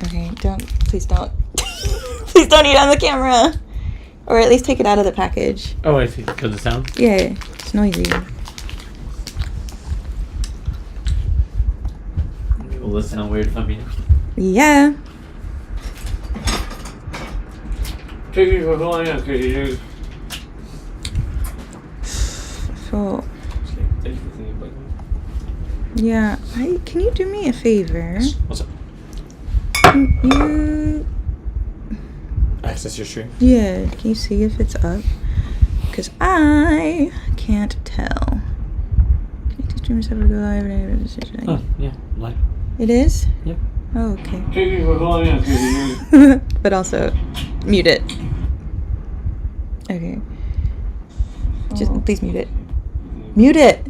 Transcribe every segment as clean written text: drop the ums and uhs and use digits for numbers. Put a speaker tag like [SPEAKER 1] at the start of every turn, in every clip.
[SPEAKER 1] Okay, please don't. Please don't eat on the camera. Or at least take it out of the package.
[SPEAKER 2] Oh, I see. Because the sound?
[SPEAKER 1] Yeah, it's noisy.
[SPEAKER 2] Will this sound weird if I'm eating?
[SPEAKER 1] Yeah.
[SPEAKER 2] Thank you for calling out, KRISSY.
[SPEAKER 1] So, yeah, can you do me a favor?
[SPEAKER 2] What's up?
[SPEAKER 1] Can you...
[SPEAKER 2] Access your stream?
[SPEAKER 1] Yeah, can you see if it's up? Because I can't tell. Can streamers ever go live?
[SPEAKER 2] Oh, yeah, live.
[SPEAKER 1] It is?
[SPEAKER 2] Yep.
[SPEAKER 1] Oh, okay.
[SPEAKER 2] Thank you for calling out, KRISSY.
[SPEAKER 1] But also, mute it. Okay. Just please mute it. Mute it!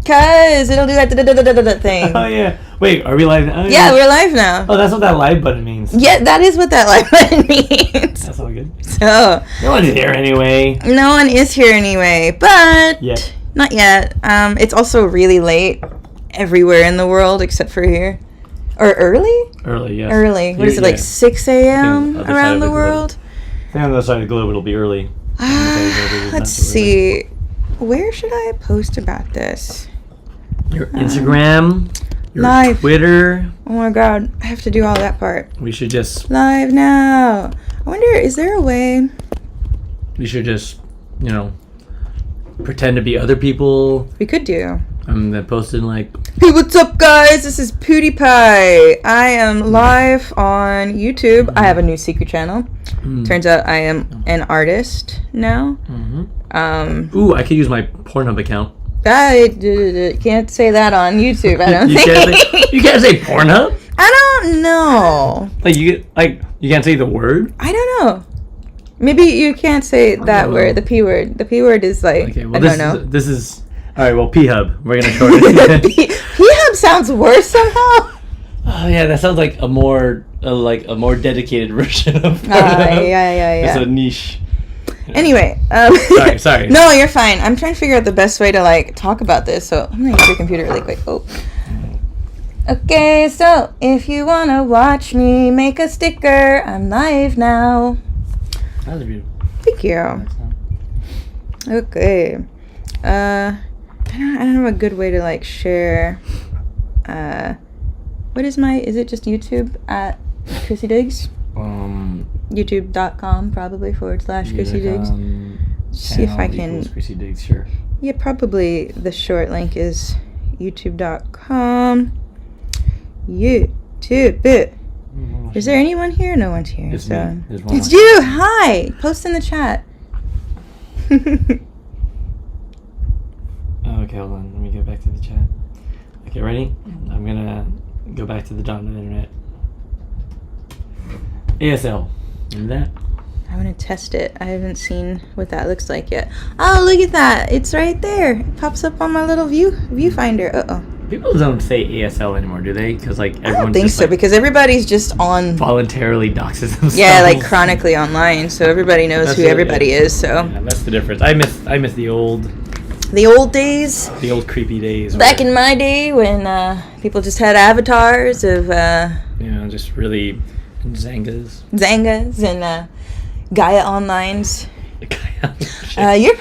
[SPEAKER 1] Cause it'll do that thing.
[SPEAKER 2] Oh, yeah. Wait, are we live now? Oh,
[SPEAKER 1] yeah, we're live now.
[SPEAKER 2] Oh, that's what that live button means.
[SPEAKER 1] Yeah, that is what that live button means.
[SPEAKER 2] That's all good.
[SPEAKER 1] So.
[SPEAKER 2] No one's here anyway.
[SPEAKER 1] No one is here anyway, but.
[SPEAKER 2] Yet.
[SPEAKER 1] Not yet. It's also really late everywhere in the world except for here. Or early?
[SPEAKER 2] Early, yes.
[SPEAKER 1] Early. What is it, like 6 a.m. around the world?
[SPEAKER 2] I think on the other side of the globe it'll be early.
[SPEAKER 1] Let's see. Where should I post about this?
[SPEAKER 2] Your Instagram, your
[SPEAKER 1] live.
[SPEAKER 2] Twitter.
[SPEAKER 1] Oh my god, I have to do all that part.
[SPEAKER 2] We should just...
[SPEAKER 1] Live now. I wonder, is there a way?
[SPEAKER 2] We should just, you know, pretend to be other people.
[SPEAKER 1] We could do.
[SPEAKER 2] Then post in like...
[SPEAKER 1] Hey, what's up, guys? This is PewDiePie. I am live on YouTube. I have a new secret channel. Turns out I am an artist now.
[SPEAKER 2] Ooh, I could use my Pornhub account.
[SPEAKER 1] I can't say that on YouTube. I don't think.
[SPEAKER 2] You can't say Pornhub?
[SPEAKER 1] I don't know.
[SPEAKER 2] You can't say the word?
[SPEAKER 1] I don't know. Maybe you can't say that word, the P word. The P word is like, okay, well, I don't know.
[SPEAKER 2] This is... All right, well, P-Hub. We're going to shorten it.
[SPEAKER 1] P-Hub sounds worse somehow.
[SPEAKER 2] Oh, yeah, that sounds like a more dedicated version of Pornhub.
[SPEAKER 1] Yeah.
[SPEAKER 2] It's a niche.
[SPEAKER 1] Anyway.
[SPEAKER 2] Sorry.
[SPEAKER 1] No, you're fine. I'm trying to figure out the best way to, like, talk about this. So I'm going to use your computer really quick. Oh. Okay, so if you want to watch me make a sticker, I'm live now.
[SPEAKER 2] That was beautiful.
[SPEAKER 1] Thank you. Okay. I don't have a good way to, like, share. What is is it just YouTube at KRISSY DIGGS? YouTube.com probably / KRISSY DIGGS. See if I can.
[SPEAKER 2] KRISSY DIGGS, sure.
[SPEAKER 1] Yeah, probably the short link is youtube.com. YouTube. Is there anyone here? No one's here.
[SPEAKER 2] It's
[SPEAKER 1] so.
[SPEAKER 2] me.
[SPEAKER 1] It's you. Hi. Post in the chat.
[SPEAKER 2] Okay, hold on. Let me get back to the chat. Okay, ready? I'm gonna go back to the dominant internet. ASL. Remember that?
[SPEAKER 1] I want to test it. I haven't seen what that looks like yet. Oh, look at that. It's right there. It pops up on my little viewfinder. Uh-oh.
[SPEAKER 2] People don't say ASL anymore, do they? Because like everyone's
[SPEAKER 1] I don't think
[SPEAKER 2] just,
[SPEAKER 1] so, because everybody's just on...
[SPEAKER 2] voluntarily doxes themselves.
[SPEAKER 1] Yeah, like chronically online, so everybody knows who everybody is, so...
[SPEAKER 2] Yeah, that's the difference. I miss the old...
[SPEAKER 1] The old days?
[SPEAKER 2] The old creepy days.
[SPEAKER 1] Back in my day when people just had avatars of...
[SPEAKER 2] just really... Zangas
[SPEAKER 1] and Gaia Onlines. You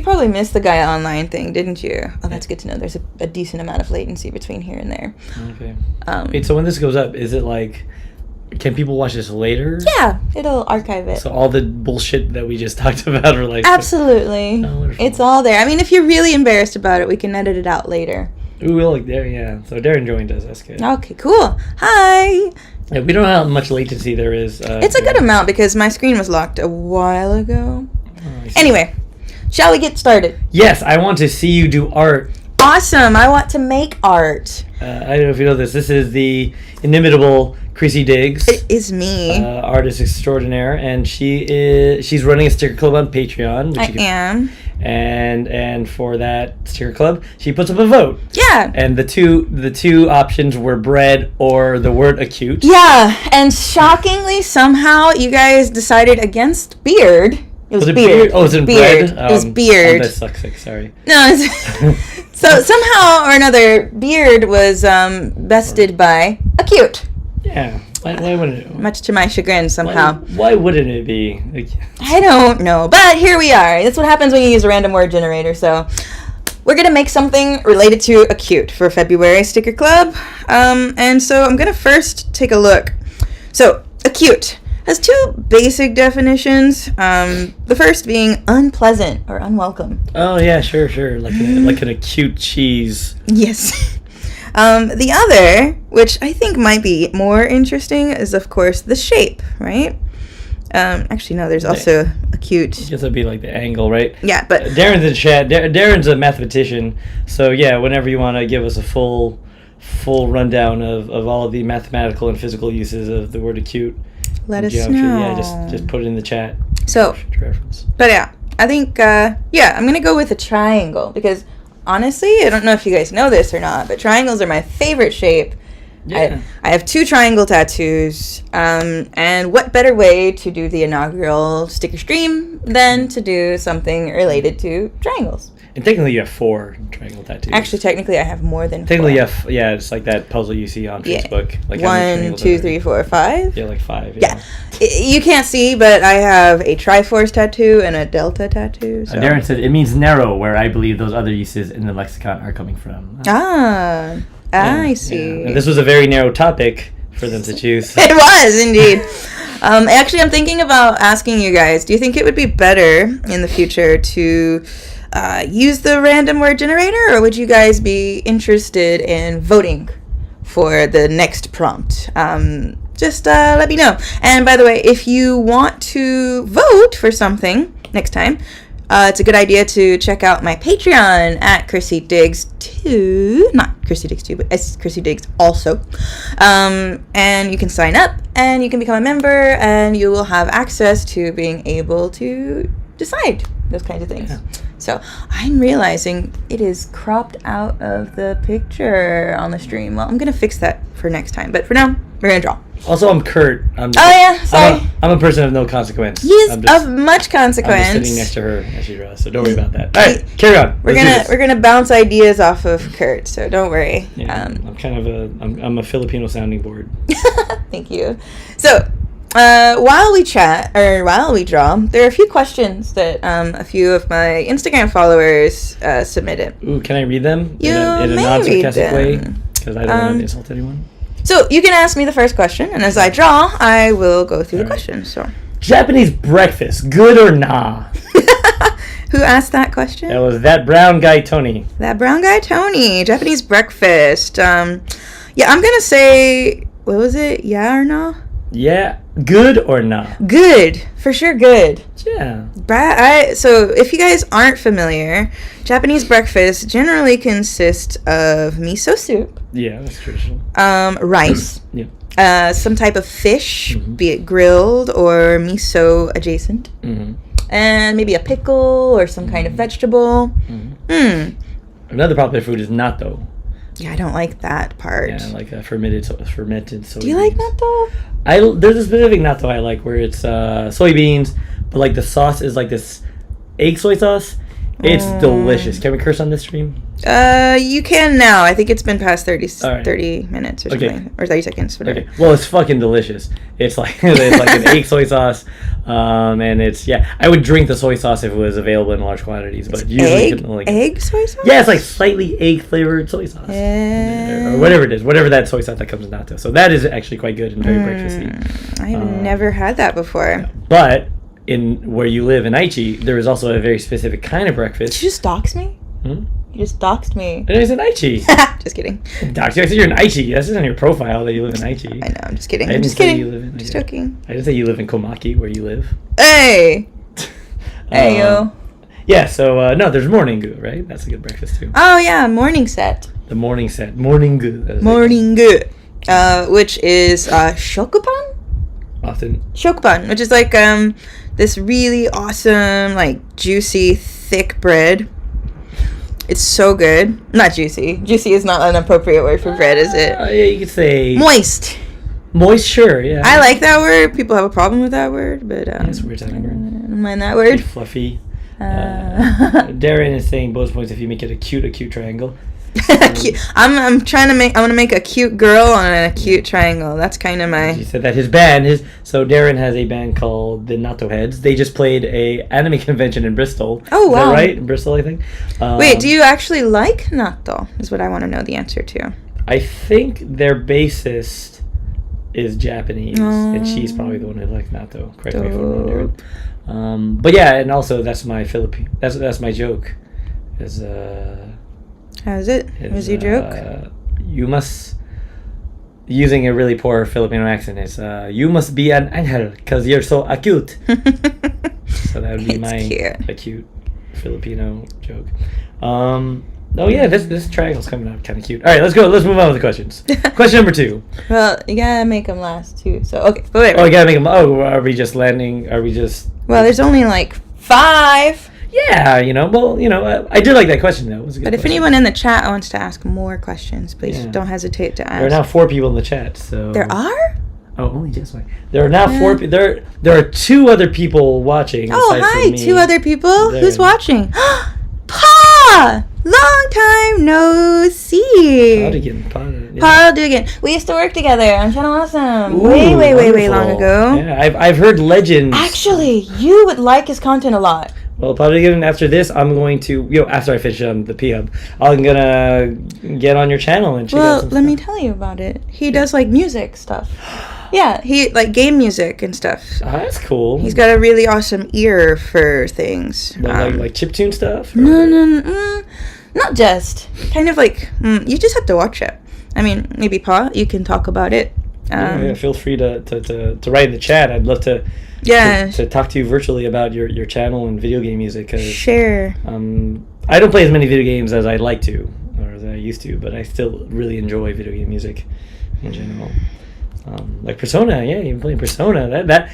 [SPEAKER 1] probably missed the Gaia Online thing, didn't you? Oh, that's good to know. There's a decent amount of latency between here and there.
[SPEAKER 2] Okay. Wait, so when this goes up, is it like... Can people watch this later?
[SPEAKER 1] Yeah, it'll archive it.
[SPEAKER 2] So all the bullshit that we just talked about are like...
[SPEAKER 1] Absolutely. It's all there. I mean, if you're really embarrassed about it, we can edit it out later.
[SPEAKER 2] Ooh, we like there, yeah. So Darren joined us. That's good.
[SPEAKER 1] Okay, cool. Hi.
[SPEAKER 2] Yeah, we don't know how much latency there is.
[SPEAKER 1] It's a good amount because my screen was locked a while ago. Anyway, shall we get started?
[SPEAKER 2] Yes, I want to see you do art.
[SPEAKER 1] Awesome. I want to make art.
[SPEAKER 2] I don't know if you know this. This is the inimitable KRISSY DIGGS.
[SPEAKER 1] It is me.
[SPEAKER 2] Artist extraordinaire, and she's running a sticker club on Patreon.
[SPEAKER 1] I am.
[SPEAKER 2] And for that sticker club, she puts up a vote.
[SPEAKER 1] Yeah.
[SPEAKER 2] And the two options were bread or the word acute.
[SPEAKER 1] Yeah, and shockingly, somehow you guys decided against beard. It was beard.
[SPEAKER 2] Oh, it was in
[SPEAKER 1] beard.
[SPEAKER 2] bread?
[SPEAKER 1] It was beard.
[SPEAKER 2] I'm dyslexic, sorry.
[SPEAKER 1] No, so somehow or another, beard was bested by acute.
[SPEAKER 2] Yeah. Why wouldn't it?
[SPEAKER 1] Much to my chagrin, somehow.
[SPEAKER 2] Why wouldn't it be? Like,
[SPEAKER 1] I don't know, but here we are. That's what happens when you use a random word generator. So we're going to make something related to ACUTE for February Sticker Club. And so I'm going to first take a look. So ACUTE has two basic definitions. The first being unpleasant or unwelcome.
[SPEAKER 2] oh yeah, sure. Like an acute cheese.
[SPEAKER 1] Yes. The other, which I think might be more interesting, is of course the shape, right? Actually, no, there's also acute.
[SPEAKER 2] I guess it'd be like the angle, right?
[SPEAKER 1] Yeah, but
[SPEAKER 2] Darren's in chat. Darren's a mathematician, so yeah. Whenever you want to give us a full rundown of all of the mathematical and physical uses of the word acute,
[SPEAKER 1] let us
[SPEAKER 2] geometry,
[SPEAKER 1] know.
[SPEAKER 2] yeah, just put it in the chat.
[SPEAKER 1] So,
[SPEAKER 2] to reference.
[SPEAKER 1] but yeah, I think I'm gonna go with a triangle because honestly, I don't know if you guys know this or not, but triangles are my favorite shape.
[SPEAKER 2] Yeah.
[SPEAKER 1] I have 2 triangle tattoos, and what better way to do the inaugural sticker stream than to do something related to triangles?
[SPEAKER 2] And technically, you have 4 triangle tattoos.
[SPEAKER 1] Actually, technically, I have more than 4.
[SPEAKER 2] Technically, it's like that puzzle you see on Facebook. Like
[SPEAKER 1] 1, 2, 3, 4, 5.
[SPEAKER 2] Yeah, like 5.
[SPEAKER 1] Yeah. You can't see, but I have a Triforce tattoo and a Delta tattoo. So.
[SPEAKER 2] Darren said it means narrow, where I believe those other uses in the lexicon are coming from.
[SPEAKER 1] I see.
[SPEAKER 2] Yeah. And this was a very narrow topic for them to choose.
[SPEAKER 1] It was indeed. Actually, I'm thinking about asking you guys, do you think it would be better in the future to use the random word generator, or would you guys be interested in voting for the next prompt? Just let me know. And by the way, if you want to vote for something next time, it's a good idea to check out my Patreon at KRISSY DIGGS 2. Not KRISSY DIGGS 2, but it's KRISSY DIGGS also. And you can sign up and you can become a member and you will have access to being able to decide those kinds of things. Yeah. So I'm realizing it is cropped out of the picture on the stream. Well, I'm going to fix that for next time. But for now, we're going to draw.
[SPEAKER 2] Also, I'm Kurt.
[SPEAKER 1] Sorry.
[SPEAKER 2] I'm a person of no consequence.
[SPEAKER 1] He is of much consequence.
[SPEAKER 2] I'm just sitting next to her as she draws, so don't worry about that. All right, carry on.
[SPEAKER 1] We're gonna bounce ideas off of Kurt, so don't worry.
[SPEAKER 2] Yeah, I'm kind of I'm a Filipino sounding board.
[SPEAKER 1] Thank you. So while we chat or while we draw, there are a few questions that a few of my Instagram followers submitted.
[SPEAKER 2] Ooh, can I read them
[SPEAKER 1] in
[SPEAKER 2] a non-sarcastic way? Because I don't want to insult anyone.
[SPEAKER 1] So you can ask me the first question, and as I draw, I will go through the questions. So,
[SPEAKER 2] Japanese breakfast, good or nah?
[SPEAKER 1] Who asked that question?
[SPEAKER 2] That was that brown guy Tony.
[SPEAKER 1] That brown guy Tony. Japanese breakfast. I'm gonna say, what was it? Yeah or no?
[SPEAKER 2] Yeah, good or not?
[SPEAKER 1] Good, for sure. Good.
[SPEAKER 2] Yeah.
[SPEAKER 1] So if you guys aren't familiar, Japanese breakfast generally consists of miso soup.
[SPEAKER 2] Yeah, that's traditional.
[SPEAKER 1] Rice.
[SPEAKER 2] Yeah.
[SPEAKER 1] Some type of fish, be it grilled or miso adjacent.
[SPEAKER 2] Mm-hmm.
[SPEAKER 1] And maybe a pickle or some kind of vegetable.
[SPEAKER 2] Another popular food is natto.
[SPEAKER 1] Yeah, I don't like that part.
[SPEAKER 2] Yeah, like a fermented soybeans.
[SPEAKER 1] Do you like natto?
[SPEAKER 2] There's a specific natto I like where it's soybeans, but like the sauce is like this egg soy sauce. It's delicious. Can we curse on this stream?
[SPEAKER 1] You can now. I think it's been past 30 minutes or something.
[SPEAKER 2] Okay.
[SPEAKER 1] Or 30 seconds, whatever. Okay.
[SPEAKER 2] Well, it's fucking delicious. It's like an egg soy sauce. And it's, I would drink the soy sauce if it was available in large quantities. But usually
[SPEAKER 1] egg soy sauce?
[SPEAKER 2] Yeah, it's like slightly egg flavored soy sauce. Or whatever it is. Whatever that soy sauce that comes in natto. So that is actually quite good and very breakfasty.
[SPEAKER 1] I've never had that before.
[SPEAKER 2] But in where you live in Aichi, there is also a very specific kind of breakfast.
[SPEAKER 1] Did you just dox me?
[SPEAKER 2] Hmm?
[SPEAKER 1] You just doxed me.
[SPEAKER 2] It is in Aichi.
[SPEAKER 1] Just kidding.
[SPEAKER 2] Doxed you. I said you're in Aichi. That's on your profile that you live in Aichi.
[SPEAKER 1] I know. I'm just kidding.
[SPEAKER 2] I'm just kidding.
[SPEAKER 1] Just joking.
[SPEAKER 2] I didn't say you live in Komaki, where you live.
[SPEAKER 1] Hey. Hey yo.
[SPEAKER 2] Yeah. So no, there's morning-gu, right? That's a good breakfast too.
[SPEAKER 1] Oh yeah, morning set.
[SPEAKER 2] The morning set. Morning-gu.
[SPEAKER 1] Morning-gu. Which is shokupan?
[SPEAKER 2] Often.
[SPEAKER 1] Shokupan, which is like this really awesome, like juicy, thick bread. It's so good. Not juicy. Juicy is not an appropriate word for bread, is it?
[SPEAKER 2] Yeah, you could say
[SPEAKER 1] moist.
[SPEAKER 2] Moist, sure. Yeah.
[SPEAKER 1] I like that word. People have a problem with that word, but
[SPEAKER 2] that's a weird sounding word.
[SPEAKER 1] I don't mind that word.
[SPEAKER 2] Fluffy. Darren is saying bonus points if you make it a cute triangle.
[SPEAKER 1] I'm trying to make. I want to make a cute girl on an acute triangle. That's kind of my.
[SPEAKER 2] He said that his band, so Darren has a band called the Natto Heads. They just played a anime convention in Bristol.
[SPEAKER 1] Oh,
[SPEAKER 2] Is
[SPEAKER 1] wow.
[SPEAKER 2] that right? In Bristol, I think.
[SPEAKER 1] Wait, do you actually like natto? Is what I want to know the answer to.
[SPEAKER 2] I think their bassist is Japanese, and she's probably the one who likes natto. Correct me if I'm wrong, Darren. But yeah, and also that's my That's my joke.
[SPEAKER 1] How is it? Was your joke?
[SPEAKER 2] You must, using a really poor Filipino accent, is you must be an angel because you're so acute. So that would be my acute Filipino joke. Oh yeah, this triangle's coming out kind of cute. All right, let's go. Let's move on with the questions. Question number 2.
[SPEAKER 1] Well, you gotta make them last too. So okay, but wait.
[SPEAKER 2] Oh, you gotta make them. Oh, are we just landing? Are we just?
[SPEAKER 1] Well, there's only like 5.
[SPEAKER 2] Yeah, I did like that question though. It was a good
[SPEAKER 1] But if
[SPEAKER 2] question.
[SPEAKER 1] anyone in the chat wants to ask more questions, please don't hesitate to ask.
[SPEAKER 2] There are now 4 people in the chat. So
[SPEAKER 1] there are.
[SPEAKER 2] Oh, only just one. There are now 4 people. There are 2 other people watching.
[SPEAKER 1] Oh, hi, 2 other people. Who's watching? Pa! Long time no see. Pa Dugan. We used to work together on Channel Awesome.
[SPEAKER 2] Ooh,
[SPEAKER 1] way long ago.
[SPEAKER 2] Yeah, I've heard legends.
[SPEAKER 1] Actually, you would like his content a lot.
[SPEAKER 2] Well, probably after this, I'm going to, after I finish the P-Hub, I'm going to get on your channel and check out some
[SPEAKER 1] let me tell you about it. He does, like, music stuff. Yeah, he, like, game music and stuff.
[SPEAKER 2] Oh, that's cool.
[SPEAKER 1] He's got a really awesome ear for things.
[SPEAKER 2] Like chiptune stuff?
[SPEAKER 1] No. Not just. Kind of like, you just have to watch it. I mean, maybe, Pa, you can talk about it.
[SPEAKER 2] Yeah, feel free to write in the chat. I'd love to talk to you virtually about your channel and video game music.
[SPEAKER 1] Sure.
[SPEAKER 2] I don't play as many video games as I'd like to, or as I used to, but I still really enjoy video game music in general. Like Persona, you've been playing Persona.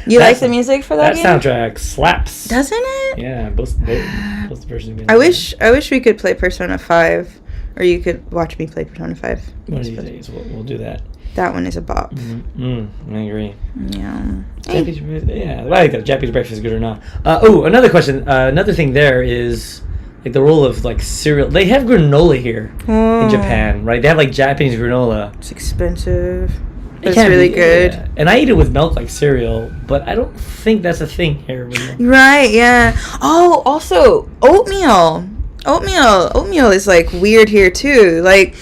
[SPEAKER 2] You
[SPEAKER 1] like the music for that game?
[SPEAKER 2] That soundtrack slaps.
[SPEAKER 1] Doesn't it?
[SPEAKER 2] Yeah, both the versions.
[SPEAKER 1] I wish we could play Persona 5, or you could watch me play Persona 5.
[SPEAKER 2] One of these days, we'll do that.
[SPEAKER 1] That one is a bop.
[SPEAKER 2] I agree.
[SPEAKER 1] Yeah.
[SPEAKER 2] I like that. Japanese breakfast is good or not. Another question. Another thing there is like the role of like cereal. They have granola here in Japan, right? They have like Japanese granola.
[SPEAKER 1] It's expensive. But it's really good.
[SPEAKER 2] Yeah. And I eat it with milk like cereal, but I don't think that's a thing here.
[SPEAKER 1] Right, yeah. Oh, also, oatmeal. Oatmeal is like weird here too. Like,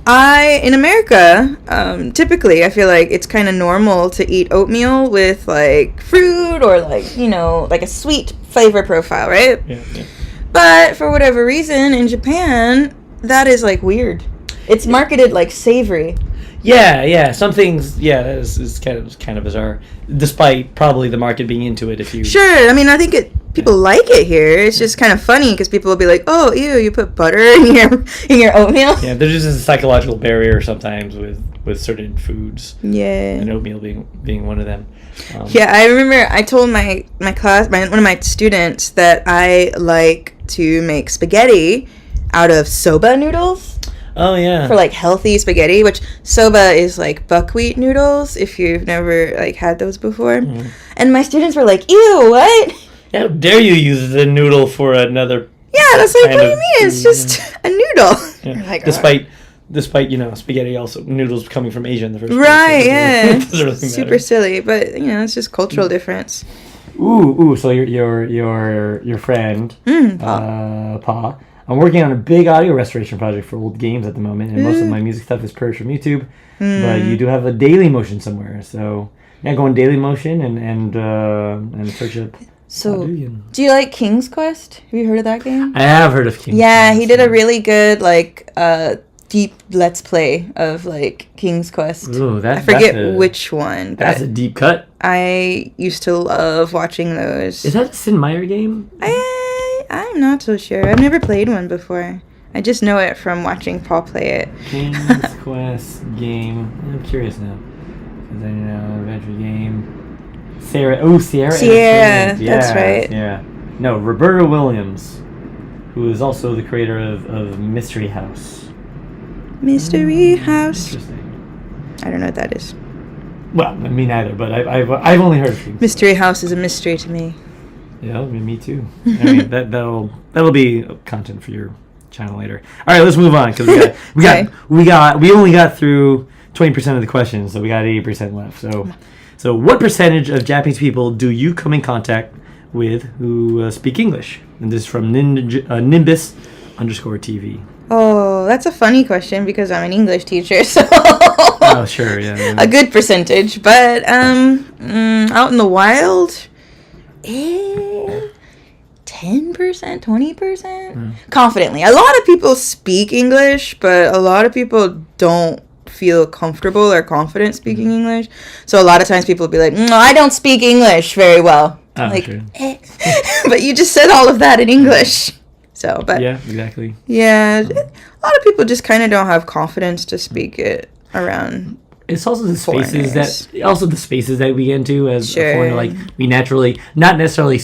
[SPEAKER 1] in America, typically I feel like it's kind of normal to eat oatmeal with like fruit or like, like a sweet flavor profile, right?
[SPEAKER 2] Yeah.
[SPEAKER 1] But for whatever reason, in Japan, that is like weird. It's marketed like savory.
[SPEAKER 2] Yeah. Some things, that is kind of bizarre. Despite probably the market being into it, if you.
[SPEAKER 1] Sure, I mean, I think people like it here. It's just kind of funny because people will be like, "Oh, ew, you put butter in your oatmeal."
[SPEAKER 2] Yeah, there's just a psychological barrier sometimes with certain foods.
[SPEAKER 1] Yeah.
[SPEAKER 2] And oatmeal being one of them.
[SPEAKER 1] Yeah, I remember I told my class, one of my students, that I like to make spaghetti out of soba noodles.
[SPEAKER 2] Oh, yeah.
[SPEAKER 1] For, like, healthy spaghetti, which soba is, like, buckwheat noodles, if you've never, like, had those before. Mm. And my students were like, ew, what?
[SPEAKER 2] How dare you use the noodle for another...
[SPEAKER 1] Yeah, that's like, what do you mean? It's just a noodle.
[SPEAKER 2] Yeah.
[SPEAKER 1] Like,
[SPEAKER 2] despite spaghetti also, noodles coming from Asia in the first place.
[SPEAKER 1] Right, yeah.
[SPEAKER 2] Really
[SPEAKER 1] super silly, but, it's just cultural difference.
[SPEAKER 2] Ooh, so your friend, Pa... I'm working on a big audio restoration project for old games at the moment, and most of my music stuff is purged from YouTube. But you do have a Daily Motion somewhere, so go on Daily Motion and search up.
[SPEAKER 1] So, do you like King's Quest? Have you heard of that game?
[SPEAKER 2] I have heard of King's Quest.
[SPEAKER 1] Yeah, he did a really good deep Let's Play of like King's Quest.
[SPEAKER 2] Ooh,
[SPEAKER 1] I forget which one.
[SPEAKER 2] That's a deep cut.
[SPEAKER 1] I used to love watching those.
[SPEAKER 2] Is that a Sid Meier game?
[SPEAKER 1] I'm not so sure. I've never played one before. I just know it from watching Paul play it.
[SPEAKER 2] King's Quest game. I'm curious now. Because I know adventure game. Sierra.
[SPEAKER 1] Sierra, that's right.
[SPEAKER 2] Yeah. No, Roberta Williams, who is also the creator of Mystery House.
[SPEAKER 1] Mystery House.
[SPEAKER 2] Interesting.
[SPEAKER 1] I don't know what that is.
[SPEAKER 2] Well, me neither, but I've only heard of things.
[SPEAKER 1] Mystery House is a mystery to me.
[SPEAKER 2] Yeah, me too. I mean, that'll be content for your channel later. All right, let's move on because we only got through 20% of the questions, so we got 80% left. So what percentage of Japanese people do you come in contact with who speak English? And this is from Nimbus_TV.
[SPEAKER 1] Oh, that's a funny question because I'm an English teacher, so
[SPEAKER 2] oh sure, yeah.
[SPEAKER 1] A good percentage, but out in the wild, 10%, 20%, confidently. A lot of people speak English, but a lot of people don't feel comfortable or confident speaking English. So a lot of times people will be like, "No, I don't speak English very well."
[SPEAKER 2] Oh,
[SPEAKER 1] like,
[SPEAKER 2] sure.
[SPEAKER 1] But you just said all of that in English. So, but
[SPEAKER 2] yeah, exactly.
[SPEAKER 1] Yeah, a lot of people just kind of don't have confidence to speak it around.
[SPEAKER 2] It's also the spaces that we get into as
[SPEAKER 1] Sure.
[SPEAKER 2] a foreigner. Like we naturally, not necessarily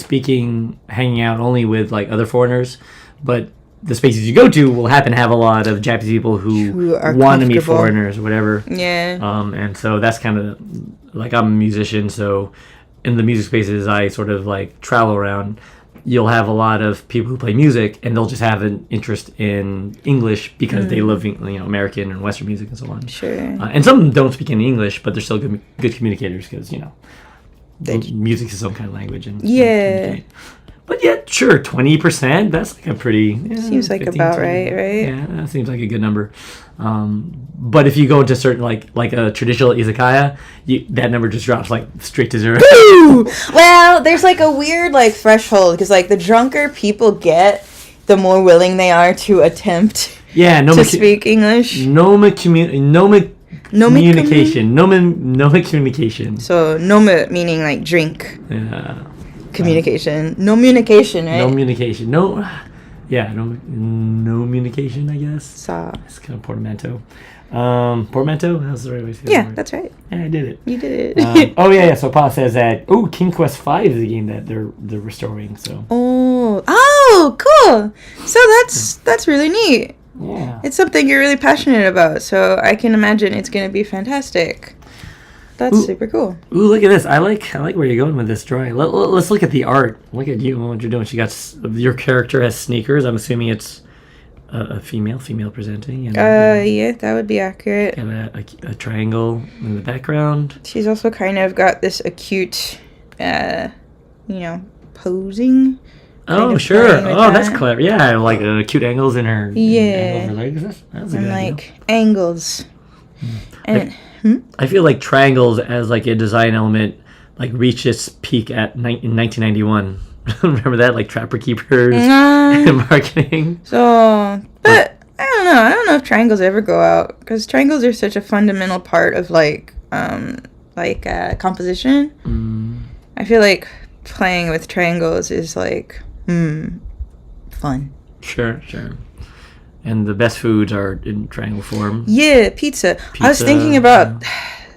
[SPEAKER 2] hanging out only with like other foreigners, but the spaces you go to will happen to have a lot of Japanese people who want to meet foreigners or whatever.
[SPEAKER 1] Yeah.
[SPEAKER 2] And so that's kind of like I'm a musician, so in the music spaces I sort of like travel around. You'll have a lot of people who play music, and they'll just have an interest in English because they love, American and Western music and so on.
[SPEAKER 1] Sure.
[SPEAKER 2] And some of them don't speak any English, but they're still good communicators because music is some kind of language. And but yeah, sure, 20%. That's like a pretty
[SPEAKER 1] seems like 15, about 20. Right?
[SPEAKER 2] Yeah, that seems like a good number. But if you go into certain like a traditional izakaya, that number just drops like straight to 0.
[SPEAKER 1] Well, there's like a weird like threshold because like the drunker people get, the more willing they are to attempt to speak English.
[SPEAKER 2] Communication.
[SPEAKER 1] So nome meaning like drink.
[SPEAKER 2] Yeah.
[SPEAKER 1] Communication. No communication, right?
[SPEAKER 2] No communication. No. Yeah, no communication, I guess. It's kind of portmanteau. Portmanteau? That's the right way to say it.
[SPEAKER 1] Yeah, that's right.
[SPEAKER 2] Yeah, I did it.
[SPEAKER 1] You did it.
[SPEAKER 2] Yeah. So Pa says that, King Quest 5 is a game that they're restoring, so.
[SPEAKER 1] Oh, cool. So that's really neat.
[SPEAKER 2] Yeah.
[SPEAKER 1] It's something you're really passionate about, so I can imagine it's going to be fantastic. That's super cool.
[SPEAKER 2] Ooh, look at this. I like where you're going with this drawing. Let's look at the art. Look at you and what you're doing. Your character has sneakers. I'm assuming it's a female presenting. And,
[SPEAKER 1] yeah, that would be accurate.
[SPEAKER 2] And a triangle in the background.
[SPEAKER 1] She's also kind of got this acute, posing.
[SPEAKER 2] Oh, sure. Oh, that's clever. Yeah, like acute angles in her, angle of her legs. That's a good idea.
[SPEAKER 1] Angles. And
[SPEAKER 2] I feel like triangles as like a design element like reached its peak in 1991. Remember that, like Trapper Keepers and marketing.
[SPEAKER 1] So, but I don't know. I don't know if triangles ever go out because triangles are such a fundamental part of composition. I feel like playing with triangles is like fun.
[SPEAKER 2] Sure. And the best foods are in triangle form.
[SPEAKER 1] Yeah, pizza. I was thinking about,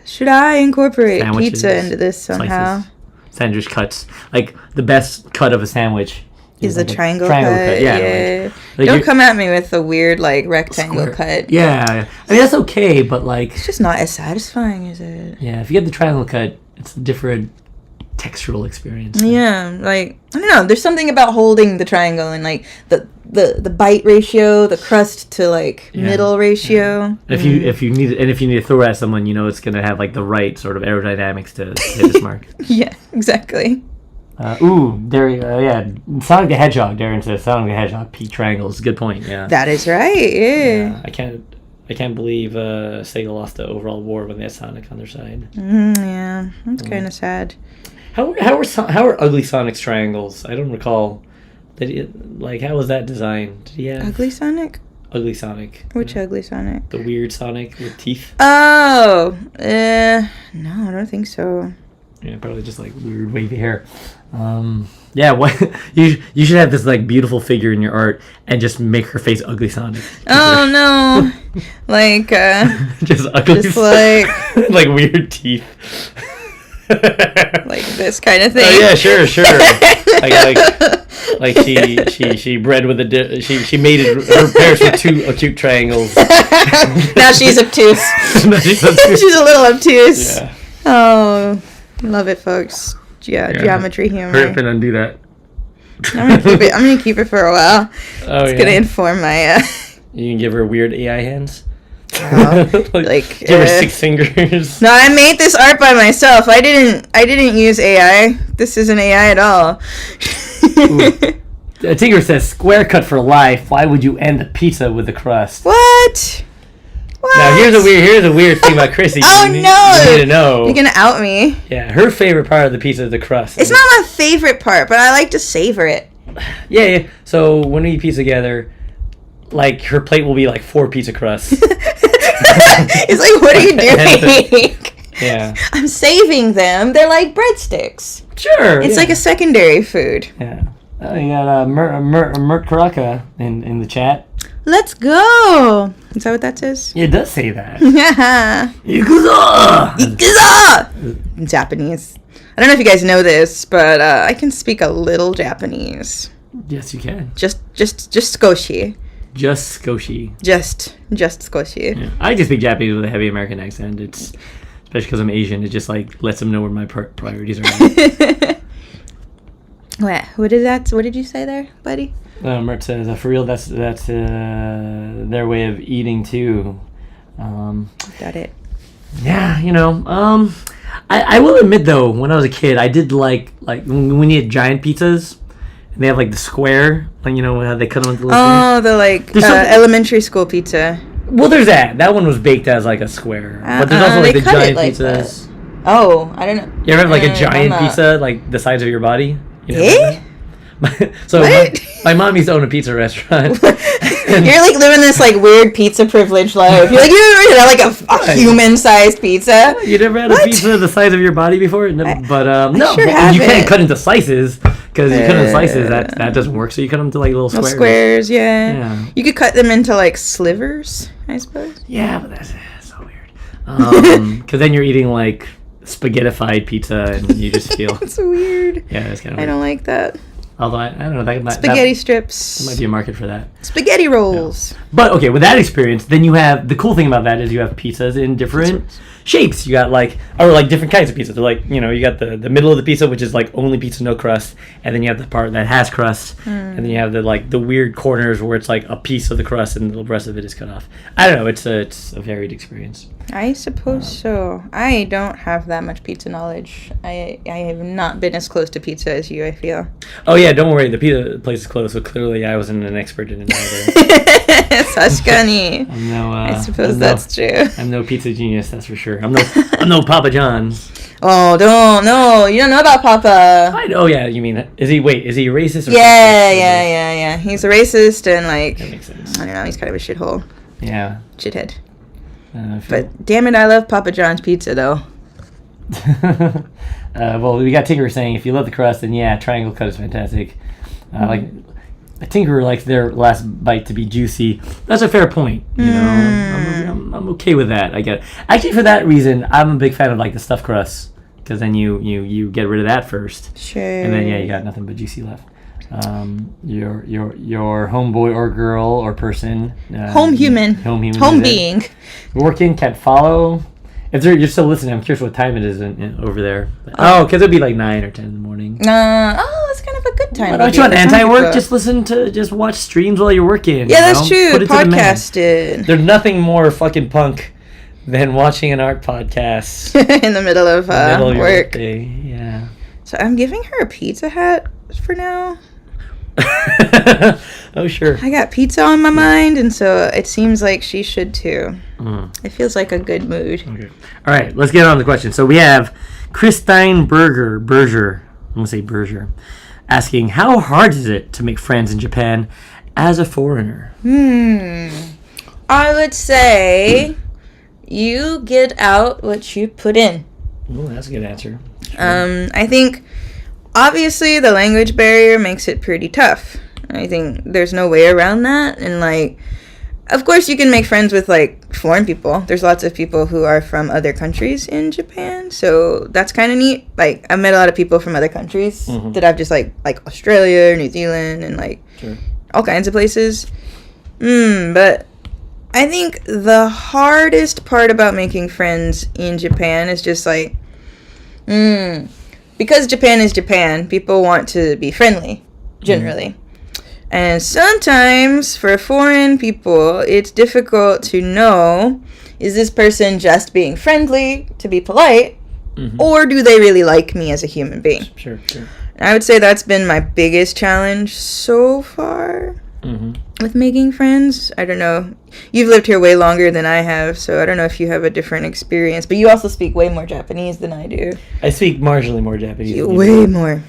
[SPEAKER 1] should I incorporate pizza into this somehow?
[SPEAKER 2] Slices, sandwich cuts. Like, the best cut of a sandwich
[SPEAKER 1] is the triangle cut. Yeah. Like don't come at me with the weird, like, rectangle cut.
[SPEAKER 2] Yeah. I mean, that's okay, but, like...
[SPEAKER 1] It's just not as satisfying, is it?
[SPEAKER 2] Yeah, if you get the triangle cut, it's a different textural experience.
[SPEAKER 1] Yeah, like, I don't know. There's something about holding the triangle and, like, the bite ratio, the crust to like middle ratio.
[SPEAKER 2] Yeah. If you need to throw it at someone, it's gonna have like the right sort of aerodynamics to hit this mark.
[SPEAKER 1] Yeah, exactly.
[SPEAKER 2] There you go. Yeah, Sonic the Hedgehog. Darren says Sonic the Hedgehog peak triangles. Good point. Yeah,
[SPEAKER 1] that is right. Yeah.
[SPEAKER 2] I can't believe Sega lost the overall war when they had Sonic on their side.
[SPEAKER 1] Yeah, that's kind of sad.
[SPEAKER 2] How are Ugly Sonic's triangles? I don't recall. How was that designed? Did he have
[SPEAKER 1] Ugly Sonic?
[SPEAKER 2] Ugly Sonic.
[SPEAKER 1] Which Ugly Sonic?
[SPEAKER 2] The weird Sonic with teeth.
[SPEAKER 1] Oh, no, I don't think so.
[SPEAKER 2] Yeah, probably just like weird wavy hair. Yeah, what you should have this like beautiful figure in your art and just make her face Ugly Sonic.
[SPEAKER 1] Oh no, like
[SPEAKER 2] just ugly,
[SPEAKER 1] just like
[SPEAKER 2] like weird teeth.
[SPEAKER 1] Like this kind of thing.
[SPEAKER 2] Oh yeah, sure. Like she bred with she mated her parents with two acute triangles.
[SPEAKER 1] Now she's obtuse. She's a little obtuse.
[SPEAKER 2] Yeah.
[SPEAKER 1] Oh, love it, folks. Yeah. Geometry humor.
[SPEAKER 2] Hurry up and undo that
[SPEAKER 1] I'm gonna keep it for a while.
[SPEAKER 2] Oh,
[SPEAKER 1] It's gonna inform my.
[SPEAKER 2] You can give her weird AI hands.
[SPEAKER 1] Like
[SPEAKER 2] give her 6 fingers.
[SPEAKER 1] No, I made this art by myself. I didn't use AI. This isn't AI at all.
[SPEAKER 2] Tinker says, "Square cut for life. Why would you end the pizza with the crust?"
[SPEAKER 1] What?
[SPEAKER 2] Now here's a weird thing about Krissy.
[SPEAKER 1] Oh
[SPEAKER 2] You
[SPEAKER 1] no!
[SPEAKER 2] need to know.
[SPEAKER 1] You're gonna out me.
[SPEAKER 2] Yeah, her favorite part of the pizza is the crust.
[SPEAKER 1] It's not my favorite part, but I like to savor it.
[SPEAKER 2] Yeah. So when we eat pizza together, like her plate will be like 4 pizza crusts.
[SPEAKER 1] It's like, what are you doing?
[SPEAKER 2] Yeah.
[SPEAKER 1] I'm saving them. They're like breadsticks.
[SPEAKER 2] Sure.
[SPEAKER 1] It's like a secondary food.
[SPEAKER 2] Yeah. You got Mert Karaka in the chat.
[SPEAKER 1] Let's go. Is that what that says?
[SPEAKER 2] Yeah, it does say that.
[SPEAKER 1] Yeah.
[SPEAKER 2] Ikuza!
[SPEAKER 1] Ikuza! Japanese. I don't know if you guys know this, but I can speak a little Japanese.
[SPEAKER 2] Yes, you can.
[SPEAKER 1] Just skoshi.
[SPEAKER 2] Just skoshi.
[SPEAKER 1] Just skoshi.
[SPEAKER 2] Yeah. I just speak Japanese with a heavy American accent. It's especially because I'm Asian. It just like lets them know where my priorities are at.
[SPEAKER 1] What did you say there, buddy?
[SPEAKER 2] Mert says, for real, that's their way of eating too.
[SPEAKER 1] Got it.
[SPEAKER 2] Yeah, I will admit though, when I was a kid, I did like when you had giant pizzas, and they have like the square, like how they cut them into little
[SPEAKER 1] Oh, the elementary school pizza.
[SPEAKER 2] Well, there's that. That one was baked as like a square, but there's also like the giant pizzas.
[SPEAKER 1] Oh, I don't know.
[SPEAKER 2] You ever have like a giant pizza, like the size of your body? So my mom used to own a pizza restaurant.
[SPEAKER 1] You're like living this like weird pizza privilege life. You're like, you never had like a human-sized pizza.
[SPEAKER 2] You never had a pizza the size of your body before? No, you can't cut into slices because you cut into slices that doesn't work. So you cut them to like little squares.
[SPEAKER 1] Squares, yeah. You could cut them into like slivers, I suppose.
[SPEAKER 2] Yeah, but that's so weird. Because then you're eating like spaghettified pizza and you just feel
[SPEAKER 1] it's weird.
[SPEAKER 2] Yeah, it's kind of weird.
[SPEAKER 1] I don't like that.
[SPEAKER 2] Although I don't know,
[SPEAKER 1] spaghetti strips.
[SPEAKER 2] There might be a market for that.
[SPEAKER 1] Spaghetti rolls.
[SPEAKER 2] No. But okay, with that experience, then you have the cool thing about that is you have pizzas in different shapes. You got like different kinds of pizza. They're like you got the middle of the pizza, which is like only pizza, no crust, and then you have the part that has crust, and then you have the weird corners where it's like a piece of the crust and the rest of it is cut off. I don't know. It's a varied experience.
[SPEAKER 1] I suppose so. I don't have that much pizza knowledge. I have not been as close to pizza as you, I feel.
[SPEAKER 2] Oh yeah, don't worry. The pizza place is closed, so clearly I wasn't an expert in it either.
[SPEAKER 1] Sashkani. I suppose that's true.
[SPEAKER 2] I'm no pizza genius, that's for sure. I'm no Papa John's.
[SPEAKER 1] Oh, you don't know about Papa.
[SPEAKER 2] Oh yeah, you mean is he racist? Or
[SPEAKER 1] yeah. He's a racist and like
[SPEAKER 2] that makes sense.
[SPEAKER 1] I don't know. He's kind of a shithole.
[SPEAKER 2] Yeah.
[SPEAKER 1] Shithead. But damn it, I love Papa John's pizza though.
[SPEAKER 2] Well, we got Tinkerer saying if you love the crust, then yeah, triangle cut is fantastic. Like Tinkerer likes their last bite to be juicy. That's a fair point. I'm okay with that. I get it. Actually, for that reason, I'm a big fan of like the stuffed crust because then you get rid of that first.
[SPEAKER 1] Sure.
[SPEAKER 2] And then you got nothing but juicy left. Your homeboy or girl or person. Home
[SPEAKER 1] being.
[SPEAKER 2] Working, can't follow. If you're still listening, I'm curious what time it is over there. Because it'd be like 9 or 10 in the morning.
[SPEAKER 1] That's kind of a good time.
[SPEAKER 2] Don't you want anti-work? Just watch streams while you're working.
[SPEAKER 1] Yeah, that's true. Podcasted.
[SPEAKER 2] There's nothing more fucking punk than watching an art podcast
[SPEAKER 1] in the middle of work.
[SPEAKER 2] Day. Yeah.
[SPEAKER 1] So I'm giving her a pizza hat for now.
[SPEAKER 2] Oh sure.
[SPEAKER 1] I got pizza on my mind, and so it seems like she should too. It feels like a good mood.
[SPEAKER 2] Okay. All right, let's get on to the question. So we have Christine Berger. I'm gonna say Berger, asking how hard is it to make friends in Japan as a foreigner?
[SPEAKER 1] I would say you get out what you put in.
[SPEAKER 2] Oh, that's a good answer. Sure.
[SPEAKER 1] I think obviously the language barrier makes it pretty tough. I think there's no way around that, and like of course you can make friends with like foreign people. There's lots of people who are from other countries in Japan, so that's kind of neat. Like I've met a lot of people from other countries that I've just like Australia, New Zealand, and like all kinds of places. But I think the hardest part about making friends in Japan is just like because Japan is Japan, people want to be friendly. generally. And sometimes for foreign people, it's difficult to know, is this person just being friendly to be polite, or do they really like me as a human being?
[SPEAKER 2] Sure.
[SPEAKER 1] I would say that's been my biggest challenge so far with making friends. I don't know. You've lived here way longer than I have, so I don't know if you have a different experience. But you also speak way more Japanese than I do.
[SPEAKER 2] I speak marginally more Japanese.
[SPEAKER 1] Way more.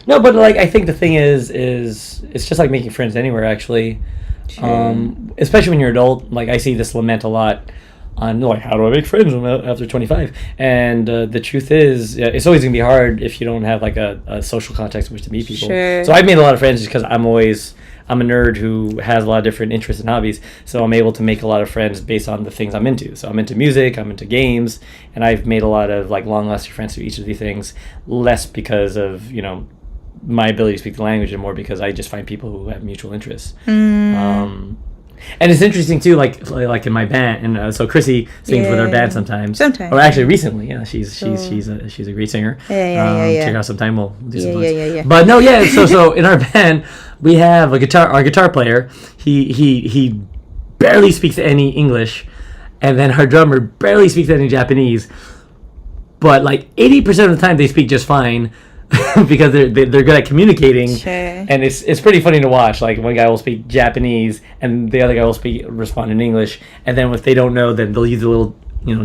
[SPEAKER 2] No, but like I think the thing is it's just like making friends anywhere actually. Sure. Especially when you're adult. Like I see this lament a lot on like how do I make friends after 25? And the truth is, it's always gonna be hard if you don't have like a social context in which to meet people.
[SPEAKER 1] Sure.
[SPEAKER 2] So I've made a lot of friends just because I'm a nerd who has a lot of different interests and hobbies. So I'm able to make a lot of friends based on the things I'm into. So I'm into music, I'm into games, and I've made a lot of like long-lasting friends through each of these things. Less because of my ability to speak the language, and more because I just find people who have mutual interests. And it's interesting too, like in my band, and so KRISSY sings with our band sometimes. Or actually, recently, she's a great singer. Check her out sometime. We'll do some songs. But no, So in our band, we have our guitar player. He barely speaks any English, and then our drummer barely speaks any Japanese. But like 80% of the time, they speak just fine. Because they're good at communicating, and it's pretty funny to watch. Like one guy will speak Japanese, and the other guy will respond in English, and then if they don't know, then they'll use a little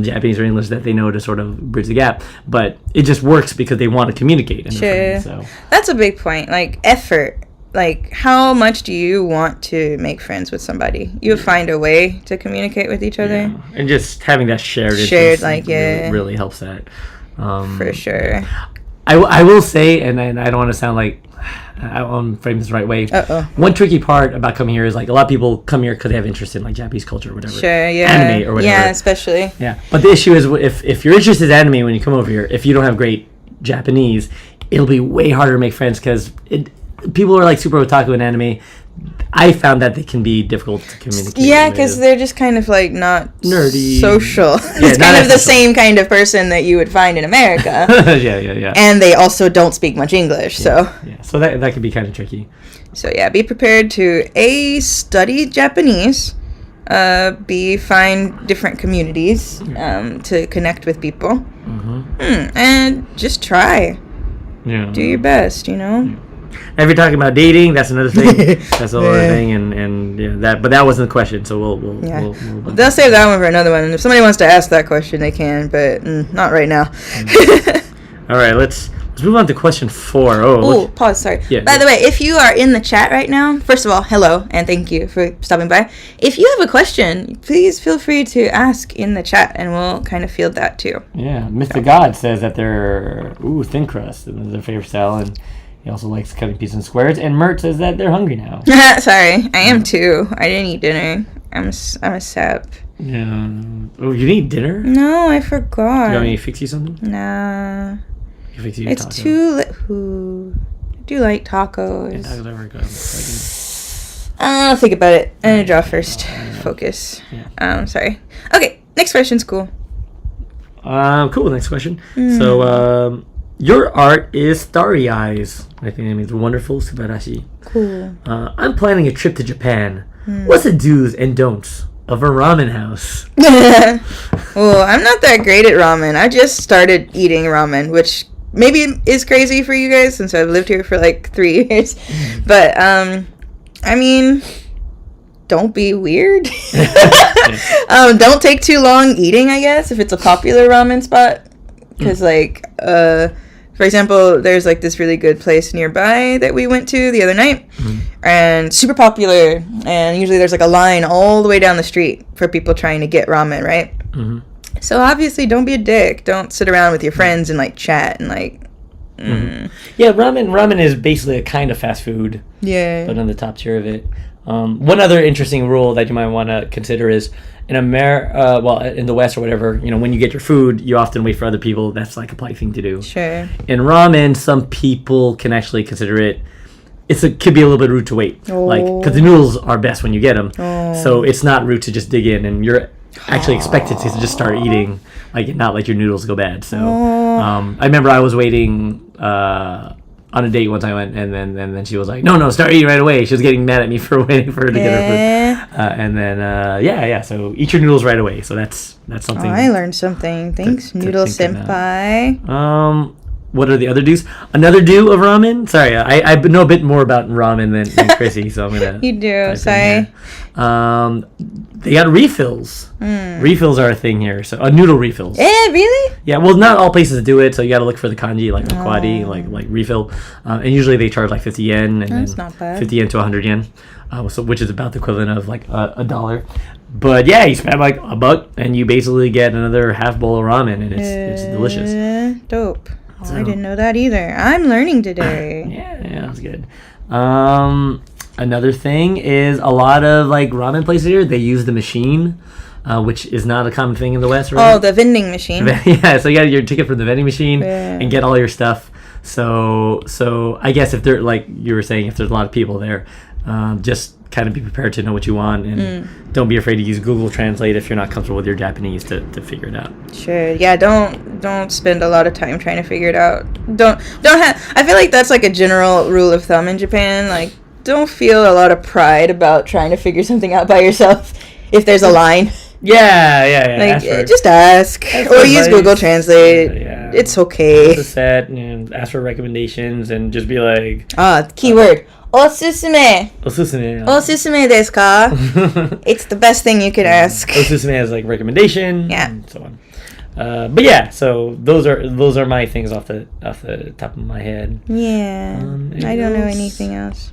[SPEAKER 2] Japanese or English that they know to sort of bridge the gap. But it just works because they want to communicate. So
[SPEAKER 1] that's a big point. Like effort. Like how much do you want to make friends with somebody? You find a way to communicate with each other,
[SPEAKER 2] and just having that shared really helps that.
[SPEAKER 1] For sure.
[SPEAKER 2] I will say, and I don't want to sound like I want to frame this the right way. One tricky part about coming here is like a lot of people come here because they have interest in like Japanese culture or whatever.
[SPEAKER 1] Sure, yeah.
[SPEAKER 2] Anime or whatever.
[SPEAKER 1] Yeah, especially.
[SPEAKER 2] Yeah. But the issue is if your interest is anime when you come over here, if you don't have great Japanese, it'll be way harder to make friends because people are like super otaku in anime. I found that they can be difficult to communicate.
[SPEAKER 1] Yeah, because they're just kind of like not
[SPEAKER 2] nerdy,
[SPEAKER 1] social. It's kind of the same kind of person that you would find in America.
[SPEAKER 2] Yeah.
[SPEAKER 1] And they also don't speak much English, so
[SPEAKER 2] that could be kind of tricky.
[SPEAKER 1] So be prepared to study Japanese, B, find different communities to connect with people, and just try. Yeah. Do your best,
[SPEAKER 2] If you're talking about dating, that's another thing. That's a whole other thing, and but that wasn't the question, so we'll
[SPEAKER 1] they'll save that one for another one. And if somebody wants to ask that question, they can, but not right now.
[SPEAKER 2] All right, let's move on to question 4.
[SPEAKER 1] Pause. Sorry. Yeah, by the way, if you are in the chat right now, first of all, hello and thank you for stopping by. If you have a question, please feel free to ask in the chat, and we'll kind of field that too.
[SPEAKER 2] Yeah, Mr. God says that they're thin crust is their favorite style, and he also likes cutting pieces in squares. And Mert says that they're hungry now.
[SPEAKER 1] Sorry, I am too. I didn't eat dinner. I'm a sap.
[SPEAKER 2] Yeah. Oh, you didn't eat dinner?
[SPEAKER 1] No, I forgot.
[SPEAKER 2] Do you want me to fix you something?
[SPEAKER 1] Nah.
[SPEAKER 2] Fix you
[SPEAKER 1] it's too late. I do like tacos.
[SPEAKER 2] Yeah, tacos are good.
[SPEAKER 1] I'll think about it. I'm gonna draw first. Focus. Yeah. Sorry. Okay, next question's cool.
[SPEAKER 2] Cool. Next question. So, your art is starry eyes. I think that means wonderful, subarashi.
[SPEAKER 1] Cool.
[SPEAKER 2] I'm planning a trip to Japan. What's the do's and don'ts of a ramen house?
[SPEAKER 1] Well, I'm not that great at ramen. I just started eating ramen, which maybe is crazy for you guys since I've lived here for like 3 years. But, I mean, don't be weird. Don't take too long eating, I guess, if it's a popular ramen spot. Because, for example, there's like this really good place nearby that we went to the other night, and super popular, and usually there's like a line all the way down the street for people trying to get ramen, right? So obviously don't be a dick. Don't sit around with your friends and like chat and like
[SPEAKER 2] Yeah, ramen is basically a kind of fast food, but on the top tier of it. One other interesting rule that you might want to consider is in in the West or whatever, when you get your food, you often wait for other people. That's like a polite thing to do.
[SPEAKER 1] Sure.
[SPEAKER 2] In ramen, some people can actually consider it. Could be a little bit rude to wait, because the noodles are best when you get them. So it's not rude to just dig in, and you're actually expected to just start eating, not let your noodles go bad. So I remember I was waiting on a date one time, I went, and then she was like, no, start eating right away. She was getting mad at me for waiting for her to get her food. And then so eat your noodles right away. So that's something.
[SPEAKER 1] I learned something. Thanks, Noodle Senpai.
[SPEAKER 2] What are the other do's? Another do of ramen? Sorry, I know a bit more about ramen than KRISSY, so I'm gonna.
[SPEAKER 1] You do. Sorry.
[SPEAKER 2] They got refills. Refills are a thing here. So noodle refills.
[SPEAKER 1] Really?
[SPEAKER 2] Yeah. Well, not all places do it, so you got to look for the kanji, like the kwadi, like refill. And usually they charge like 50 yen, and
[SPEAKER 1] that's not bad.
[SPEAKER 2] 50 yen to 100 yen, which is about the equivalent of like $1. But yeah, you spend like $1, and you basically get another half bowl of ramen, and it's delicious.
[SPEAKER 1] Dope. I didn't know that either. I'm learning today.
[SPEAKER 2] Yeah, that's good. Another thing is a lot of like ramen places here, they use the machine, which is not a common thing in the West, right?
[SPEAKER 1] Oh, the vending machine.
[SPEAKER 2] Yeah, so you got your ticket from the vending machine and get all your stuff. So I guess if there, like you were saying, if there's a lot of people there, just kind of be prepared to know what you want, and don't be afraid to use Google Translate if you're not comfortable with your Japanese to figure it out.
[SPEAKER 1] Sure. Yeah, don't spend a lot of time trying to figure it out. I feel like that's like a general rule of thumb in Japan. Like, don't feel a lot of pride about trying to figure something out by yourself if there's a line.
[SPEAKER 2] Yeah.
[SPEAKER 1] Like, just ask or use Google Translate. It's okay.
[SPEAKER 2] It's a set, and ask for recommendations, and just be like,
[SPEAKER 1] keyword. Osusume.
[SPEAKER 2] Osusume.
[SPEAKER 1] Osusume desu ka? It's the best thing you could ask.
[SPEAKER 2] Osusume has like recommendation.
[SPEAKER 1] Yeah.
[SPEAKER 2] And so on. But yeah, so those are my things off the top of my head.
[SPEAKER 1] Yeah. I don't know anything else.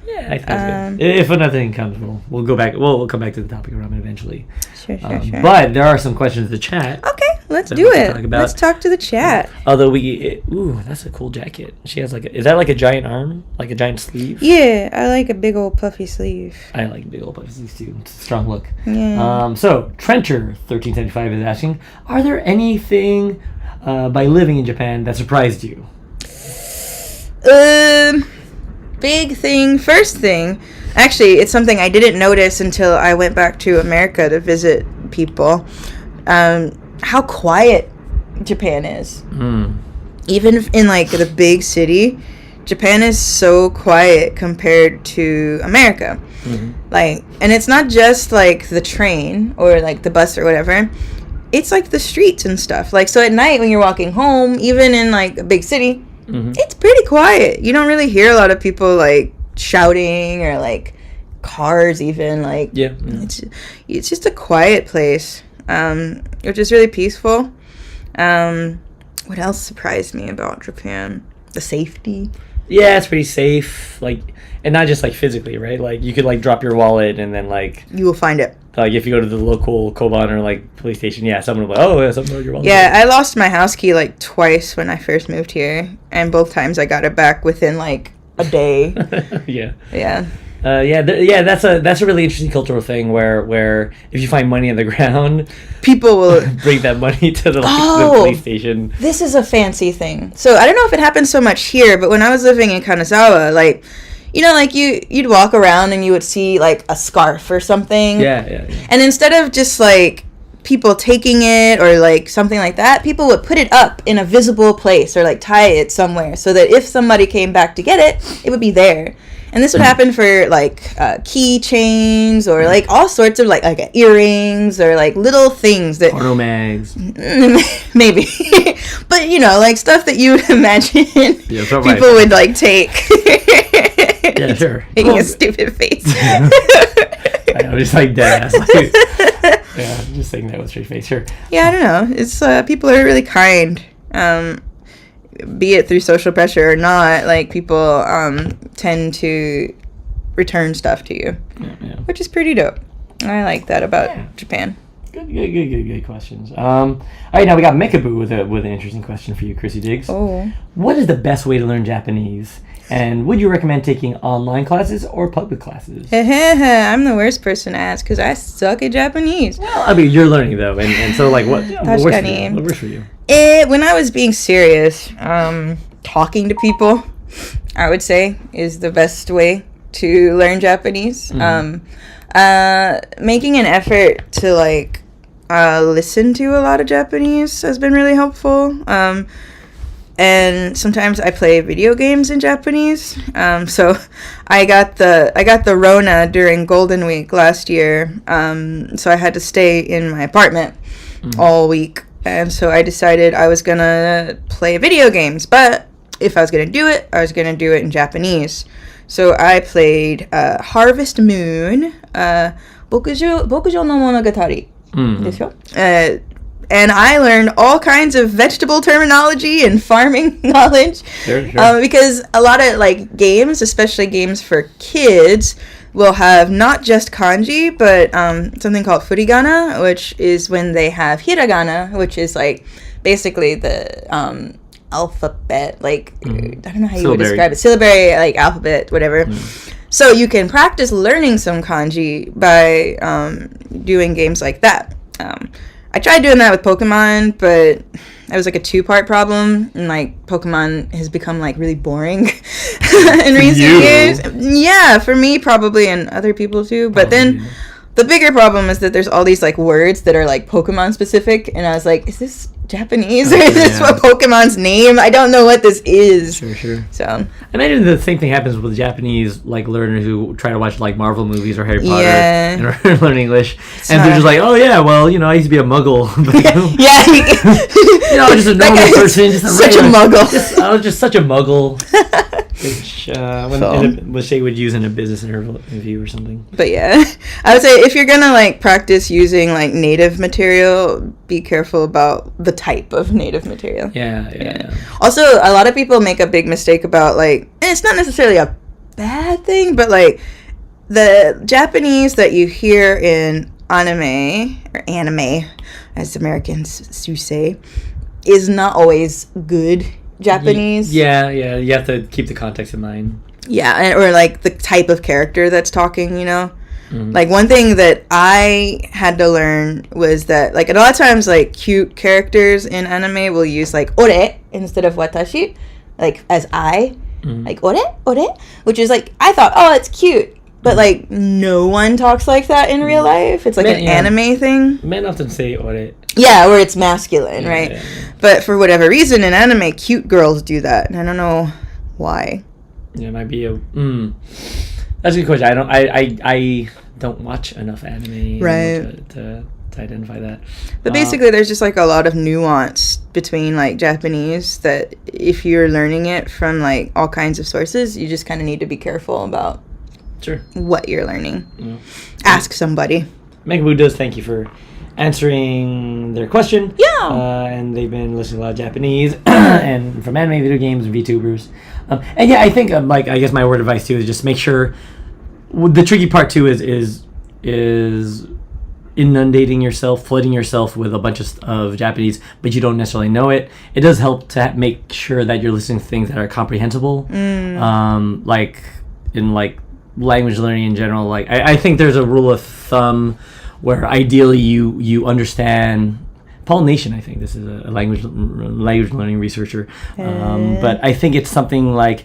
[SPEAKER 2] Yeah, I think that's good. If nothing comes, we'll go back. We'll come back to the topic of ramen eventually.
[SPEAKER 1] Sure.
[SPEAKER 2] But there are some questions in the chat.
[SPEAKER 1] Okay, let's do it. Let's talk to the chat.
[SPEAKER 2] Although that's a cool jacket. She has is that like a giant arm, like a giant sleeve?
[SPEAKER 1] Yeah, I like a big old puffy sleeve.
[SPEAKER 2] I like big old puffy sleeves too. It's a strong look.
[SPEAKER 1] Yeah.
[SPEAKER 2] So Trenter1375 is asking, are there anything by living in Japan that surprised you?
[SPEAKER 1] Big thing. First thing, actually, it's something I didn't notice until I went back to America to visit people. How quiet Japan is. Even in like the big city, Japan is so quiet compared to America. Like, and it's not just like the train or like the bus or whatever. It's like the streets and stuff. Like, so at night when you're walking home, even in like a big city, it's pretty quiet. You don't really hear a lot of people like shouting or like cars even. Like, it's just a quiet place, which is really peaceful. What else surprised me about Japan? The safety. Yeah,
[SPEAKER 2] it's pretty safe. Like, and not just like physically, right? Like, you could like drop your wallet and then like
[SPEAKER 1] you will find it.
[SPEAKER 2] Like, if you go to the local Koban or like police station, someone will be like, oh, something about your wallet.
[SPEAKER 1] Yeah, I lost my house key like twice when I first moved here, and both times I got it back within like a day. That's a really interesting cultural thing where if you find money on the ground, people will
[SPEAKER 2] bring that money to the police station.
[SPEAKER 1] This is a fancy thing. So I don't know if it happens so much here, but when I was living in Kanazawa, like, you know, like you'd walk around and you would see like a scarf or something.
[SPEAKER 2] Yeah.
[SPEAKER 1] And instead of just like people taking it or like something like that, people would put it up in a visible place or like tie it somewhere so that if somebody came back to get it, it would be there. And this would happen for like keychains or like all sorts of like earrings or like little things that
[SPEAKER 2] porno mags.
[SPEAKER 1] Maybe. But you know, like stuff that you would imagine people would like take.
[SPEAKER 2] Yeah, sure.
[SPEAKER 1] Making a stupid face.
[SPEAKER 2] I'm just like dead ass. I'm just saying that with straight face. Sure.
[SPEAKER 1] Yeah, I don't know. It's people are really kind. Be it through social pressure or not, like people tend to return stuff to you, which is pretty dope. I like that about Japan.
[SPEAKER 2] Good questions. All right, now we got Mekaboo with an interesting question for you, KRISSY DIGGS.
[SPEAKER 1] Oh.
[SPEAKER 2] What is the best way to learn Japanese? And would you recommend taking online classes or public classes?
[SPEAKER 1] I'm the worst person to ask because I suck at Japanese.
[SPEAKER 2] Well, I mean, you're learning though, and so like what works for you?
[SPEAKER 1] When I was being serious, talking to people, I would say, is the best way to learn Japanese. Making an effort to like listen to a lot of Japanese has been really helpful. and sometimes I play video games in Japanese. So I got the Rona during Golden Week last year. So I had to stay in my apartment all week, and so I decided I was gonna play video games. But if I was gonna do it, I was gonna do it in Japanese. So I played Harvest Moon, 牧場の物語 ですよ. And I learned all kinds of vegetable terminology and farming knowledge.
[SPEAKER 2] Sure.
[SPEAKER 1] Because a lot of like games, especially games for kids, will have not just kanji, but something called furigana, which is when they have hiragana, which is like basically the alphabet, like I don't know how you would describe it, syllabary, like alphabet, whatever. So you can practice learning some kanji by doing games like that. I tried doing that with Pokemon, but it was like a 2-part problem, and like Pokemon has become like really boring in recent years. Yeah, for me probably, and other people too. But then the bigger problem is that there's all these like words that are like Pokemon specific, and I was like, is this Japanese or is this what Pokemon's name? I don't know what this is.
[SPEAKER 2] Sure.
[SPEAKER 1] So
[SPEAKER 2] I imagine the same thing happens with Japanese like learners who try to watch like Marvel movies or Harry Potter and learn English, and they're just like, oh yeah, well, you know, I used to be a Muggle. You know, just a normal person, just
[SPEAKER 1] such a Muggle.
[SPEAKER 2] I was just such a Muggle. Which they would use in a business interview or something.
[SPEAKER 1] But yeah, I would say if you're gonna like practice using like native material, be careful about the type of native material.
[SPEAKER 2] Yeah.
[SPEAKER 1] Also, a lot of people make a big mistake about like, and it's not necessarily a bad thing, but like the Japanese that you hear in anime, as Americans say, is not always good Japanese.
[SPEAKER 2] Yeah, you have to keep the context in mind.
[SPEAKER 1] Yeah, or like the type of character that's talking, you know? Like one thing that I had to learn was that like a lot of times like cute characters in anime will use like ore instead of watashi, like as I, like ore, which is like, I thought, oh, it's cute. But like no one talks like that in real life. It's like an anime thing.
[SPEAKER 2] Men often say ore.
[SPEAKER 1] Yeah, where it's masculine, right? Yeah. But for whatever reason, in anime, cute girls do that, and I don't know why.
[SPEAKER 2] Yeah, it might be a. That's a good question. I don't watch enough anime, right, to identify that.
[SPEAKER 1] But basically, there's just like a lot of nuance between like Japanese that if you're learning it from like all kinds of sources, you just kind of need to be careful about what you're learning. Yeah. Ask somebody.
[SPEAKER 2] Megabu does thank you for answering their question.
[SPEAKER 1] Yeah.
[SPEAKER 2] And they've been listening to a lot of Japanese and from anime, video games, and VTubers. And yeah, I think like I guess my word of advice too is just make sure. The tricky part too is inundating yourself, flooding yourself with a bunch of Japanese, but you don't necessarily know it. It does help to make sure that you're listening to things that are comprehensible. Like in like language learning in general. Like I think there's a rule of thumb where ideally you understand. Paul Nation, I think this is a language learning researcher, but I think it's something like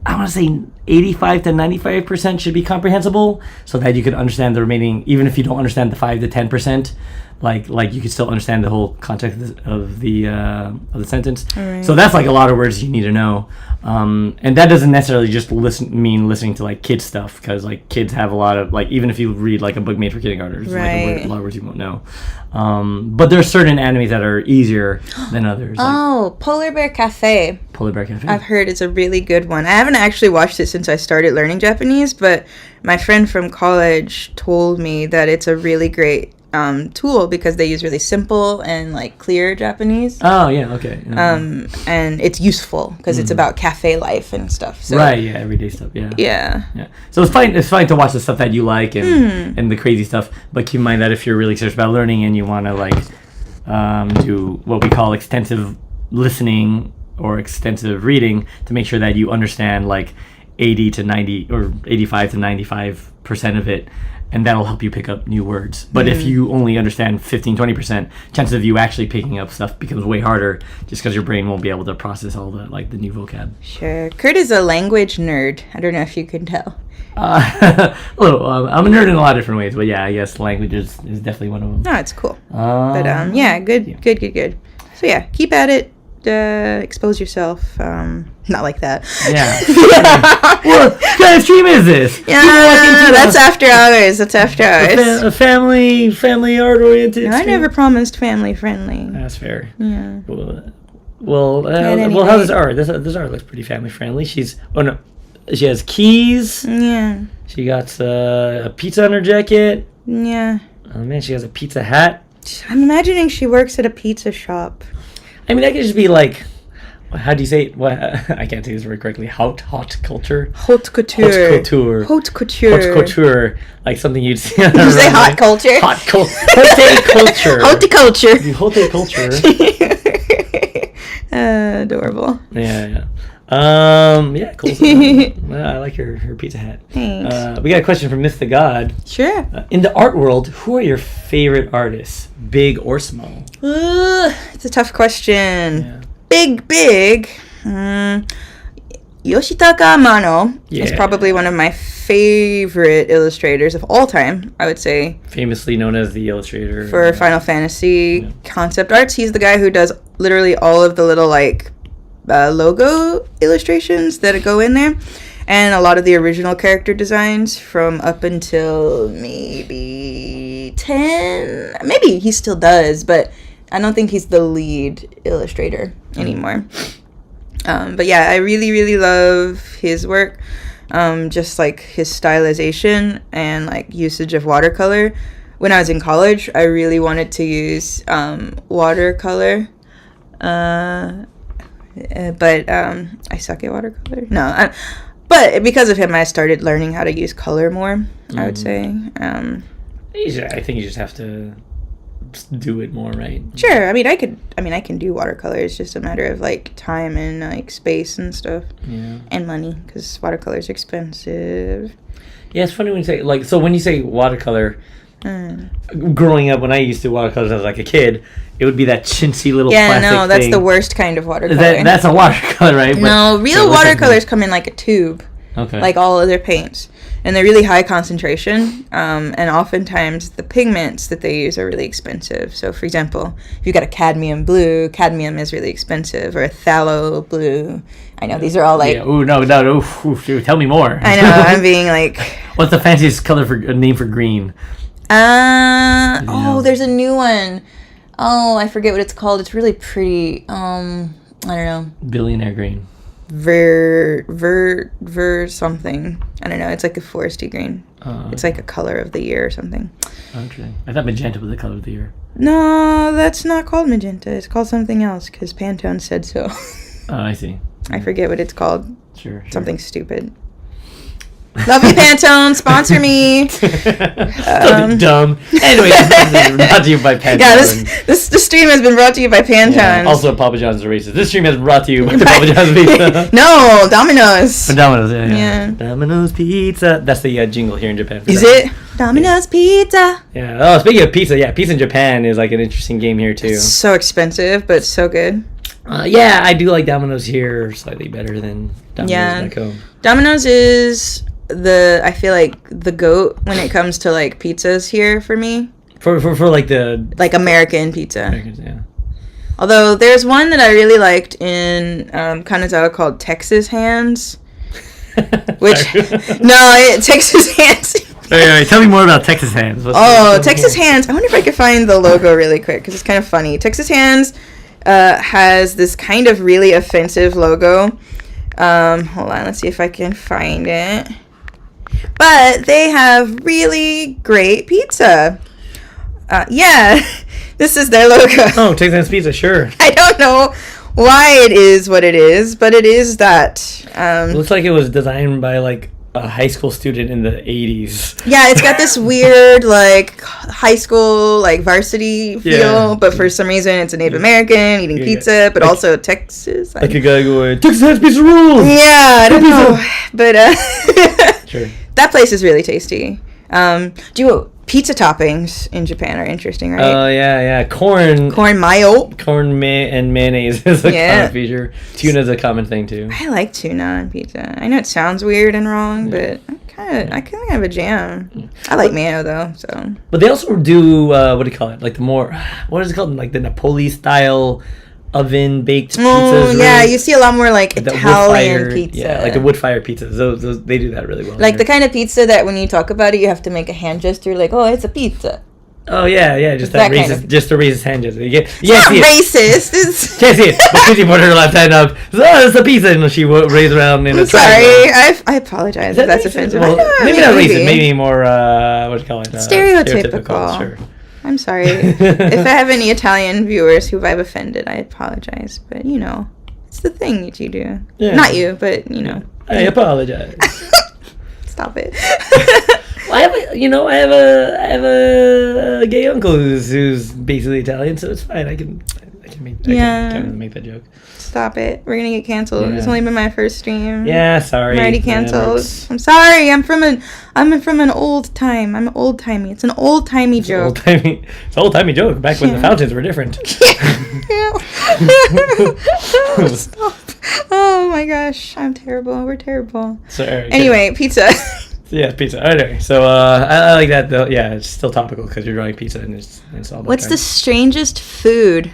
[SPEAKER 2] I want to say 85 to 95% should be comprehensible, so that you can understand the remaining, even if you don't understand the 5 to 10%. Like you can still understand the whole context of the sentence. Right. So that's like a lot of words you need to know, and that doesn't necessarily just mean listening to like kids stuff, because like kids have a lot of like, even if you read like a book made for kindergartners, like a lot of words you won't know. But there are certain animes that are easier than others. Like
[SPEAKER 1] Polar Bear Cafe.
[SPEAKER 2] Polar Bear Cafe.
[SPEAKER 1] I've heard it's a really good one. I haven't actually watched it since I started learning Japanese, but my friend from college told me that it's a really great tool because they use really simple and like clear Japanese.
[SPEAKER 2] Oh yeah, okay.
[SPEAKER 1] And it's useful because it's about cafe life and stuff. So.
[SPEAKER 2] Right, yeah, everyday stuff. Yeah.
[SPEAKER 1] Yeah.
[SPEAKER 2] So it's fine to watch the stuff that you like and the crazy stuff, but keep in mind that if you're really serious about learning and you want to like do what we call extensive listening or extensive reading, to make sure that you understand like 80 to 90 or 85 to 95% of it, and that'll help you pick up new words. But if you only understand 15-20%, chances of you actually picking up stuff becomes way harder, just because your brain won't be able to process all the new vocab.
[SPEAKER 1] Sure. Kurt is a language nerd. I don't know if you can tell.
[SPEAKER 2] A little. I'm a nerd in a lot of different ways, but yeah, I guess language is definitely one of them.
[SPEAKER 1] Oh, it's cool. But yeah, good. So yeah, keep at it. expose yourself. Not like that.
[SPEAKER 2] Yeah. What kind of stream is this?
[SPEAKER 1] Yeah, that's after hours. That's after hours.
[SPEAKER 2] A family art oriented.
[SPEAKER 1] No, I never promised family friendly.
[SPEAKER 2] That's fair.
[SPEAKER 1] Yeah.
[SPEAKER 2] Well, how does art? This art looks pretty family friendly. She has keys.
[SPEAKER 1] Yeah.
[SPEAKER 2] She got a pizza on her jacket.
[SPEAKER 1] Yeah.
[SPEAKER 2] Oh man, she has a pizza hat.
[SPEAKER 1] I'm imagining she works at a pizza shop.
[SPEAKER 2] I mean, that could just be like, how do you say it? I can't say this very correctly. Haute culture.
[SPEAKER 1] Haute couture.
[SPEAKER 2] Haute couture.
[SPEAKER 1] Haute couture.
[SPEAKER 2] Haute couture. Like something you'd see on
[SPEAKER 1] Did you say hot culture?
[SPEAKER 2] Haute culture.
[SPEAKER 1] Haute culture.
[SPEAKER 2] Haute culture.
[SPEAKER 1] Adorable.
[SPEAKER 2] Yeah. Yeah, cool. I like her pizza hat.
[SPEAKER 1] Thanks.
[SPEAKER 2] We got a question from Myth the God.
[SPEAKER 1] Sure.
[SPEAKER 2] In the art world, who are your favorite artists, big or small?
[SPEAKER 1] It's a tough question.
[SPEAKER 2] Yeah.
[SPEAKER 1] Big. Yoshitaka Amano is probably one of my favorite illustrators of all time, I would say.
[SPEAKER 2] Famously known as the illustrator.
[SPEAKER 1] For Final Fantasy concept arts. He's the guy who does literally all of the little, like, logo illustrations that go in there. And a lot of the original character designs from up until maybe 10. Maybe he still does, but I don't think he's the lead illustrator anymore. But yeah, I really, really love his work. Just like his stylization and like usage of watercolor. When I was in college, I really wanted to use watercolor. But I suck at watercolor. But because of him, I started learning how to use color more, I would say. I
[SPEAKER 2] think you just have to do it more, right?
[SPEAKER 1] Sure. I can do watercolor. It's just a matter of like time and like space and stuff.
[SPEAKER 2] Yeah. And
[SPEAKER 1] money, because watercolor is expensive.
[SPEAKER 2] Yeah, it's funny when you say when you say watercolor. Growing up, when I used to watercolors as like a kid, it would be that chintzy little plastic thing. Yeah, no,
[SPEAKER 1] that's the worst kind of watercolor.
[SPEAKER 2] That's a watercolor, right?
[SPEAKER 1] No, real watercolors come in like a tube.
[SPEAKER 2] Okay.
[SPEAKER 1] Like all other paints. And they're really high concentration. And oftentimes the pigments that they use are really expensive. So, for example, if you've got a cadmium blue, cadmium is really expensive. Or a phthalo blue. I know, these are all like...
[SPEAKER 2] Yeah. Ooh, no. Ooh, tell me more.
[SPEAKER 1] I know, I'm being like...
[SPEAKER 2] What's the fanciest name for green?
[SPEAKER 1] There's a new one. Oh, I forget what it's called. It's really pretty. I don't know.
[SPEAKER 2] Billionaire green.
[SPEAKER 1] Ver something. I don't know. It's like a foresty green. It's like a color of the year or something.
[SPEAKER 2] Okay. I thought magenta was the color of the year.
[SPEAKER 1] No, that's not called magenta. It's called something else because Pantone said so.
[SPEAKER 2] Oh, I see.
[SPEAKER 1] I forget what it's called.
[SPEAKER 2] Sure.
[SPEAKER 1] Something stupid. Love you, Pantone. Sponsor me.
[SPEAKER 2] Something dumb. Anyway, this is brought to you by Pantone.
[SPEAKER 1] Yeah, this stream has been brought to you by Pantone. Yeah,
[SPEAKER 2] also, Papa John's are racist. This stream has been brought to you by Papa John's Pizza.
[SPEAKER 1] No, Domino's.
[SPEAKER 2] Domino's, yeah. Domino's Pizza. That's the jingle here in Japan.
[SPEAKER 1] Is it? Domino's Pizza.
[SPEAKER 2] Yeah. Oh, speaking of pizza, pizza in Japan is like an interesting game here too.
[SPEAKER 1] It's so expensive, but so good.
[SPEAKER 2] Yeah, I do like Domino's here slightly better than Domino's back home.
[SPEAKER 1] Domino's is I feel like the GOAT when it comes to like pizzas here for me.
[SPEAKER 2] For like the
[SPEAKER 1] American pizza.
[SPEAKER 2] Americans, yeah.
[SPEAKER 1] Although there's one that I really liked in Kanazawa called Texas Hands. Which Texas Hands.
[SPEAKER 2] Wait, tell me more about Texas Hands.
[SPEAKER 1] Texas Hands. I wonder if I could find the logo really quick because it's kind of funny. Texas Hands has this kind of really offensive logo. Hold on, let's see if I can find it. But they have really great pizza. This is their logo.
[SPEAKER 2] Oh, Texas Hands Pizza, sure.
[SPEAKER 1] I don't know why it is what it is, but it is that.
[SPEAKER 2] It looks like it was designed by like a high school student in the 80s. Yeah,
[SPEAKER 1] it's got this weird like high school like varsity feel, but for some reason it's a Native American eating pizza, but also Texas.
[SPEAKER 2] Like a guy going, Texas Hands Pizza rules!
[SPEAKER 1] Yeah, I don't know. But
[SPEAKER 2] sure.
[SPEAKER 1] That place is really tasty. Pizza toppings in Japan are interesting, right?
[SPEAKER 2] Oh, yeah. Corn
[SPEAKER 1] mayo.
[SPEAKER 2] Corn and mayonnaise is a common feature. Tuna is a common thing, too.
[SPEAKER 1] I like tuna on pizza. I know it sounds weird and wrong, but I kind of have a jam. I like mayo, though, so.
[SPEAKER 2] But they also do, what do you call it? Like the more, what is it called? Like the Napoli-style oven baked pizzas.
[SPEAKER 1] Oh, yeah,
[SPEAKER 2] really.
[SPEAKER 1] you see a lot more like Italian pizza.
[SPEAKER 2] Yeah, like the wood fire pizzas. Those they do that really well.
[SPEAKER 1] Like the kind of pizza that when you talk about it, you have to make a hand gesture, like, "Oh, it's a pizza."
[SPEAKER 2] Oh yeah, just that racist, just a racist hand gesture.
[SPEAKER 1] It's not racist. It's
[SPEAKER 2] can't see it, but she put her left hand up. Oh, it's a pizza, and she raised around in a
[SPEAKER 1] sorry. I apologize if that's offensive.
[SPEAKER 2] Well, maybe not racist. Maybe more what do you call it?
[SPEAKER 1] Stereotypical.
[SPEAKER 2] Sure.
[SPEAKER 1] I'm sorry if I have any Italian viewers who I've offended. I apologize, but you know, it's the thing that you do. Yeah. Not you, but you know.
[SPEAKER 2] I apologize.
[SPEAKER 1] Stop it.
[SPEAKER 2] Well, I have a gay uncle who's basically Italian, so it's fine. I can make that joke.
[SPEAKER 1] Stop it. We're gonna get canceled. Yeah. It's only been my first stream.
[SPEAKER 2] Yeah, sorry.
[SPEAKER 1] I'm already canceled. I'm sorry. I'm from an old time. I'm old timey. It's an old timey joke.
[SPEAKER 2] It's an old timey joke. Back when the fountains were different.
[SPEAKER 1] Stop. Oh my gosh, I'm terrible. We're terrible.
[SPEAKER 2] Sorry.
[SPEAKER 1] Anyway, pizza.
[SPEAKER 2] Yeah, pizza. Okay, so I like that though. Yeah, it's still topical because you're drawing pizza and it's all about.
[SPEAKER 1] What's the strangest food,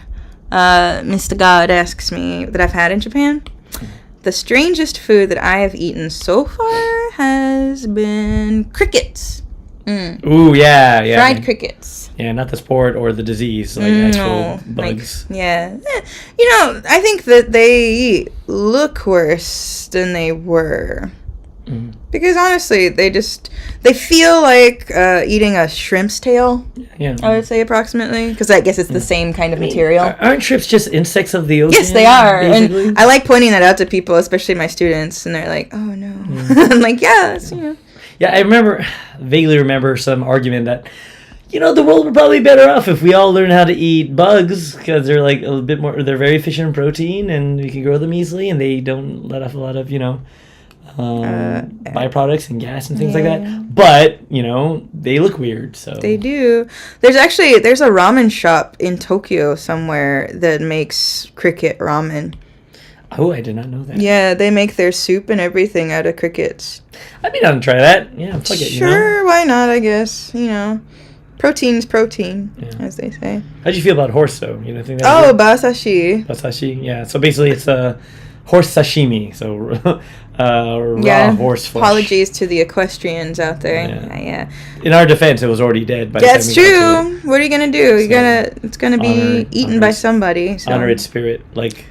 [SPEAKER 1] Mr. God asks me, that I've had in Japan? The strangest food that I have eaten so far has been crickets.
[SPEAKER 2] Ooh, yeah.
[SPEAKER 1] Fried crickets.
[SPEAKER 2] Yeah, not the sport or the disease, like actual bugs.
[SPEAKER 1] Like, yeah. You know, I think that they look worse than they were. Mm. Because honestly, they feel like eating a shrimp's tail. Yeah, I would say approximately, because I guess it's the same kind of material.
[SPEAKER 2] Aren't shrimps just insects of the ocean?
[SPEAKER 1] Yes, they are, basically? And I like pointing that out to people, especially my students, and they're like, "Oh no," I'm like, "Yeah, it's, you know."
[SPEAKER 2] Yeah, I vaguely remember some argument that, you know, the world would probably be better off if we all learn how to eat bugs, because they're like a bit more. They're very efficient in protein, and we can grow them easily, and they don't let off a lot of, you know, byproducts and gas and things like that. But, you know, they look weird, so.
[SPEAKER 1] They do. There's a ramen shop in Tokyo somewhere that makes cricket ramen.
[SPEAKER 2] Oh, I did not know that.
[SPEAKER 1] Yeah, they make their soup and everything out of crickets.
[SPEAKER 2] I'd be down to try that. Yeah, fuck it,
[SPEAKER 1] sure,
[SPEAKER 2] you know?
[SPEAKER 1] Why not, I guess. You know, protein's protein, as they say.
[SPEAKER 2] How'd you feel about horse, though? You know, think that
[SPEAKER 1] basashi.
[SPEAKER 2] Basashi, yeah. So basically it's a horse sashimi, so raw horse flesh.
[SPEAKER 1] Apologies to the equestrians out there. Yeah.
[SPEAKER 2] In our defense, it was already dead.
[SPEAKER 1] That's true. What are you going to do? It's going to be eaten by somebody. So.
[SPEAKER 2] Honor its spirit, like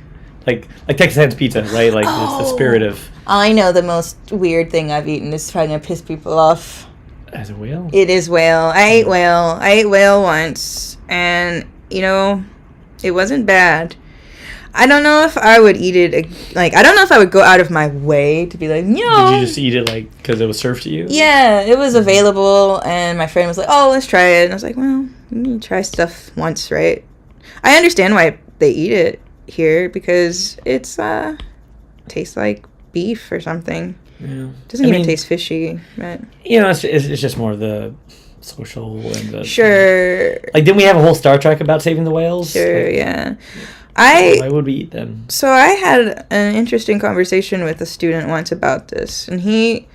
[SPEAKER 2] Texas Hands Pizza, right? Like it's the spirit of.
[SPEAKER 1] I know the most weird thing I've eaten is trying to piss people off.
[SPEAKER 2] As a whale?
[SPEAKER 1] It is whale. I ate whale once, and you know, it wasn't bad. I don't know if I would eat it. Like, I don't know if I would go out of my way to be like, you know.
[SPEAKER 2] Did you just eat it like because it was served to you?
[SPEAKER 1] Yeah, it was available, and my friend was like, "Oh, let's try it." And I was like, "Well, you need to try stuff once, right?" I understand why they eat it here because it's tastes like beef or something. Yeah. Doesn't even taste fishy, but
[SPEAKER 2] you know, it's just more of the social and the
[SPEAKER 1] sure.
[SPEAKER 2] Like, didn't we have a whole Star Trek about saving the whales?
[SPEAKER 1] Sure,
[SPEAKER 2] like,
[SPEAKER 1] yeah.
[SPEAKER 2] Why would we eat them?
[SPEAKER 1] So I had an interesting conversation with a student once about this, and he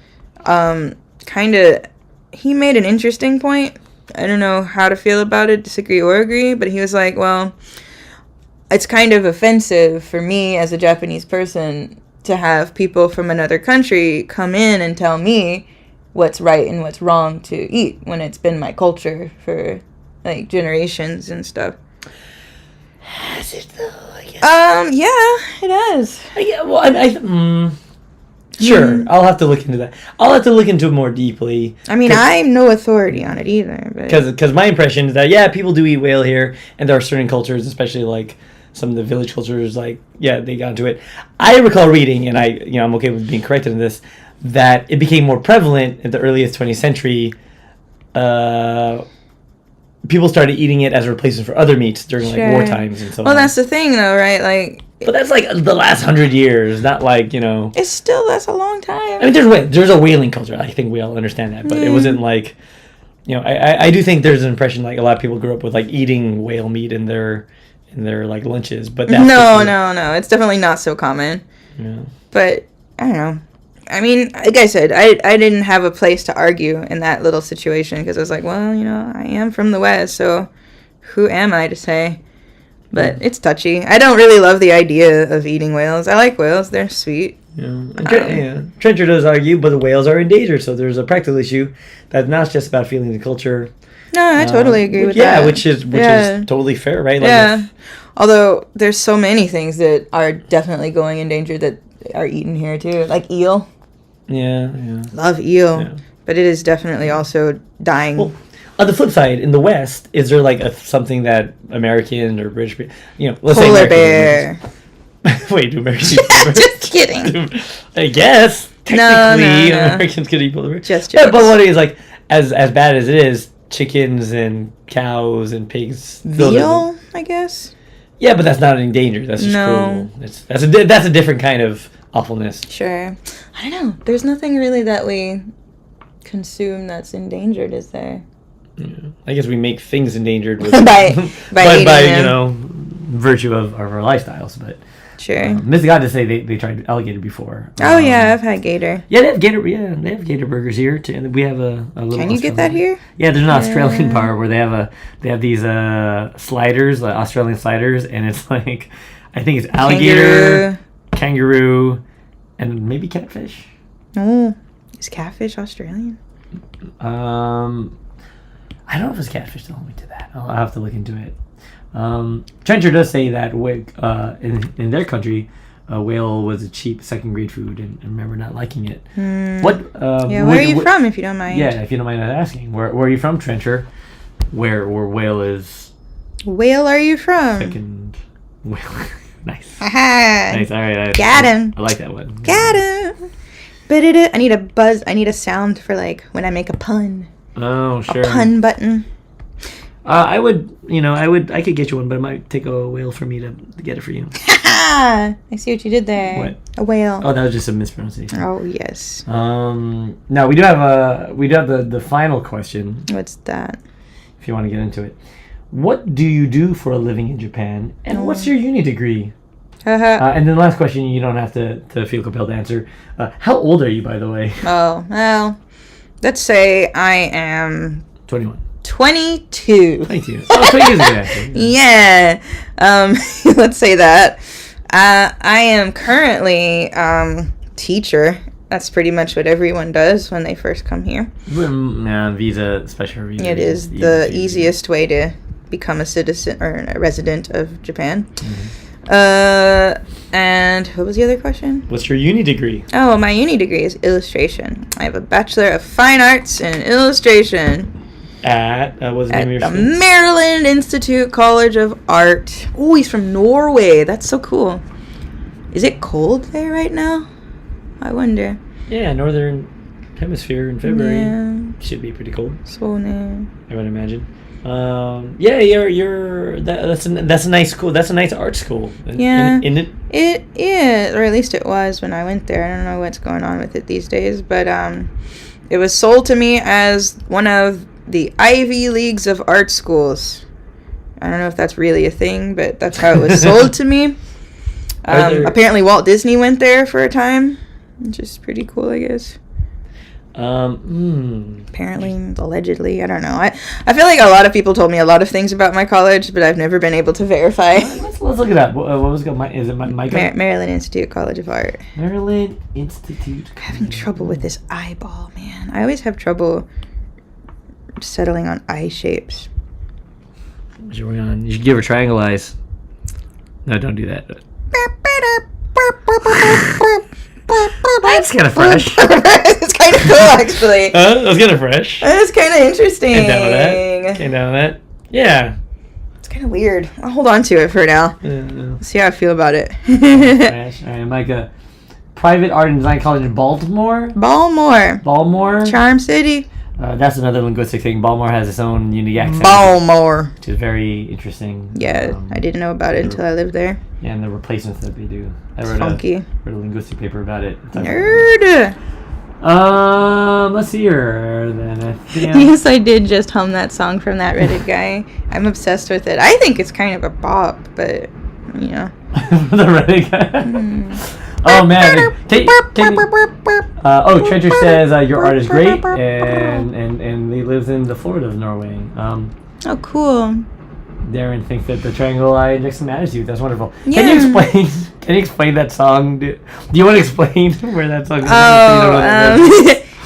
[SPEAKER 1] he made an interesting point. I don't know how to feel about it, disagree or agree, but he was like, well, it's kind of offensive for me as a Japanese person to have people from another country come in and tell me what's right and what's wrong to eat when it's been my culture for like generations and stuff.
[SPEAKER 2] Has it though? I guess.
[SPEAKER 1] Yeah, it has.
[SPEAKER 2] Yeah, well, sure. I'll have to look into that. I'll have to look into it more deeply.
[SPEAKER 1] I mean, I'm no authority on it either.
[SPEAKER 2] Because my impression is that, people do eat whale here, and there are certain cultures, especially like some of the village cultures, like, they got into it. I recall reading, and I'm okay with being corrected in this, that it became more prevalent in the earliest 20th century. People started eating it as a replacement for other meats during like war times and so on.
[SPEAKER 1] Well, that's the thing, though, right? Like,
[SPEAKER 2] but that's like the last 100 years, not like, you know.
[SPEAKER 1] That's a long time.
[SPEAKER 2] I mean, there's a whaling culture. I think we all understand that, but it wasn't like, you know. I do think there's an impression like a lot of people grew up with like eating whale meat in their like lunches, but that's
[SPEAKER 1] no, it's definitely not so common. Yeah. But I don't know. I mean, like I said, I didn't have a place to argue in that little situation because I was like, well, you know, I am from the West, so who am I to say? But it's touchy. I don't really love the idea of eating whales. I like whales. They're sweet.
[SPEAKER 2] Yeah. Trencher does argue, but the whales are endangered, so there's a practical issue that's not just about feelings and culture.
[SPEAKER 1] No, I totally agree with that.
[SPEAKER 2] Yeah, which is totally fair, right? Like
[SPEAKER 1] Although there's so many things that are definitely going endangered that are eaten here too, like eel.
[SPEAKER 2] Yeah.
[SPEAKER 1] Love eel, but it is definitely also dying.
[SPEAKER 2] Well, on the flip side, in the West, is there like something that American or British, let's say
[SPEAKER 1] polar bear.
[SPEAKER 2] Wait, do Americans eat polar bears?
[SPEAKER 1] Just kidding.
[SPEAKER 2] I guess technically
[SPEAKER 1] no.
[SPEAKER 2] Americans could eat polar bears.
[SPEAKER 1] Just
[SPEAKER 2] but what it is like as bad as it is, chickens and cows and pigs.
[SPEAKER 1] Veal, I guess.
[SPEAKER 2] Yeah, but that's not endangered. That's just cruel. That's a different kind of awfulness.
[SPEAKER 1] Sure. I don't know. There's nothing really that we consume that's endangered, is there?
[SPEAKER 2] Yeah. I guess we make things endangered with
[SPEAKER 1] by
[SPEAKER 2] virtue of our lifestyles, but
[SPEAKER 1] sure.
[SPEAKER 2] Miss God to say they tried alligator before.
[SPEAKER 1] Oh yeah, I've had gator.
[SPEAKER 2] Yeah, they have gator. Yeah, they have gator burgers here too. And we have a little.
[SPEAKER 1] Can you get that here?
[SPEAKER 2] Yeah, there's an Australian bar where they have these sliders, like Australian sliders, and it's like I think it's alligator, kangaroo, and maybe catfish.
[SPEAKER 1] Oh, is catfish Australian?
[SPEAKER 2] I don't know if it's catfish. Don't hold me to that. I'll have to look into it. Trencher does say that in their country, whale was a cheap second grade food, and I remember not liking it. What?
[SPEAKER 1] Where are you from, if you don't mind?
[SPEAKER 2] Yeah, if you don't mind asking, where are you from, Trencher? Where whale is?
[SPEAKER 1] Whale, are you from?
[SPEAKER 2] Second whale. Nice.
[SPEAKER 1] Nice.
[SPEAKER 2] All right.
[SPEAKER 1] Got him.
[SPEAKER 2] I like that one.
[SPEAKER 1] Got him. But I need a buzz. I need a sound for like when I make a pun.
[SPEAKER 2] Oh, sure.
[SPEAKER 1] A pun button.
[SPEAKER 2] I could get you one, but it might take a whale for me to get it for you.
[SPEAKER 1] I see what you did there.
[SPEAKER 2] What?
[SPEAKER 1] A whale.
[SPEAKER 2] Oh, that was just a mispronunciation.
[SPEAKER 1] Oh, yes.
[SPEAKER 2] Now we do have the final question.
[SPEAKER 1] What's that?
[SPEAKER 2] If you want to get into it, what do you do for a living in Japan, and what's your uni degree? And then the last question, you don't have to feel compelled to answer. How old are you, by the way?
[SPEAKER 1] Oh, well, let's say I am
[SPEAKER 2] 21.
[SPEAKER 1] 22.
[SPEAKER 2] 22. Oh, 20 years ago, actually.
[SPEAKER 1] Yeah. Let's say that. I am currently teacher. That's pretty much what everyone does when they first come here.
[SPEAKER 2] Special visa.
[SPEAKER 1] It is the easiest way to become a citizen or a resident of Japan. Mm-hmm. And what was the other question?
[SPEAKER 2] What's your uni degree?
[SPEAKER 1] Oh, my uni degree is illustration. I have a Bachelor of Fine Arts in Illustration.
[SPEAKER 2] What's the name of your
[SPEAKER 1] the
[SPEAKER 2] school?
[SPEAKER 1] Maryland Institute College of Art. Oh, he's from Norway. That's so cool. Is it cold there right now? I wonder.
[SPEAKER 2] Yeah, northern hemisphere in February.
[SPEAKER 1] Yeah.
[SPEAKER 2] Should be pretty cold.
[SPEAKER 1] So no.
[SPEAKER 2] I would imagine. That's a nice school. That's a nice art school.
[SPEAKER 1] Yeah.
[SPEAKER 2] In it.
[SPEAKER 1] It is, or at least it was when I went there. I don't know what's going on with it these days, but it was sold to me as one of the Ivy Leagues of art schools. I don't know if that's really a thing, but that's how it was sold to me. Apparently Walt Disney went there for a time, which is pretty cool, I guess. Apparently, allegedly, I don't know. I feel like a lot of people told me a lot of things about my college, but I've never been able to verify.
[SPEAKER 2] Let's look it up. What was it? Is it Micah?
[SPEAKER 1] Maryland Institute College of Art.
[SPEAKER 2] Maryland Institute.
[SPEAKER 1] I'm having trouble with this eyeball, man. I always have trouble settling on eye shapes.
[SPEAKER 2] What you working on? You should give her triangle eyes. No, don't do that. That's kind of fresh.
[SPEAKER 1] It's kind of cool, actually.
[SPEAKER 2] That's kind of fresh.
[SPEAKER 1] It's kind of interesting.
[SPEAKER 2] Came down with that. Yeah.
[SPEAKER 1] It's kind of weird. I'll hold on to it for now. See how I feel about it.
[SPEAKER 2] Fresh. All right, Micah. Private Art and Design College in Baltimore.
[SPEAKER 1] Baltimore. Charm City.
[SPEAKER 2] That's another linguistic thing. Baltimore has its own unique accent.
[SPEAKER 1] Baltimore.
[SPEAKER 2] Which is very interesting.
[SPEAKER 1] Yeah, I didn't know about it until I lived there.
[SPEAKER 2] Yeah, and the replacements that they do. I
[SPEAKER 1] wrote funky.
[SPEAKER 2] Wrote a linguistic paper about it.
[SPEAKER 1] Nerd!
[SPEAKER 2] Let's see here. Then
[SPEAKER 1] yes, I did just hum that song from that Reddit guy. I'm obsessed with it. I think it's kind of a bop, but, you know.
[SPEAKER 2] The Reddit guy? Oh, man. Trencher says your art is great, and he lives in the Florida of Norway.
[SPEAKER 1] Oh, cool.
[SPEAKER 2] Darren thinks that the triangle eye injects some attitude. That's wonderful.
[SPEAKER 1] Yeah.
[SPEAKER 2] Can you explain? Can you explain that song? Do you want to explain where that song is?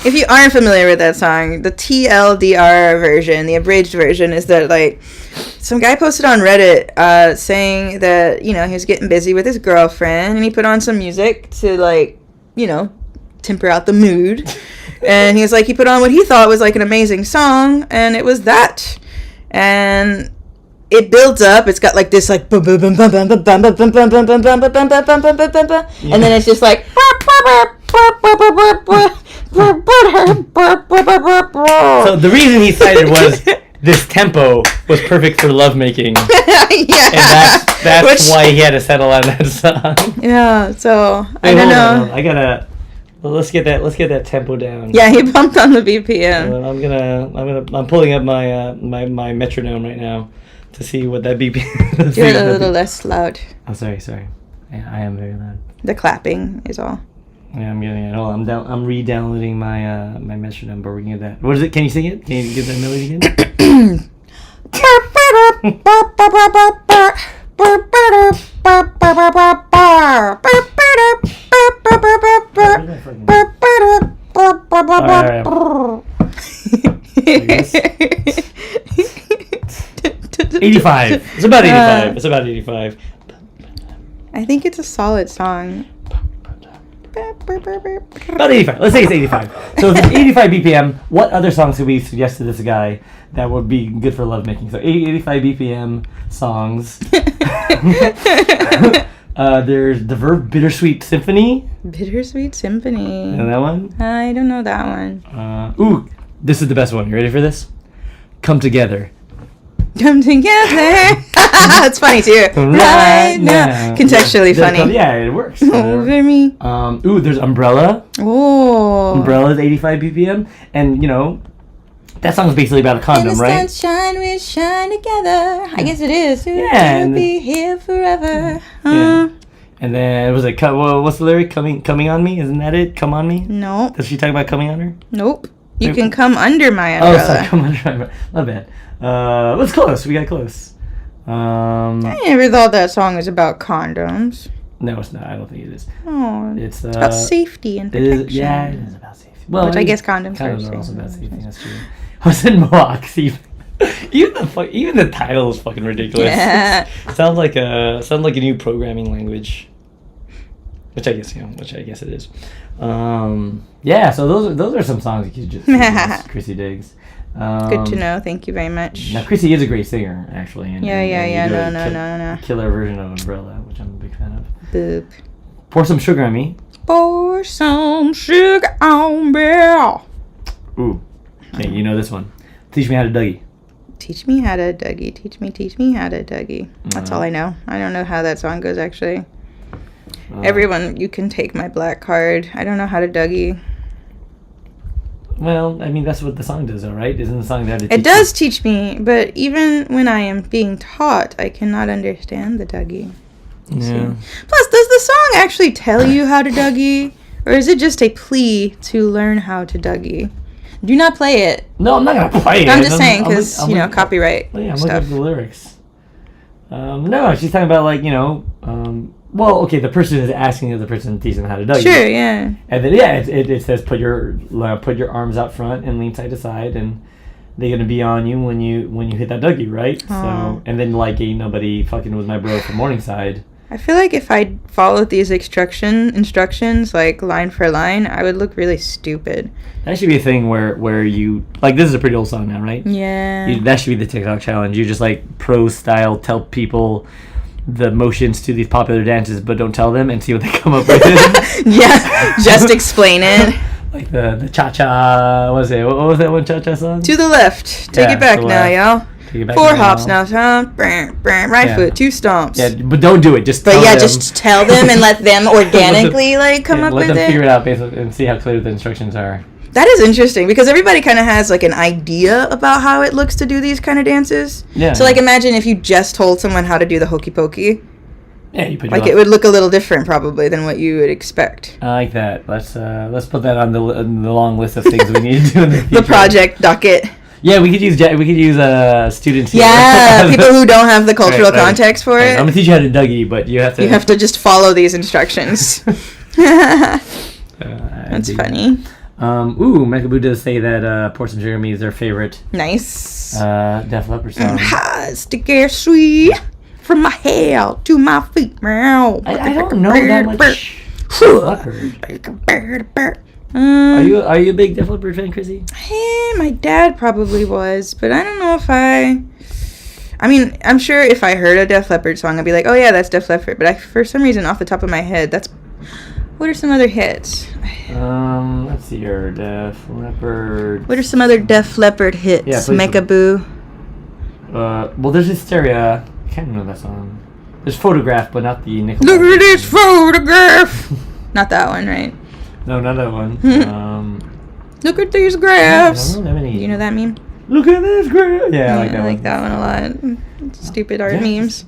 [SPEAKER 1] If you aren't familiar with that song, the TLDR version, the abridged version, is that like some guy posted on Reddit saying that, you know, he was getting busy with his girlfriend and he put on some music to, like, you know, temper out the mood. And he was like, he put on what he thought was like an amazing song, and it was that. And it builds up. It's got like this like and then it's just like
[SPEAKER 2] So the reason he cited was this tempo was perfect for lovemaking.
[SPEAKER 1] Yeah.
[SPEAKER 2] And that's why he had to settle on that song.
[SPEAKER 1] Yeah, so I don't know.
[SPEAKER 2] I gotta let's get that tempo down.
[SPEAKER 1] Yeah, he bumped on the BPM.
[SPEAKER 2] I'm pulling up my my metronome right now to see what that BPM.
[SPEAKER 1] Do it a little less loud.
[SPEAKER 2] Oh, sorry. Yeah, I am very loud.
[SPEAKER 1] The clapping is all.
[SPEAKER 2] Yeah, I'm getting it. Oh, I'm re-downloading my my metronome, but we're gonna get that. What is it? Can you sing it? Can you get that melody again? All right. 85. It's about 85. It's about 85.
[SPEAKER 1] I think it's a solid song.
[SPEAKER 2] About 85. Let's say it's 85. So if it's 85 BPM, what other songs could we suggest to this guy that would be good for lovemaking? So 85 BPM songs. There's the Verve Bittersweet Symphony.
[SPEAKER 1] Bittersweet Symphony.
[SPEAKER 2] You know that one?
[SPEAKER 1] I don't know that one.
[SPEAKER 2] Ooh, this is the best one. You ready for this? Come Together.
[SPEAKER 1] Come together. It's funny too. Right now. Contextually funny.
[SPEAKER 2] Yeah, it works.
[SPEAKER 1] Over me.
[SPEAKER 2] Ooh, there's Umbrella.
[SPEAKER 1] Oh.
[SPEAKER 2] Umbrella is 85 BPM. And, you know, that song's basically about a condom, right?
[SPEAKER 1] In the sunshine, we shine together. I guess it is.
[SPEAKER 2] Yeah.
[SPEAKER 1] We'll be here forever.
[SPEAKER 2] Yeah. And then, was it, what's the lyric? Coming on me? Isn't that it? Come on me?
[SPEAKER 1] Nope.
[SPEAKER 2] Does she talk about coming on her?
[SPEAKER 1] Nope. You can come under my umbrella.
[SPEAKER 2] Oh, sorry, come under my umbrella. My bad. What's close? We got close.
[SPEAKER 1] I never thought that song was about condoms.
[SPEAKER 2] No, it's not. I don't think it is.
[SPEAKER 1] Oh,
[SPEAKER 2] it's
[SPEAKER 1] about safety and protection.
[SPEAKER 2] It is about safety. Well,
[SPEAKER 1] which I guess condoms
[SPEAKER 2] are
[SPEAKER 1] safe.
[SPEAKER 2] also about safety. That's true. I was in Mohawks. Even the title is fucking ridiculous.
[SPEAKER 1] Yeah.
[SPEAKER 2] Sounds like a new programming language. Which I guess it is. Yeah. So those are some songs you could just KRISSY DIGGS.
[SPEAKER 1] Good to know. Thank you very much.
[SPEAKER 2] Now, KRISSY is a great singer, actually. And,
[SPEAKER 1] yeah.
[SPEAKER 2] No. Killer version of Umbrella, which I'm a big fan of.
[SPEAKER 1] Boop.
[SPEAKER 2] Pour some sugar on me.
[SPEAKER 1] Pour some sugar on me.
[SPEAKER 2] Ooh. Okay, you know this one. Teach me how to Dougie.
[SPEAKER 1] Teach me how to Dougie. Teach me how to Dougie. That's all I know. I don't know how that song goes, actually. Everyone, you can take my black card. I don't know how to Dougie.
[SPEAKER 2] Well, I mean, that's what the song does, though, right? Isn't the song there to teach
[SPEAKER 1] It does teach me, but even when I am being taught, I cannot understand the Dougie.
[SPEAKER 2] Yeah.
[SPEAKER 1] Plus, does the song actually tell you how to Dougie? Or is it just a plea to learn how to Dougie? Do not play it.
[SPEAKER 2] No, I'm not going to play it.
[SPEAKER 1] I'm just saying, because, copyright
[SPEAKER 2] I'm
[SPEAKER 1] stuff.
[SPEAKER 2] looking at the lyrics. No, she's talking about, like, well, okay, the person is asking the person to teach them how to Dougie.
[SPEAKER 1] Sure, yeah.
[SPEAKER 2] And then, it says put your arms out front and lean side to side, and they're gonna be on you when you hit that Dougie, right?
[SPEAKER 1] Oh.
[SPEAKER 2] So, and then like ain't nobody fucking with my bro from Morningside.
[SPEAKER 1] I feel like if I followed these instructions like line for line, I would look really stupid.
[SPEAKER 2] That should be a thing where you like, this is a pretty old song now, right?
[SPEAKER 1] Yeah.
[SPEAKER 2] That should be the TikTok challenge. You just like pro style tell people the motions to these popular dances, but don't tell them and see what they come up with.
[SPEAKER 1] Yeah, just explain it.
[SPEAKER 2] Like the cha-cha, what was that one cha-cha song?
[SPEAKER 1] To the left. Take it back now, y'all. 4 hops now, right foot, 2 stomps.
[SPEAKER 2] Yeah, but don't do it. Just tell them.
[SPEAKER 1] Just tell them and let them organically come up with it.
[SPEAKER 2] Let them figure it out and see how clear the instructions are.
[SPEAKER 1] That is interesting because everybody kind of has like an idea about how it looks to do these kind of dances.
[SPEAKER 2] Yeah.
[SPEAKER 1] So like imagine if you just told someone how to do the hokey pokey.
[SPEAKER 2] Yeah, you put
[SPEAKER 1] like it would look a little different probably than what you would expect.
[SPEAKER 2] I like that. Let's put that on the long list of things we need to do in the future.
[SPEAKER 1] The project docket.
[SPEAKER 2] Yeah, we could use students here.
[SPEAKER 1] Yeah, people who don't have the cultural context for it.
[SPEAKER 2] I'm gonna teach you how to Dougie, but you have
[SPEAKER 1] to just follow these instructions. That's funny.
[SPEAKER 2] Mekaboo does say that Ports and Jeremy is their favorite.
[SPEAKER 1] Nice.
[SPEAKER 2] Def Leppard song.
[SPEAKER 1] It's the KRISSY from my head to my feet.
[SPEAKER 2] I don't know that much. Are you a big Def Leppard fan, Chrissy?
[SPEAKER 1] Hey, my dad probably was, but I don't know if I mean, I'm sure if I heard a Def Leppard song, I'd be like, oh yeah, that's Def Leppard. But for some reason, off the top of my head, what are some other hits?
[SPEAKER 2] Let's see here, Def Leppard.
[SPEAKER 1] What are some other Def Leppard hits?
[SPEAKER 2] Yeah,
[SPEAKER 1] Mekaboo.
[SPEAKER 2] Well, there's Hysteria. I can't remember that song. There's Photograph, but not the Nickelback.
[SPEAKER 1] Look at this photograph. Not that one, right?
[SPEAKER 2] No, not that one.
[SPEAKER 1] Look at these graphs.
[SPEAKER 2] I don't know that many.
[SPEAKER 1] You know that meme?
[SPEAKER 2] Look at this graph. Yeah, I like that
[SPEAKER 1] one a lot. Stupid art memes.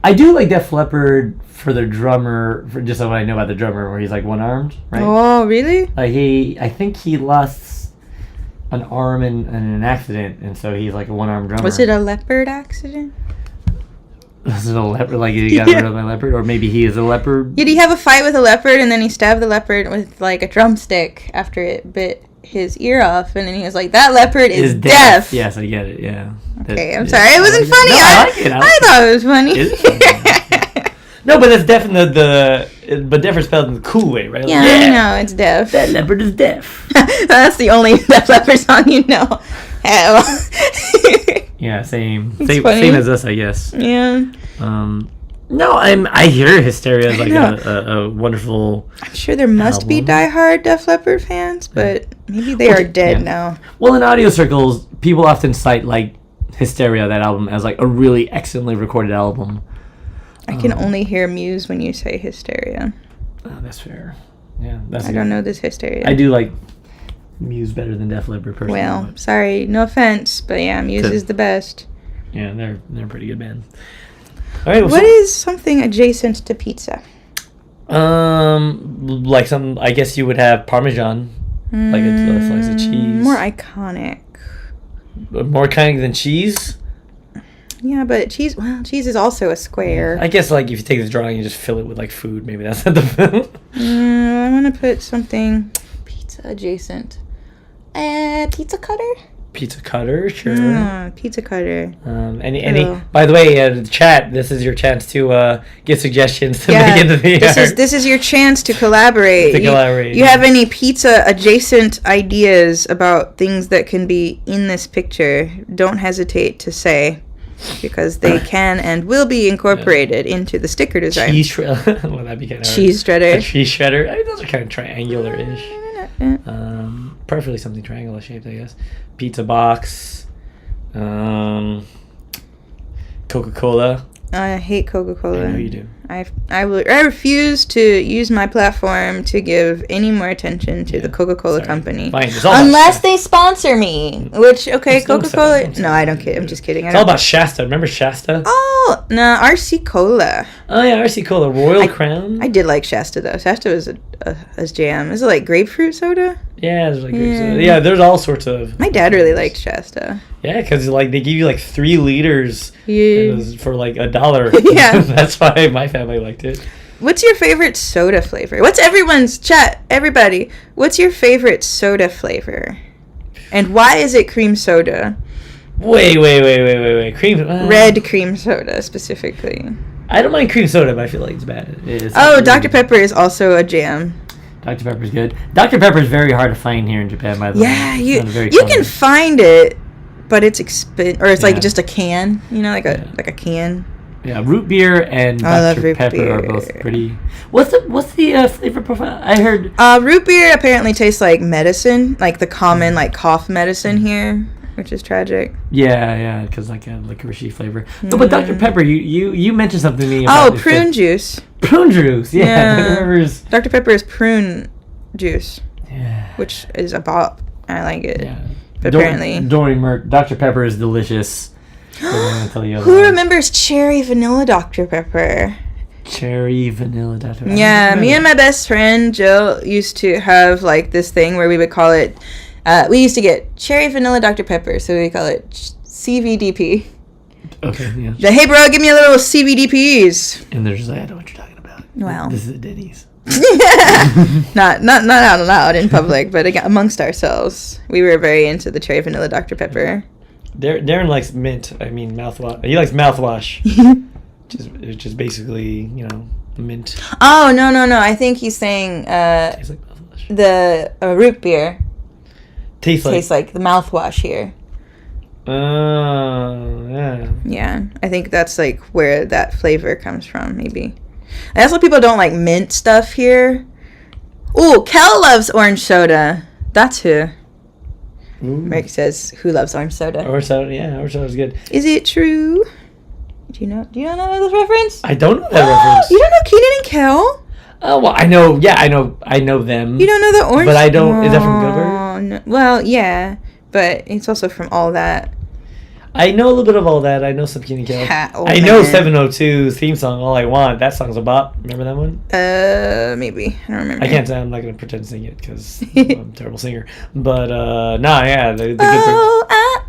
[SPEAKER 2] I do like Def Leppard for their drummer, for just what I know about the drummer, where he's like one-armed, right?
[SPEAKER 1] Oh, really?
[SPEAKER 2] I think he lost an arm in an accident, and so he's like a one-armed drummer.
[SPEAKER 1] Was it a leopard accident?
[SPEAKER 2] Was it a leopard? Like he got rid of a leopard, or maybe he is a leopard?
[SPEAKER 1] Did he have a fight with a leopard, and then he stabbed the leopard with like a drumstick after it bit his ear off, and then he was like, "That leopard is deaf."
[SPEAKER 2] Yes, I get it. Yeah.
[SPEAKER 1] Okay, I'm sorry. It wasn't funny.
[SPEAKER 2] No, I like it.
[SPEAKER 1] I thought it was funny.
[SPEAKER 2] No, but that's definitely but deaf is spelled in the cool way, right?
[SPEAKER 1] Yeah, I know, it's deaf.
[SPEAKER 2] That leopard is deaf.
[SPEAKER 1] That's the only Def Leppard song you know.
[SPEAKER 2] Yeah, same as us, I guess.
[SPEAKER 1] Yeah.
[SPEAKER 2] No, I hear Hysteria is like a wonderful.
[SPEAKER 1] I'm sure there must be diehard Def Leppard fans, but maybe they are dead now.
[SPEAKER 2] Well, in audio circles, people often cite like Hysteria, that album, as like a really excellently recorded album.
[SPEAKER 1] I can only hear Muse when you say Hysteria.
[SPEAKER 2] Oh, that's fair. Yeah,
[SPEAKER 1] I don't know this Hysteria.
[SPEAKER 2] I do like Muse better than Def Leppard personally.
[SPEAKER 1] Well, sorry, no offense, but yeah, Muse is the best.
[SPEAKER 2] Yeah, they're a pretty good band. All right.
[SPEAKER 1] What is something adjacent to pizza?
[SPEAKER 2] Like some. I guess you would have Parmesan, like a slice of cheese.
[SPEAKER 1] More iconic.
[SPEAKER 2] More iconic than cheese.
[SPEAKER 1] Yeah, but cheese. Well, cheese is also a square.
[SPEAKER 2] I guess like if you take this drawing and just fill it with like food, maybe that's not the film.
[SPEAKER 1] I want to put something pizza adjacent. Pizza cutter.
[SPEAKER 2] Pizza cutter, sure.
[SPEAKER 1] Pizza cutter.
[SPEAKER 2] Any. By the way, the chat. This is your chance to give suggestions to make into the.
[SPEAKER 1] This is your chance to collaborate. You have any pizza adjacent ideas about things that can be in this picture? Don't hesitate to say, because they can and will be incorporated into the sticker design.
[SPEAKER 2] Cheese shredder. Well, that'd be kind of
[SPEAKER 1] cheese shredder.
[SPEAKER 2] A cheese shredder. I mean, those are kind of triangular-ish. Preferably something triangular shaped, I guess. Pizza box. Coca-Cola.
[SPEAKER 1] I hate Coca-Cola.
[SPEAKER 2] I know you do.
[SPEAKER 1] I refuse to use my platform to give any more attention to the Coca-Cola company.
[SPEAKER 2] Fine.
[SPEAKER 1] Unless they sponsor me. Which, Coca-Cola... No, I don't kid. I'm just kidding.
[SPEAKER 2] It's all about Shasta. Remember Shasta?
[SPEAKER 1] Oh, no, RC Cola.
[SPEAKER 2] Oh, yeah, RC Cola. Royal Crown.
[SPEAKER 1] I did like Shasta, though. Shasta was a jam. Is it like grapefruit soda?
[SPEAKER 2] Yeah, there's like grapefruit soda. Yeah, there's all sorts of...
[SPEAKER 1] My dad really liked Shasta.
[SPEAKER 2] Yeah, because like they give you like 3 liters for like $1.
[SPEAKER 1] Yeah.
[SPEAKER 2] That's why my family liked it.
[SPEAKER 1] What's your favorite soda flavor? What's everyone's chat? Everybody, what's your favorite soda flavor? And why is it cream soda?
[SPEAKER 2] Wait. Cream...
[SPEAKER 1] Red cream soda, specifically.
[SPEAKER 2] I don't mind cream soda, but I feel like it's bad.
[SPEAKER 1] Dr. Pepper is also a jam.
[SPEAKER 2] Dr. Pepper's good. Dr. Pepper is very hard to find here in Japan, by the way.
[SPEAKER 1] Yeah, you can find it, but it's expensive, or it's like just a can, like a can.
[SPEAKER 2] Yeah, root beer and Dr. Pepper are both pretty. What's the flavor profile? I heard
[SPEAKER 1] root beer apparently tastes like medicine, like the common like cough medicine here, which is tragic.
[SPEAKER 2] Yeah, because like a licorice flavor. No, but Dr. Pepper, you mentioned something to me about
[SPEAKER 1] prune juice.
[SPEAKER 2] Prune juice, yeah.
[SPEAKER 1] Dr. Pepper is prune juice.
[SPEAKER 2] Yeah.
[SPEAKER 1] Which is a bop. I like it.
[SPEAKER 2] Yeah.
[SPEAKER 1] But apparently,
[SPEAKER 2] Dory Merck, Dr. Pepper is delicious.
[SPEAKER 1] Who remembers cherry vanilla Dr. Pepper?
[SPEAKER 2] Cherry vanilla Dr. Pepper.
[SPEAKER 1] Yeah, me and my best friend Jill used to have like this thing where we would call it We used to get cherry vanilla Dr. Pepper, so we call it CVDP.
[SPEAKER 2] Okay, yeah.
[SPEAKER 1] Hey, bro, give me a little CVDPs.
[SPEAKER 2] And they're just like, I know what you're talking about.
[SPEAKER 1] Well.
[SPEAKER 2] This is a Denny's.
[SPEAKER 1] not out loud in public, but amongst ourselves. We were very into the cherry vanilla Dr. Pepper.
[SPEAKER 2] Darren likes mint. I mean, mouthwash. He likes mouthwash. which is basically, mint.
[SPEAKER 1] Oh, no. I think he's saying
[SPEAKER 2] Tastes like mouthwash.
[SPEAKER 1] The root beer
[SPEAKER 2] Tastes
[SPEAKER 1] like the mouthwash here.
[SPEAKER 2] Yeah.
[SPEAKER 1] Yeah, I think that's like where that flavor comes from, maybe. That's why people don't like mint stuff here. Ooh, Kel loves orange soda. That's who.
[SPEAKER 2] Ooh.
[SPEAKER 1] Rick says, who loves orange soda?
[SPEAKER 2] Orange soda's good.
[SPEAKER 1] Is it true? Do you not know this reference?
[SPEAKER 2] I don't know that reference.
[SPEAKER 1] You don't know Keenan and Kel?
[SPEAKER 2] Oh, well, I know them.
[SPEAKER 1] You don't know the orange?
[SPEAKER 2] But I don't, is that from Good Burger?
[SPEAKER 1] No. Well, yeah, but it's also from All That.
[SPEAKER 2] I know a little bit of All That. I know some Keenan and Kel. I know 702's theme song, All I Want. That song's a bop. Remember that one?
[SPEAKER 1] Maybe. I don't remember.
[SPEAKER 2] I can't say. I'm not going to pretend to sing it because I'm a terrible singer. But, the Good Burger.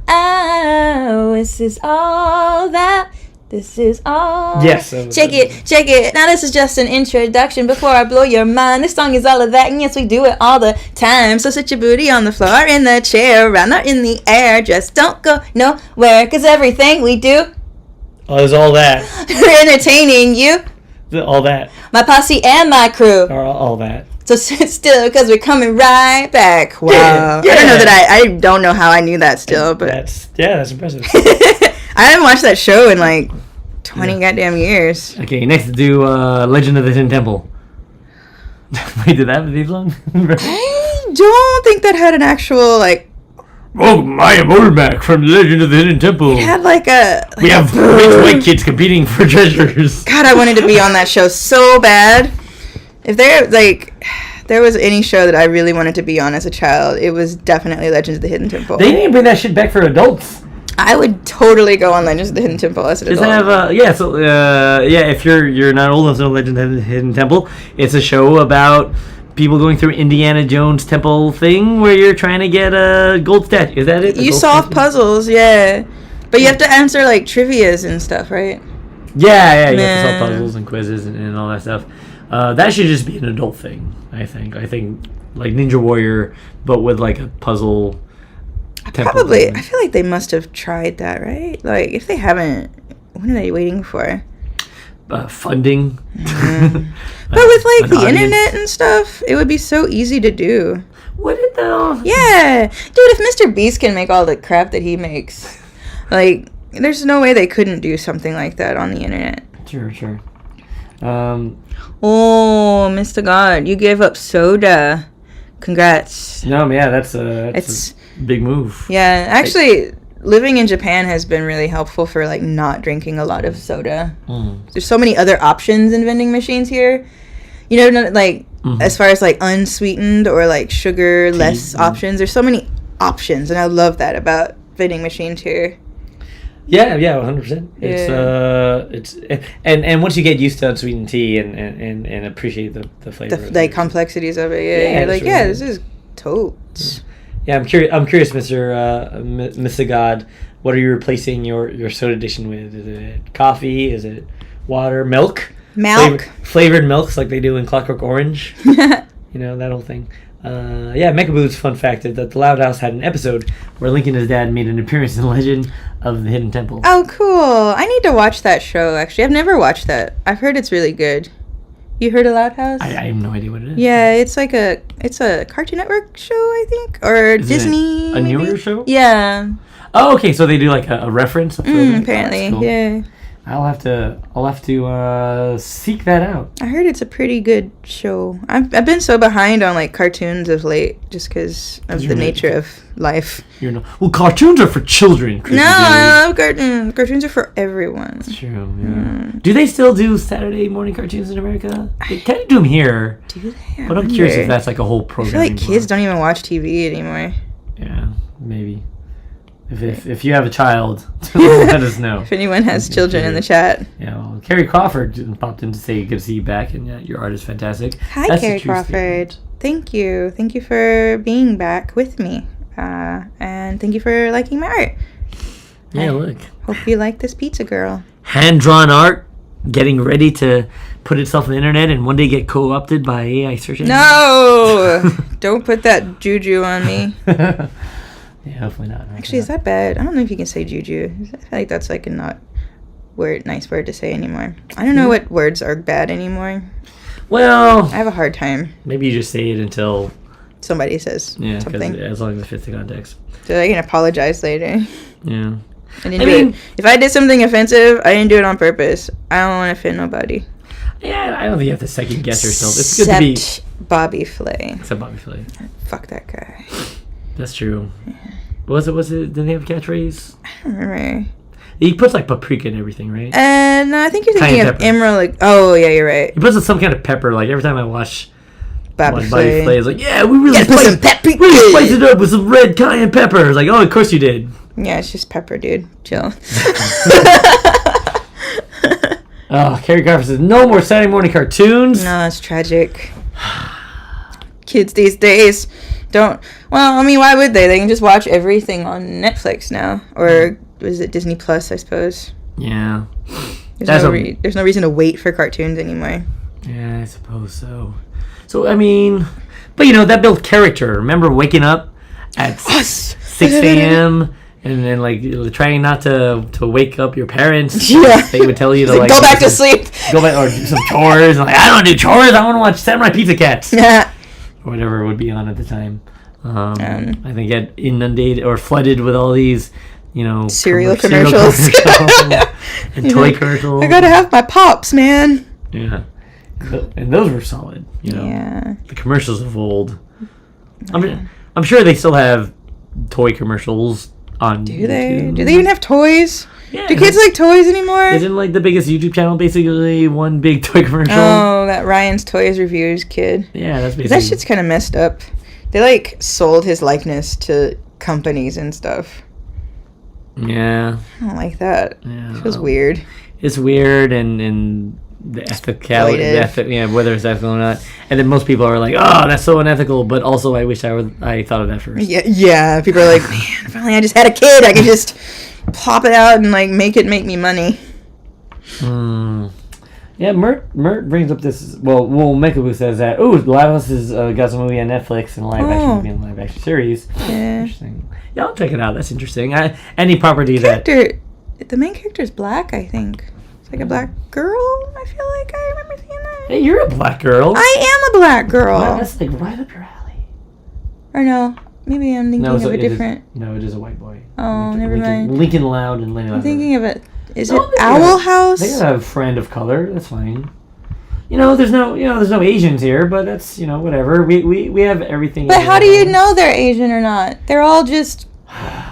[SPEAKER 1] Oh, this is all that. This is all.
[SPEAKER 2] Yes.
[SPEAKER 1] Check it. Now this is just an introduction before I blow your mind. This song is all of that, and yes, we do it all the time. So sit your booty on the floor, in the chair, around or in the air. Just don't go nowhere, cause everything we do.
[SPEAKER 2] Oh, there's all that.
[SPEAKER 1] We're entertaining you.
[SPEAKER 2] All that.
[SPEAKER 1] My posse and my crew.
[SPEAKER 2] Or all that.
[SPEAKER 1] So sit still, because we're coming right back. Wow.
[SPEAKER 2] Yeah.
[SPEAKER 1] I don't know that I don't know how I knew that still, but
[SPEAKER 2] that's impressive.
[SPEAKER 1] I haven't watched that show in like 20 goddamn years.
[SPEAKER 2] Okay, next to do Legend of the Hidden Temple. Wait, did that have a theme song?
[SPEAKER 1] I don't think that had an actual like.
[SPEAKER 2] Oh, I am Olmec from Legend of the Hidden Temple.
[SPEAKER 1] It had like a.
[SPEAKER 2] We have rich white kids competing for treasures.
[SPEAKER 1] God, I wanted to be on that show so bad. If there was any show that I really wanted to be on as a child, it was definitely Legends of the Hidden Temple.
[SPEAKER 2] They didn't bring that shit back for adults.
[SPEAKER 1] I would totally go on Legends of the Hidden Temple as an adult.
[SPEAKER 2] If you're not old enough to know Legend of the Hidden Temple, it's a show about people going through Indiana Jones temple thing where you're trying to get a gold statue. Is that it?
[SPEAKER 1] You solve puzzles, yeah. But you have to answer like trivias and stuff, right?
[SPEAKER 2] Yeah, you have to solve puzzles and quizzes and all that stuff. That should just be an adult thing, I think. I think like Ninja Warrior, but with like a puzzle.
[SPEAKER 1] Probably. I feel like they must have tried that, right? Like, if they haven't, what are they waiting for?
[SPEAKER 2] Funding.
[SPEAKER 1] But with like the internet and stuff, it would be so easy to do.
[SPEAKER 2] Would it though?
[SPEAKER 1] Yeah, dude. If Mr. Beast can make all the crap that he makes, like, there's no way they couldn't do something like that on the internet.
[SPEAKER 2] Sure.
[SPEAKER 1] Oh, Mr. God, you gave up soda. Congrats.
[SPEAKER 2] No, yeah, that's a big move.
[SPEAKER 1] Yeah, actually, living in Japan has been really helpful for like not drinking a lot of soda. There's so many other options in vending machines here. You know, like as far as like unsweetened or like sugar-less options. There's so many options, and I love that about vending machines here.
[SPEAKER 2] Yeah, 100%. It's and once you get used to unsweetened tea and appreciate the flavor,
[SPEAKER 1] the complexities of it. You're like, this is totes.
[SPEAKER 2] Yeah, I'm curious, Mr. God. What are you replacing your soda addition with? Is it coffee? Is it water? Milk? Flavored milks like they do in Clockwork Orange. That whole thing. Mechaboo's fun fact is that the Loud House had an episode where Link and his dad made an appearance in Legend of the Hidden Temple.
[SPEAKER 1] Oh, cool. I need to watch that show, actually. I've never watched that. I've heard it's really good. You heard of Loud House?
[SPEAKER 2] I have no idea what it is.
[SPEAKER 1] Yeah, it's a Cartoon Network show, I think, or
[SPEAKER 2] is
[SPEAKER 1] Disney.
[SPEAKER 2] A newer show?
[SPEAKER 1] Yeah.
[SPEAKER 2] Oh, okay. So they do like a reference.
[SPEAKER 1] Apparently, cool. Yeah.
[SPEAKER 2] I'll have to seek that out.
[SPEAKER 1] I heard it's a pretty good show. I've been so behind on like cartoons of late, just because of the nature of life.
[SPEAKER 2] Cartoons are for children.
[SPEAKER 1] KRISSY. No, I love cartoons. Cartoons are for everyone.
[SPEAKER 2] That's true. Yeah. Do they still do Saturday morning cartoons in America? They kind of do them here. Do they? But I'm curious if that's like a whole program.
[SPEAKER 1] I feel like kids don't even watch TV anymore.
[SPEAKER 2] Yeah, maybe. If you have a child, let us know.
[SPEAKER 1] If anyone has children in the chat.
[SPEAKER 2] Yeah, well, Carrie Crawford popped in to say good to see you back, and your art is fantastic.
[SPEAKER 1] Hi, Carrie Crawford. Thank you for being back with me. And thank you for liking my art.
[SPEAKER 2] Yeah, look.
[SPEAKER 1] Hope you like this pizza girl.
[SPEAKER 2] Hand-drawn art getting ready to put itself on the internet and one day get co-opted by AI search engines.
[SPEAKER 1] No! Don't put that juju on me.
[SPEAKER 2] Yeah, hopefully not.
[SPEAKER 1] Actually, is that bad? I don't know if you can say juju. I feel like that's like a nice word to say anymore. I don't know what words are bad anymore.
[SPEAKER 2] Well,
[SPEAKER 1] I have a hard time.
[SPEAKER 2] Maybe you just say it until
[SPEAKER 1] somebody says something.
[SPEAKER 2] As long as it fits the context.
[SPEAKER 1] So I can apologize later.
[SPEAKER 2] Yeah.
[SPEAKER 1] If I did something offensive, I didn't do it on purpose. I don't want to offend nobody.
[SPEAKER 2] Yeah, I don't think you have to second guess yourself. It's good to be.
[SPEAKER 1] Bobby Flay.
[SPEAKER 2] Except Bobby Flay.
[SPEAKER 1] Fuck that guy.
[SPEAKER 2] That's true. Yeah. Was it? Did they have a catchphrase?
[SPEAKER 1] I don't remember.
[SPEAKER 2] He puts like paprika and everything, right?
[SPEAKER 1] No, I think you're thinking of Emerald. Like, oh yeah, you're right.
[SPEAKER 2] He puts some kind of pepper. Like every time I watch
[SPEAKER 1] Bobby Flay,
[SPEAKER 2] it's like, yeah, we really spiced it up with some red cayenne pepper. It's like, oh, of course you did.
[SPEAKER 1] Yeah, it's just pepper, dude. Chill.
[SPEAKER 2] Oh, Carrie Garfer says, no more Saturday morning cartoons.
[SPEAKER 1] No, it's tragic. Kids these days don't. Well, I mean, why would they? They can just watch everything on Netflix now. Or is it Disney Plus, I suppose?
[SPEAKER 2] Yeah.
[SPEAKER 1] There's no reason to wait for cartoons anymore.
[SPEAKER 2] Yeah, I suppose so. So, I mean, but that built character. Remember waking up at 6 a.m., and then, like, trying not to wake up your parents.
[SPEAKER 1] Yeah.
[SPEAKER 2] They would tell you to, like...
[SPEAKER 1] Go back to sleep.
[SPEAKER 2] Go back, or do some chores. And, like, I don't do chores. I want to watch Samurai Pizza Cats.
[SPEAKER 1] Yeah.
[SPEAKER 2] Or whatever would be on at the time. I think get inundated or flooded with all these,
[SPEAKER 1] cereal commercials.
[SPEAKER 2] And toy commercials.
[SPEAKER 1] I gotta have my Pops, man.
[SPEAKER 2] Yeah. And those were solid,
[SPEAKER 1] Yeah.
[SPEAKER 2] The commercials of old. I'm sure they still have toy commercials on
[SPEAKER 1] Do they?
[SPEAKER 2] YouTube.
[SPEAKER 1] Do they even have toys?
[SPEAKER 2] Yeah.
[SPEAKER 1] Do kids like toys anymore?
[SPEAKER 2] Isn't like the biggest YouTube channel basically one big toy commercial?
[SPEAKER 1] Oh, that Ryan's Toys Reviews kid.
[SPEAKER 2] Yeah, that's basically...
[SPEAKER 1] That shit's kind of messed up. They like sold his likeness to companies and stuff.
[SPEAKER 2] Yeah.
[SPEAKER 1] I don't like that.
[SPEAKER 2] Yeah.
[SPEAKER 1] It feels weird.
[SPEAKER 2] It's weird and the ethicality, whether it's ethical or not. And then most people are like, oh, that's so unethical, but also I wish I thought of that first.
[SPEAKER 1] Yeah. People are like, man, if only I just had a kid, I could just pop it out and like make me money.
[SPEAKER 2] Yeah, Mert brings up this. Well, Mekabu says that. Oh, The Live House has got some movie on Netflix and a live action movie and live action series.
[SPEAKER 1] Yeah.
[SPEAKER 2] Interesting. Yeah, I'll check it out. That's interesting. Any property
[SPEAKER 1] the main character is black, I think. It's like a black girl. I feel like I remember seeing that.
[SPEAKER 2] Hey, you're a black girl.
[SPEAKER 1] I am a black girl.
[SPEAKER 2] Wow, that's like right up your alley.
[SPEAKER 1] Or no, maybe I'm thinking of a different.
[SPEAKER 2] It is a white boy.
[SPEAKER 1] Oh, never mind.
[SPEAKER 2] Lincoln Loud and Lenny Loud.
[SPEAKER 1] I'm thinking of it. Is it Owl House?
[SPEAKER 2] They got a friend of color. That's fine. There's no Asians here, but that's whatever. We have everything.
[SPEAKER 1] But how do you know they're Asian or not? They're all just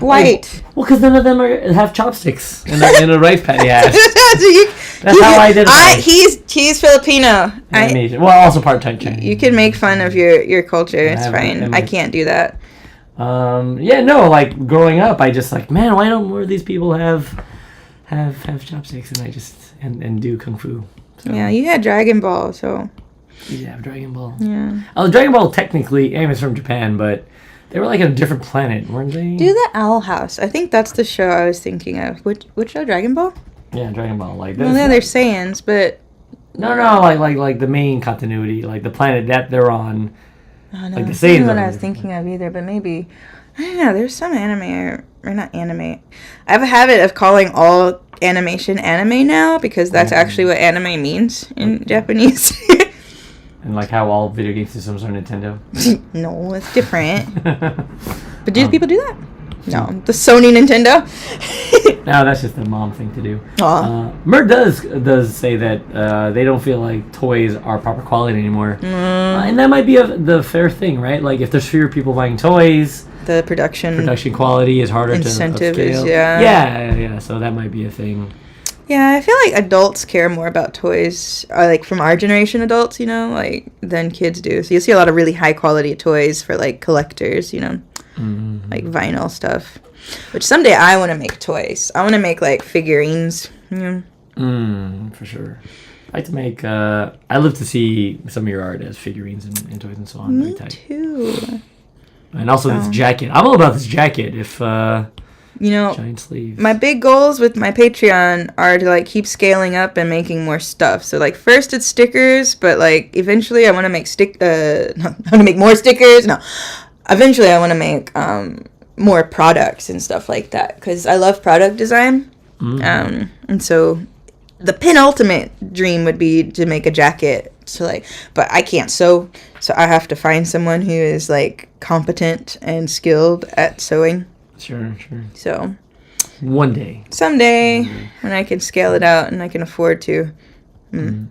[SPEAKER 1] white.
[SPEAKER 2] Well, because none of them have chopsticks in a rice patty hat. That's how I did it.
[SPEAKER 1] He's Filipino.
[SPEAKER 2] Well, also part-time Chinese.
[SPEAKER 1] You can make fun of your culture. It's fine. I can't do that.
[SPEAKER 2] Like growing up, I just like, man, why don't more of these people have chopsticks and I just and do kung fu. So.
[SPEAKER 1] Yeah, you had Dragon Ball, so.
[SPEAKER 2] You did have Dragon Ball.
[SPEAKER 1] Yeah.
[SPEAKER 2] Dragon Ball technically, it's from Japan, but they were like on a different planet, weren't they?
[SPEAKER 1] Do the Owl House. I think that's the show I was thinking of. Which show? Dragon Ball?
[SPEAKER 2] Yeah, Dragon Ball. Like
[SPEAKER 1] well, they're Saiyans, but.
[SPEAKER 2] No, like the main continuity, like the planet that they're on.
[SPEAKER 1] Oh, no,
[SPEAKER 2] like the
[SPEAKER 1] Saiyans.
[SPEAKER 2] Saiyans.
[SPEAKER 1] Not what I was thinking of either, but maybe. I don't know. There's some anime or not anime. I have a habit of calling all animation anime now because that's actually what anime means in Japanese.
[SPEAKER 2] And like how all video game systems are Nintendo.
[SPEAKER 1] No, it's different. But do people do that? No, the Sony Nintendo.
[SPEAKER 2] No, that's just a mom thing to do.
[SPEAKER 1] Aw.
[SPEAKER 2] Mert does say that they don't feel like toys are proper quality anymore, and that might be the fair thing, right? Like if there's fewer people buying toys,
[SPEAKER 1] the production
[SPEAKER 2] quality is harder
[SPEAKER 1] incentive
[SPEAKER 2] to upscale.
[SPEAKER 1] Yeah.
[SPEAKER 2] So that might be a thing.
[SPEAKER 1] Yeah, I feel like adults care more about toys, like from our generation adults, than kids do. So you'll see a lot of really high quality toys for like collectors, like vinyl stuff. Which someday I want to make toys. I want to make like figurines.
[SPEAKER 2] For sure. I like to make. I love to see some of your art as figurines and toys and so on.
[SPEAKER 1] Me too.
[SPEAKER 2] And also this jacket. I'm all about this jacket. If giant sleeves.
[SPEAKER 1] My big goals with my Patreon are to like keep scaling up and making more stuff. So like first it's stickers, but like eventually I want to make more stickers. No, eventually I want to make more products and stuff like that because I love product design. And so the penultimate dream would be to make a jacket. So like, but I can't sew, so I have to find someone who is like competent and skilled at sewing.
[SPEAKER 2] Sure.
[SPEAKER 1] So
[SPEAKER 2] one day.
[SPEAKER 1] Someday when I can scale it out and I can afford to.
[SPEAKER 2] UA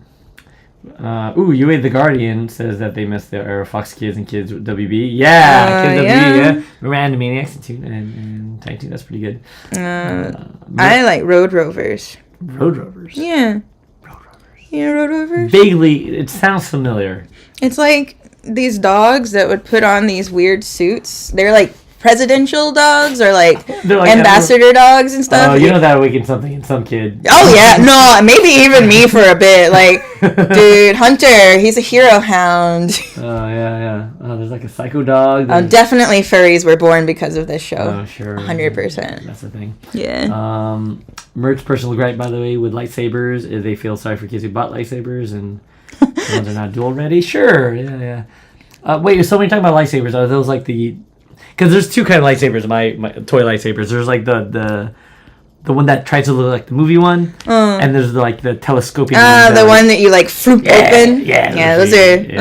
[SPEAKER 2] the Guardian says that they miss the Fox Kids and Kids WB. Yeah, Kids WB, yeah. Miranda Maniacs and Tiny Toon, that's pretty good.
[SPEAKER 1] I like Road Rovers.
[SPEAKER 2] Road Rovers?
[SPEAKER 1] Yeah. Road Rovers?
[SPEAKER 2] Vaguely, it sounds familiar.
[SPEAKER 1] It's like these dogs that would put on these weird suits. They're like presidential dogs or like ambassador dogs and stuff.
[SPEAKER 2] Oh, you know that awakens something in some kid.
[SPEAKER 1] Oh yeah, no, maybe even me for a bit. Like, dude, Hunter, he's a hero hound.
[SPEAKER 2] Oh yeah. Oh, there's like a psycho dog.
[SPEAKER 1] Definitely furries were born because of this show.
[SPEAKER 2] Oh sure,
[SPEAKER 1] 100%.
[SPEAKER 2] That's the thing.
[SPEAKER 1] Yeah.
[SPEAKER 2] Merch's personal gripe, by the way, with lightsabers is they feel sorry for kids who bought lightsabers and the ones are not dual ready. Sure, yeah. Wait, so when you're talking about lightsabers, are those like the? Because there's two kind of lightsabers, my toy lightsabers. There's like the one that tries to look like the movie one, and there's like the telescoping one.
[SPEAKER 1] The one that you like floop open.
[SPEAKER 2] Yeah,
[SPEAKER 1] those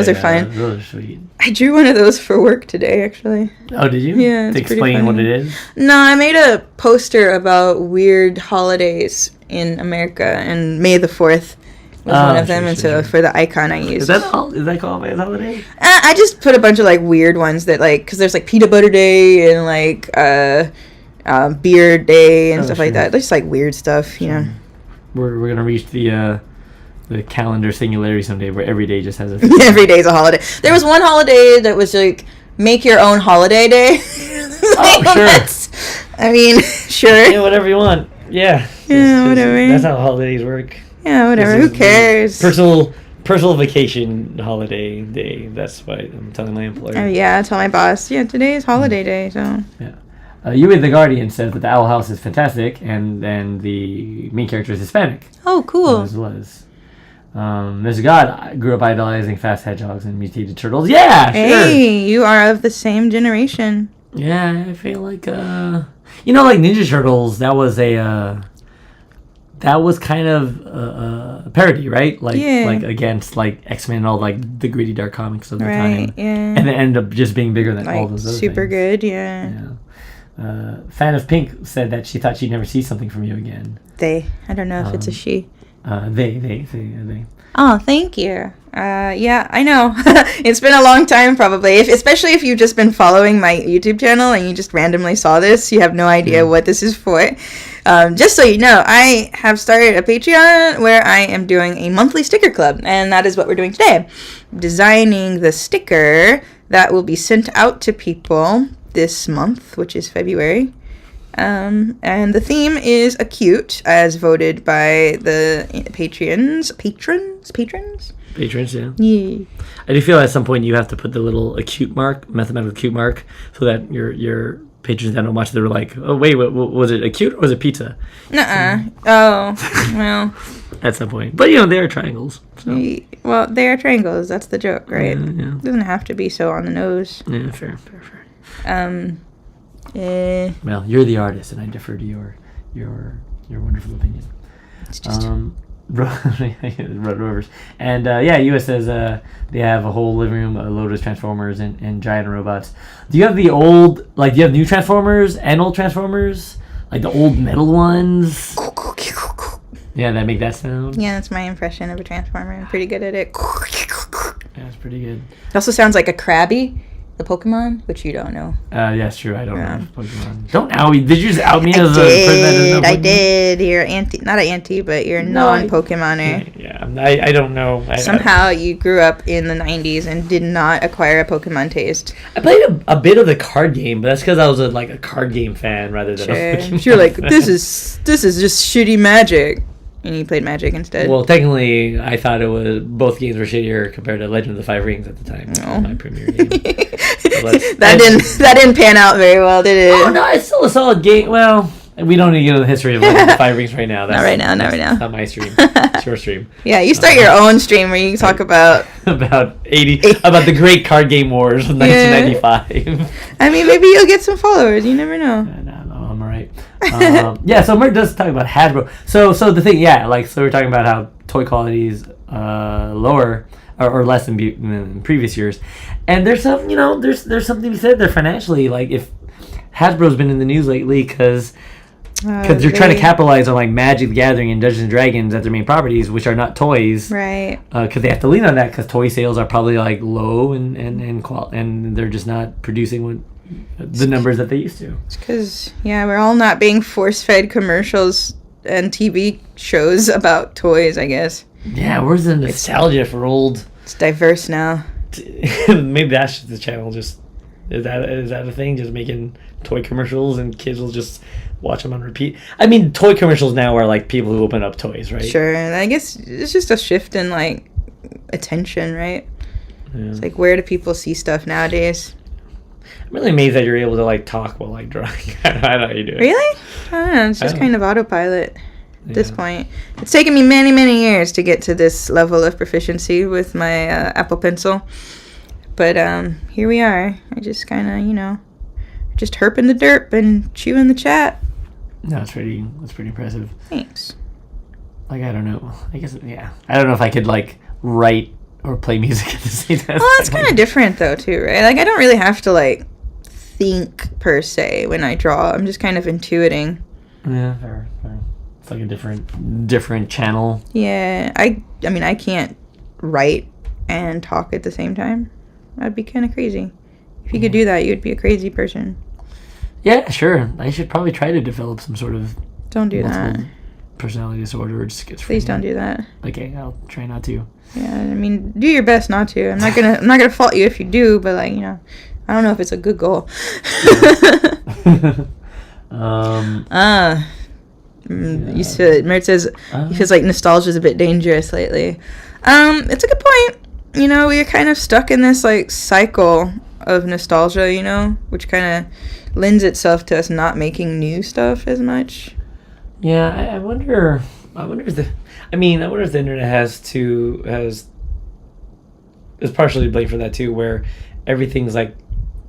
[SPEAKER 1] are fun.
[SPEAKER 2] Those are sweet.
[SPEAKER 1] I drew one of those for work today, actually.
[SPEAKER 2] Oh, did you?
[SPEAKER 1] Yeah,
[SPEAKER 2] to explain what it is?
[SPEAKER 1] No, I made a poster about weird holidays in America, and May the 4th was one of them, so for the icon I used.
[SPEAKER 2] Is that called May the holiday?
[SPEAKER 1] I just put a bunch of like weird ones that like, because there's like peanut butter day and like beer day and stuff like that. Just like weird stuff, you know.
[SPEAKER 2] We're gonna reach the calendar singularity someday where every day just has a
[SPEAKER 1] every day's a holiday. There was one holiday that was like make your own holiday day.
[SPEAKER 2] Sure.
[SPEAKER 1] I mean, sure.
[SPEAKER 2] Yeah, whatever you want. Yeah.
[SPEAKER 1] Whatever.
[SPEAKER 2] That's how holidays work.
[SPEAKER 1] Yeah, whatever. Who cares?
[SPEAKER 2] Personal vacation holiday day. That's why I'm telling my employer.
[SPEAKER 1] Oh yeah, I tell my boss. Yeah, today is holiday day. So.
[SPEAKER 2] Yeah. UA the Guardian says that the Owl House is fantastic, and then the main character is Hispanic.
[SPEAKER 1] Oh, cool.
[SPEAKER 2] As was. Mr. God I grew up idolizing fast hedgehogs and mutated turtles. Yeah, sure.
[SPEAKER 1] Hey, you are of the same generation.
[SPEAKER 2] Yeah, I feel like like Ninja Turtles. That was kind of a parody, right? Like against like X-Men and all like the gritty dark comics of the time.
[SPEAKER 1] Yeah.
[SPEAKER 2] And it ended up just being bigger than all those other
[SPEAKER 1] super
[SPEAKER 2] things.
[SPEAKER 1] good, yeah.
[SPEAKER 2] Fan of Pink said that she thought she'd never see something from you again.
[SPEAKER 1] They. I don't know if it's a she.
[SPEAKER 2] They.
[SPEAKER 1] Oh, thank you. Yeah, I know. It's been a long time, probably. Especially if you've just been following my YouTube channel and you just randomly saw this, you have no idea what this is for. Just so you know, I have started a Patreon where I am doing a monthly sticker club, and that is what we're doing today. Designing the sticker that will be sent out to people this month, which is February. And the theme is ACUTE, as voted by the patrons, yeah. Yeah.
[SPEAKER 2] I do feel at some point you have to put the little ACUTE mark, mathematical ACUTE mark, so that your patrons that don't watch, they're like, oh wait, was it ACUTE or was it pizza? Oh, well. At some point. But they are triangles. So.
[SPEAKER 1] Well, they are triangles, that's the joke, right? Yeah. It doesn't have to be so on the nose.
[SPEAKER 2] Yeah, fair. Well, you're the artist, and I defer to your wonderful opinion.
[SPEAKER 1] It's just
[SPEAKER 2] Red Rovers. And US says they have a whole living room loaded with Transformers and giant robots. Do you have do you have new Transformers and old Transformers? Like the old metal ones? Yeah, that make that sound?
[SPEAKER 1] Yeah, that's my impression of a Transformer. I'm pretty good at it.
[SPEAKER 2] Yeah, it's pretty good.
[SPEAKER 1] It also sounds like a Krabby. The Pokemon, which you don't know.
[SPEAKER 2] Yeah, it's true. I don't know Pokemon. Don't out me. Did you just out me as a person that doesn't know Pokemon?
[SPEAKER 1] I did. You're not an anti, but you're non-Pokemoner.
[SPEAKER 2] Yeah, I don't know.
[SPEAKER 1] Somehow you grew up in the 90s and did not acquire a Pokemon taste.
[SPEAKER 2] I played a bit of the card game, but that's because I was a card game fan rather than a Pokemon.
[SPEAKER 1] You're like, this is just shitty Magic. And you played Magic instead?
[SPEAKER 2] Well, technically, I thought both games were shittier compared to Legend of the Five Rings at the time. My premier game.
[SPEAKER 1] That didn't pan out very well, did it?
[SPEAKER 2] Oh no, it's still a solid game. Well, we don't need to get into the history of the 5 rings right now.
[SPEAKER 1] Not right now.
[SPEAKER 2] That's not my stream. It's your stream.
[SPEAKER 1] Yeah, you start your own stream where you talk about
[SPEAKER 2] about the great card game wars of 1995.
[SPEAKER 1] I mean, maybe you'll get some followers. You never know.
[SPEAKER 2] No, I'm alright. Yeah, so Mert does talk about Hasbro. So the thing, so we're talking about how toy quality is lower or less than previous years, and there's some, there's something to be said there financially. Like if Hasbro's been in the news lately because they're trying to capitalize on like Magic the Gathering and Dungeons and Dragons as their main properties, which are not toys,
[SPEAKER 1] right?
[SPEAKER 2] Because they have to lean on that because toy sales are probably like low and they're just not producing the numbers that they used to.
[SPEAKER 1] It's because we're all not being force-fed commercials and TV shows about toys, I guess.
[SPEAKER 2] Yeah, where's the nostalgia for old?
[SPEAKER 1] It's diverse now.
[SPEAKER 2] Maybe that's just the channel. Just is that a thing? Just making toy commercials and kids will just watch them on repeat. I mean, toy commercials now are like people who open up toys, right?
[SPEAKER 1] Sure, and I guess it's just a shift in like attention, right? Yeah. It's like, where do people see stuff nowadays?
[SPEAKER 2] I'm really amazed that you're able to like talk while like drawing. I don't know how you do it.
[SPEAKER 1] Really? I don't know. It's just kind of autopilot at this point. It's taken me many, many years to get to this level of proficiency with my Apple Pencil. But here we are. I just kind of, just herping the derp and chewing the chat.
[SPEAKER 2] No, that's pretty impressive.
[SPEAKER 1] Thanks.
[SPEAKER 2] Like, I don't know. I guess, I don't know if I could, like, write or play music at the same time.
[SPEAKER 1] Well, it's kind of different, though, too, right? Like, I don't really have to, like, think, per se, when I draw. I'm just kind of intuiting.
[SPEAKER 2] Yeah, fair. It's like a different channel.
[SPEAKER 1] Yeah. I mean, I can't write and talk at the same time. That'd be kind of crazy. If you could do that, you'd be a crazy person. Yeah,
[SPEAKER 2] sure. I should probably try to develop some sort of...
[SPEAKER 1] Don't do that.
[SPEAKER 2] Personality disorder or schizophrenia.
[SPEAKER 1] Please don't do that.
[SPEAKER 2] Okay, I'll try not to.
[SPEAKER 1] Yeah, I mean, do your best not to. I'm not gonna fault you if you do, but like, I don't know if it's a good goal. You said Mert says he feels like nostalgia is a bit dangerous lately. It's a good point. We're kind of stuck in this like cycle of nostalgia, which kind of lends itself to us not making new stuff as much.
[SPEAKER 2] Yeah, I wonder if the internet is partially blamed for that too, where everything's like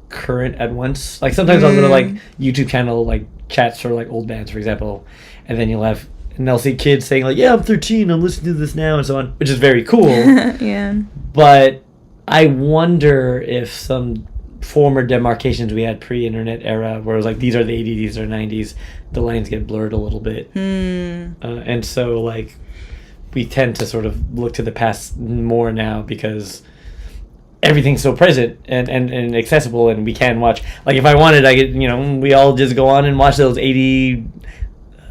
[SPEAKER 2] current at once. Like sometimes I'll go to like YouTube channel like chats for like old bands, for example, and then they'll see kids saying like, "Yeah, I'm 13, I'm listening to this now," and so on, which is very cool.
[SPEAKER 1] Yeah. But
[SPEAKER 2] I wonder if some former demarcations we had pre-internet era, where it was like these are the 80s, these are 90s, the lines get blurred a little bit, and so like we tend to sort of look to the past more now because everything's so present and accessible, and we can watch. Like if I wanted, I could, we all just go on and watch those 80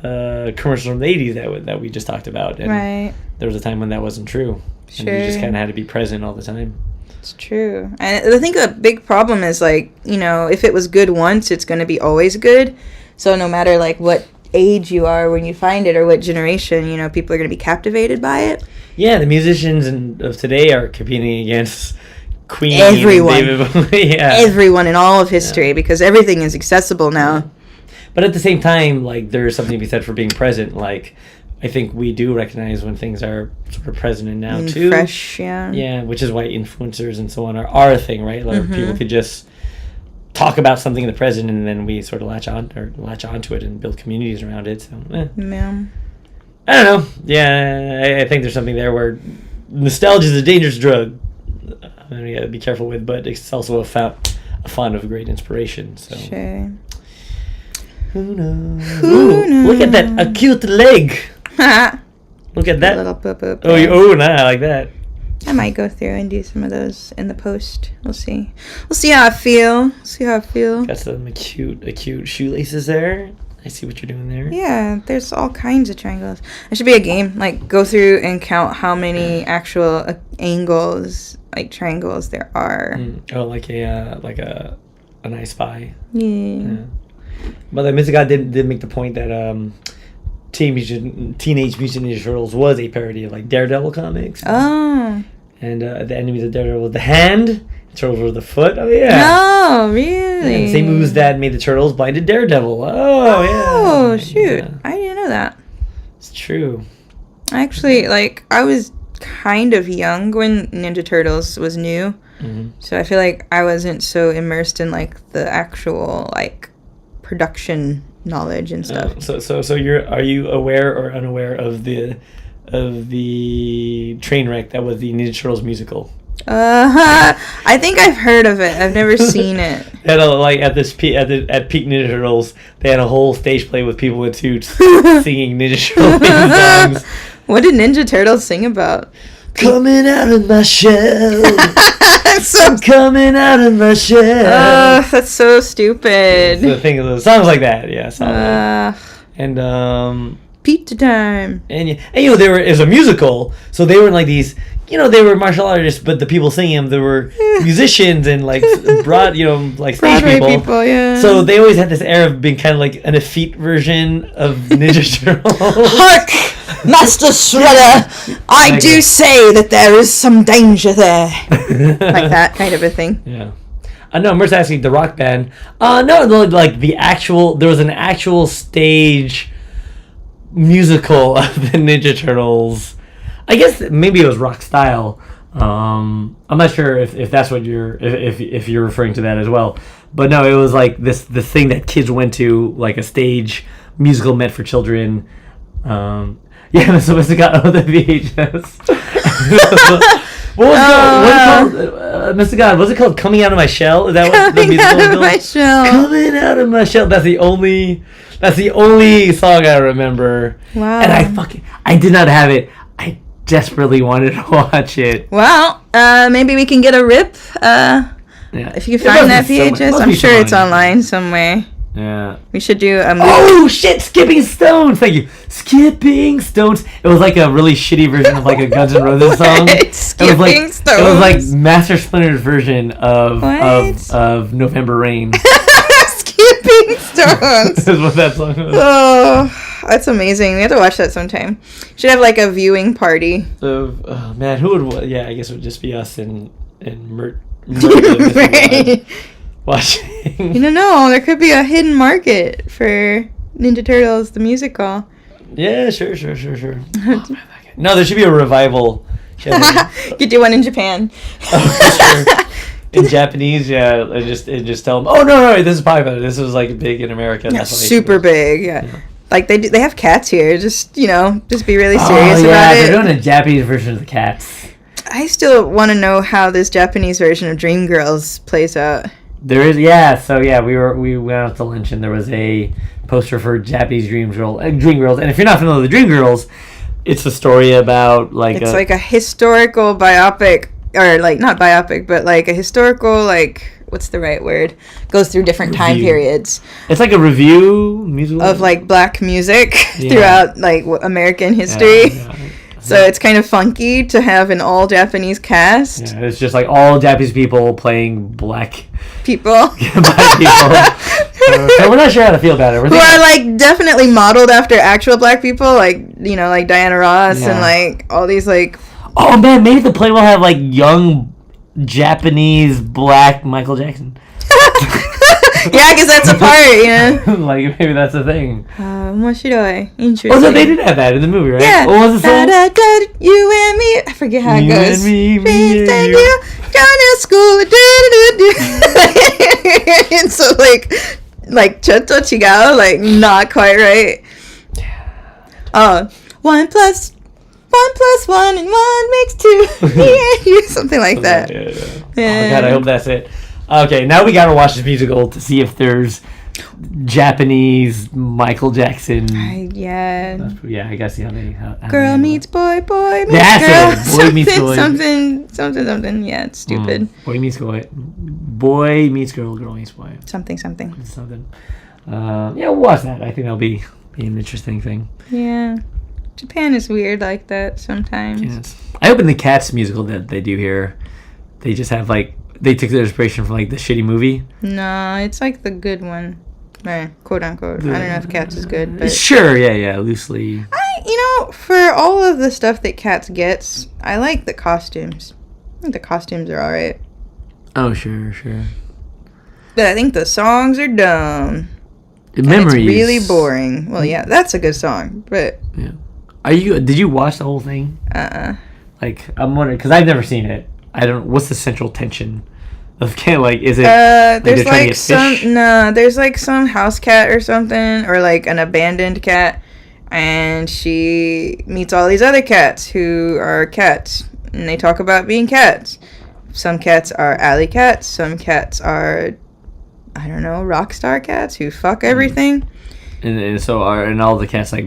[SPEAKER 2] commercials from the 80s that we just talked about, and
[SPEAKER 1] right.
[SPEAKER 2] There was a time when that wasn't true.
[SPEAKER 1] Sure.
[SPEAKER 2] And you just kind of had to be present all the time.
[SPEAKER 1] It's true. And I think a big problem is like, if it was good once, it's going to be always good. So no matter like what age you are when you find it or what generation, people are going to be captivated by it.
[SPEAKER 2] Yeah, the musicians of today are competing against Queen.
[SPEAKER 1] Everyone. Everyone in all of history, because everything is accessible now.
[SPEAKER 2] Yeah. But at the same time, like, there's something to be said for being present. Like, I think we do recognize when things are sort of present and now too.
[SPEAKER 1] Fresh, yeah.
[SPEAKER 2] Yeah, which is why influencers and so on are a thing, right? Like people could just talk about something in the present, and then we sort of latch onto it and build communities around it. So,
[SPEAKER 1] yeah.
[SPEAKER 2] I don't know. Yeah, I think there's something there where nostalgia is a dangerous drug. I mean, you gotta be careful with, but it's also a font of great inspiration. So.
[SPEAKER 1] Sure.
[SPEAKER 2] Who knows? Look at that acute leg. Look at that.
[SPEAKER 1] A little boop.
[SPEAKER 2] I like that.
[SPEAKER 1] I might go through and do some of those in the post. We'll see. We'll see how I feel.
[SPEAKER 2] Got some acute shoelaces there. I see what you're doing there.
[SPEAKER 1] Yeah, there's all kinds of triangles. It should be a game. Like, go through and count how many actual angles, like triangles, there are.
[SPEAKER 2] Oh, like a I Spy.
[SPEAKER 1] Yeah.
[SPEAKER 2] But the Mr. God did make the point that Teenage Mutant Ninja Turtles was a parody of like Daredevil comics.
[SPEAKER 1] Oh.
[SPEAKER 2] And the enemies of Daredevil was the Hand Turtles were the foot? Oh, yeah.
[SPEAKER 1] No, really?
[SPEAKER 2] Yeah, the same moves that made the Turtles blinded Daredevil.
[SPEAKER 1] Oh,
[SPEAKER 2] yeah.
[SPEAKER 1] shoot.
[SPEAKER 2] Yeah.
[SPEAKER 1] I didn't know that.
[SPEAKER 2] It's true.
[SPEAKER 1] Actually, like, I was kind of young when Ninja Turtles was new.
[SPEAKER 2] Mm-hmm.
[SPEAKER 1] So I feel like I wasn't so immersed in, like, the actual, like, production knowledge and stuff.
[SPEAKER 2] So are you aware or unaware of the train wreck that was the Ninja Turtles musical?
[SPEAKER 1] I think I've heard of it. I've never seen it.
[SPEAKER 2] At Peak Ninja Turtles, they had a whole stage play with people with suits singing Ninja Turtles songs.
[SPEAKER 1] What did Ninja Turtles sing about?
[SPEAKER 2] Coming out of my shell. I'm coming out of my shell.
[SPEAKER 1] That's so stupid.
[SPEAKER 2] The thing of the songs like that, yeah. And
[SPEAKER 1] pizza time.
[SPEAKER 2] And you know, it was a musical, so they were like these. You know, they were martial artists, but the people singing them, there were musicians and like stage
[SPEAKER 1] Broadway
[SPEAKER 2] people.
[SPEAKER 1] Yeah.
[SPEAKER 2] So they always had this air of being kind of like an effete version of Ninja Turtles.
[SPEAKER 1] Hark, Master Shredder! I do say that there is some danger there. Like that kind of a thing.
[SPEAKER 2] Yeah. No, I'm just asking the rock band. No, like there was an actual stage musical of the Ninja Turtles. I guess maybe it was rock style. I'm not sure if that's what if you're referring to that as well. But no, it was like the thing that kids went to, like a stage musical meant for children. Yeah, so Mr. God, the VHS. What was it called? Mr. God, was it called Coming Out of My Shell? Is that what the musical was called? My shell. Coming Out of My Shell. That's the only song I remember.
[SPEAKER 1] Wow.
[SPEAKER 2] And I did not have it. I desperately wanted to watch it.
[SPEAKER 1] Well, maybe we can get a rip. If you can find that VHS, I'm sure it's online somewhere.
[SPEAKER 2] Yeah.
[SPEAKER 1] We should do a movie.
[SPEAKER 2] Oh shit! Skipping Stones. Thank you. Skipping Stones. It was like a really shitty version of like a Guns N' Roses song.
[SPEAKER 1] Skipping Stones.
[SPEAKER 2] It was like Master Splinter's version of November Rain.
[SPEAKER 1] Skipping Stones.
[SPEAKER 2] That's what that song was.
[SPEAKER 1] Oh, that's amazing. We have to watch that sometime. Should have like a viewing party.
[SPEAKER 2] Oh man, who would? Yeah, I guess it would just be us and Mert. Watching.
[SPEAKER 1] You don't know. There could be a hidden market for Ninja Turtles the musical.
[SPEAKER 2] Yeah, sure. No, there should be a revival.
[SPEAKER 1] Could do one in Japan.
[SPEAKER 2] Oh, sure. In Japanese, yeah, I just tell them, oh no, this is popular. This was like big in America.
[SPEAKER 1] Yeah, super big. Yeah. Like they have cats here. Just be really serious about it.
[SPEAKER 2] They're doing a Japanese version of the Cats.
[SPEAKER 1] I still want to know how this Japanese version of Dreamgirls plays out.
[SPEAKER 2] There is, yeah. So yeah, we went out to lunch and there was a poster for Japanese Dreamgirls. And if you're not familiar with Dreamgirls, it's a story about like
[SPEAKER 1] a historical biopic, or like not biopic, but like a historical, like, what's the right word? Goes through different time periods.
[SPEAKER 2] It's like a review musical
[SPEAKER 1] of like black music throughout like American history. Yeah. So it's kind of funky to have an all Japanese cast.
[SPEAKER 2] Yeah, it's just like all Japanese people playing black
[SPEAKER 1] people.
[SPEAKER 2] Black people. So we're not sure how to feel about it. Who
[SPEAKER 1] are like definitely modeled after actual black people, like like Diana Ross and like all these like.
[SPEAKER 2] Oh man, maybe the play will have like young Japanese black Michael Jackson.
[SPEAKER 1] Yeah, because that's a part,
[SPEAKER 2] like, maybe that's a thing.
[SPEAKER 1] Interesting.
[SPEAKER 2] Oh, so they did have that in the movie, right?
[SPEAKER 1] Yeah.
[SPEAKER 2] What was the song?
[SPEAKER 1] You and me. I forget how it goes.
[SPEAKER 2] You and me and you.
[SPEAKER 1] Going to school. And so, like, chotto chigao, like, not quite right. Oh, 1 plus 1 and 1 makes 2. Yeah, something like that.
[SPEAKER 2] Yeah. Oh, God, I hope that's it. Okay, now we gotta watch this musical to see if there's Japanese Michael Jackson.
[SPEAKER 1] Yeah,
[SPEAKER 2] I gotta see how they.
[SPEAKER 1] Girl meets boy, boy meets
[SPEAKER 2] That's
[SPEAKER 1] girl.
[SPEAKER 2] Boy meets boy.
[SPEAKER 1] Something. Yeah, it's stupid.
[SPEAKER 2] Boy meets boy meets girl, girl meets boy.
[SPEAKER 1] Something.
[SPEAKER 2] Yeah, we'll watch that. I think that'll be an interesting thing.
[SPEAKER 1] Yeah, Japan is weird like that sometimes.
[SPEAKER 2] Yes. I hope in the Cats musical that they do here, they just have like. They took their inspiration from like the shitty movie.
[SPEAKER 1] No, it's like the good one, quote unquote. I don't know if Cats is good, but
[SPEAKER 2] sure, yeah, loosely.
[SPEAKER 1] For all of the stuff that Cats gets, I like the costumes. I think the costumes are all right.
[SPEAKER 2] Oh, sure.
[SPEAKER 1] But I think the songs are dumb.
[SPEAKER 2] Memories.
[SPEAKER 1] It's really boring. Well, yeah, that's a good song, but
[SPEAKER 2] yeah. Did you watch the whole thing? Like, I'm wondering because I've never seen it. I don't. What's the central tension of like? Is it?
[SPEAKER 1] There's like there's like some house cat or something, or like an abandoned cat, and she meets all these other cats who are cats, and they talk about being cats. Some cats are alley cats. Some cats are, I don't know, rock star cats who fuck everything.
[SPEAKER 2] And so all the cats like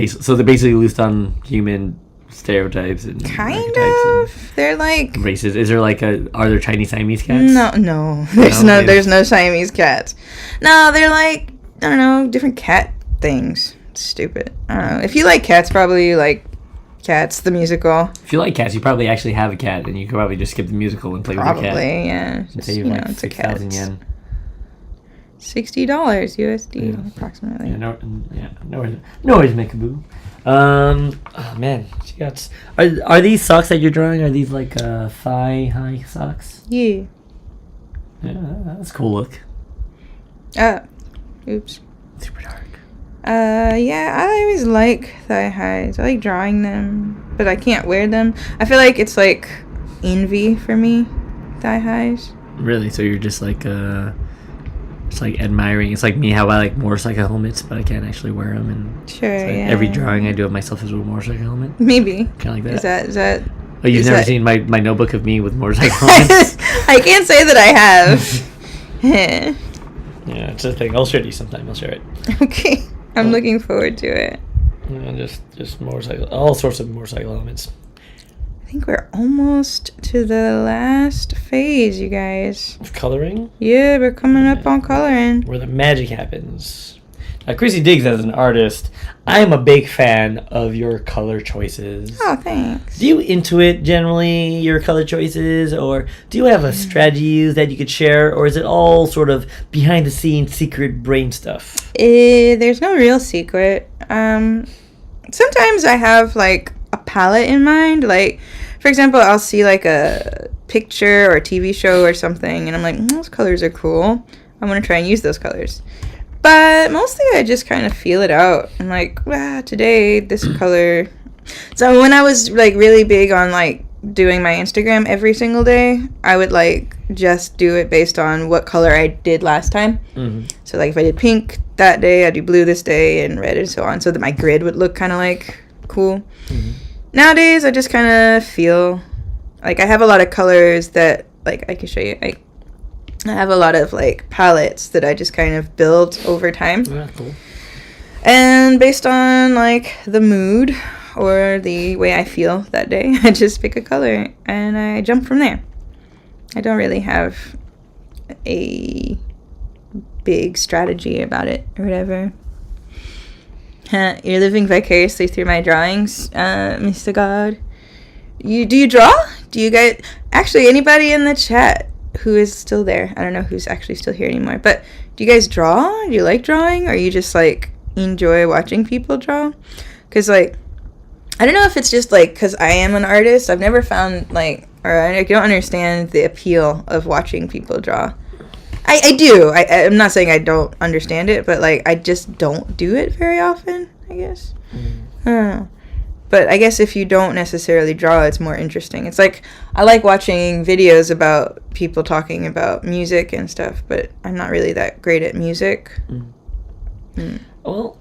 [SPEAKER 2] so they're basically loosed on human stereotypes and
[SPEAKER 1] kind of. They're like
[SPEAKER 2] races. Is there like are there Chinese Siamese cats?
[SPEAKER 1] No. There's no Siamese cats. No, they're like, I don't know, different cat things. It's stupid. I don't know. If you like cats, probably you like Cats, the musical.
[SPEAKER 2] If you like cats, you probably actually have a cat, and you could probably just skip the musical and play with your cat.
[SPEAKER 1] Probably, yeah.
[SPEAKER 2] Just, save like 6,000 yen.
[SPEAKER 1] $60 USD, approximately.
[SPEAKER 2] No worries, Mekaboo. Oh man, she got. Are these socks that you're drawing? Are these like thigh high socks?
[SPEAKER 1] Yeah.
[SPEAKER 2] Yeah, that's a cool look.
[SPEAKER 1] Oops.
[SPEAKER 2] Super dark.
[SPEAKER 1] Yeah, I always like thigh highs. I like drawing them, but I can't wear them. I feel like it's like envy for me, thigh highs.
[SPEAKER 2] Really? So you're just like it's like admiring. It's like me how I like motorcycle helmets, but I can't actually wear them. And
[SPEAKER 1] sure, yeah.
[SPEAKER 2] Every drawing I do of myself is with a motorcycle helmet.
[SPEAKER 1] Maybe.
[SPEAKER 2] Kind of like that.
[SPEAKER 1] Is that?
[SPEAKER 2] Oh, you've never seen my notebook of me with motorcycle helmets?
[SPEAKER 1] I can't say that I have.
[SPEAKER 2] Yeah, it's a thing. I'll share it to you sometime. I'll share it.
[SPEAKER 1] Okay. I'm looking forward to it.
[SPEAKER 2] Yeah, just motorcycle, all sorts of motorcycle helmets.
[SPEAKER 1] I think we're almost to the last phase, you guys.
[SPEAKER 2] Of coloring?
[SPEAKER 1] Yeah, we're coming up on coloring.
[SPEAKER 2] Where the magic happens. Now, KRISSY DIGGS, as an artist, I am a big fan of your color choices.
[SPEAKER 1] Oh, thanks.
[SPEAKER 2] Do you intuit generally your color choices, or do you have a strategy that you could share, or is it all sort of behind the scenes secret brain stuff?
[SPEAKER 1] There's no real secret. Sometimes I have like a palette in mind. Like, for example, I'll see like a picture or a TV show or something, and I'm like, those colors are cool. I want to try and use those colors. But mostly I just kind of feel it out. I'm like, today this color. So when I was like really big on like doing my Instagram every single day, I would like just do it based on what color I did last time. Mm-hmm. So like if I did pink that day, I'd do blue this day and red and so on, so that my grid would look kind of like cool. Mm-hmm. Nowadays I just kind of feel like I have a lot of colors that like I can show you. I have a lot of like palettes that I just kind of build over time.
[SPEAKER 2] Yeah, cool.
[SPEAKER 1] And based on like the mood or the way I feel that day, I just pick a color and I jump from there. I don't really have a big strategy about it or whatever. You're living vicariously through my drawings, Mr. God. Do you draw? Do you guys... Actually, anybody in the chat who is still there, I don't know who's actually still here anymore, but do you guys draw? Do you like drawing, or you just like enjoy watching people draw? Because like I don't know if it's just like because I am an artist, I've never found like, or I don't understand the appeal of watching people draw. I do. I'm not saying I don't understand it, but like I just don't do it very often, I guess. I don't know. But I guess if you don't necessarily draw, it's more interesting. It's like, I like watching videos about people talking about music and stuff, but I'm not really that great at music.
[SPEAKER 2] Well,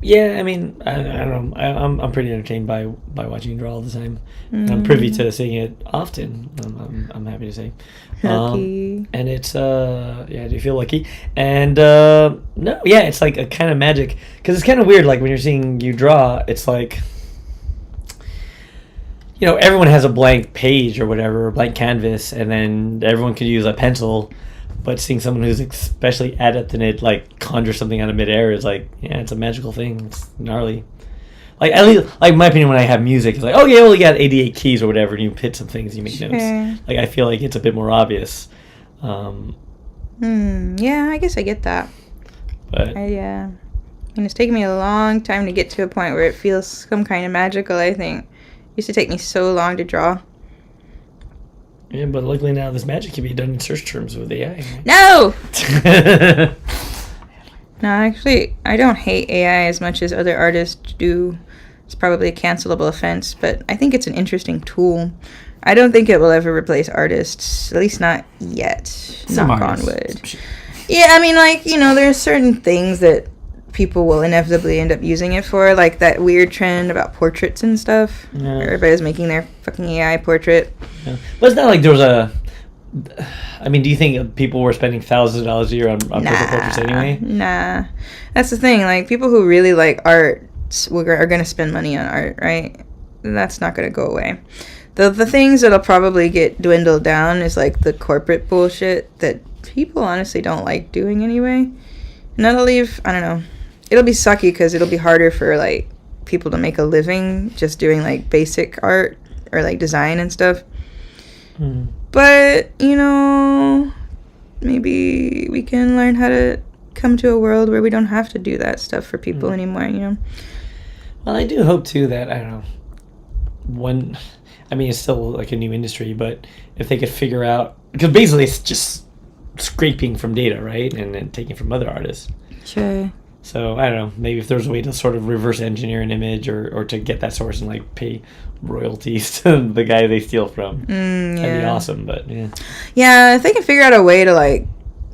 [SPEAKER 2] yeah, I mean, I don't know. I'm pretty entertained by watching you draw all the time. And I'm privy to seeing it often, I'm happy to say.
[SPEAKER 1] Lucky.
[SPEAKER 2] And it's, I do feel lucky. And, no, yeah, it's like a kind of magic. Because it's kind of weird, like, when you're seeing you draw, it's like... You know, everyone has a blank page or whatever, a blank canvas, and then everyone could use a pencil. But seeing someone who's especially adept in it, like, conjure something out of midair is like, yeah, it's a magical thing. It's gnarly. Like, at least, like, in my opinion, when I have music, it's like, oh, yeah, well, you got 88 keys or whatever, and you hit some things, you make notes. Like, I feel like it's a bit more obvious.
[SPEAKER 1] Yeah, I guess I get that.
[SPEAKER 2] But
[SPEAKER 1] and it's taken me a long time to get to a point where it feels some kind of magical, I think. It used to take me so long to draw.
[SPEAKER 2] Yeah, but luckily now this magic can be done in search terms with AI. Right?
[SPEAKER 1] No! No, actually, I don't hate AI as much as other artists do. It's probably a cancelable offense, but I think it's an interesting tool. I don't think it will ever replace artists, at least not yet.
[SPEAKER 2] Some
[SPEAKER 1] Knock
[SPEAKER 2] artists.
[SPEAKER 1] on wood. Yeah, I mean, like, you know, there's certain things that people will inevitably end up using it for, like that weird trend about portraits and stuff.
[SPEAKER 2] Yeah.
[SPEAKER 1] Everybody's making their fucking AI portrait.
[SPEAKER 2] Yeah. But it's not like there was a... I mean, do you think people were spending thousands of dollars a year on personal portraits anyway?
[SPEAKER 1] Nah. That's the thing. Like, people who really like art are going to spend money on art, right? That's not going to go away. The things that'll probably get dwindled down is, like, the corporate bullshit that people honestly don't like doing anyway. And that'll leave, I don't know. It'll be sucky because it'll be harder for, like, people to make a living just doing, like, basic art or, like, design and stuff.
[SPEAKER 2] Mm.
[SPEAKER 1] But, you know, maybe we can learn how to come to a world where we don't have to do that stuff for people anymore, you know?
[SPEAKER 2] Well, I do hope, too, that, I don't know, I mean, it's still, like, a new industry, but if they could figure out... Because basically it's just scraping from data, right? And then taking from other artists.
[SPEAKER 1] Sure.
[SPEAKER 2] So, I don't know, maybe if there's a way to sort of reverse engineer an image or to get that source and, like, pay royalties to the guy they steal from.
[SPEAKER 1] Yeah.
[SPEAKER 2] That'd be awesome, but, yeah.
[SPEAKER 1] Yeah, if they can figure out a way to, like,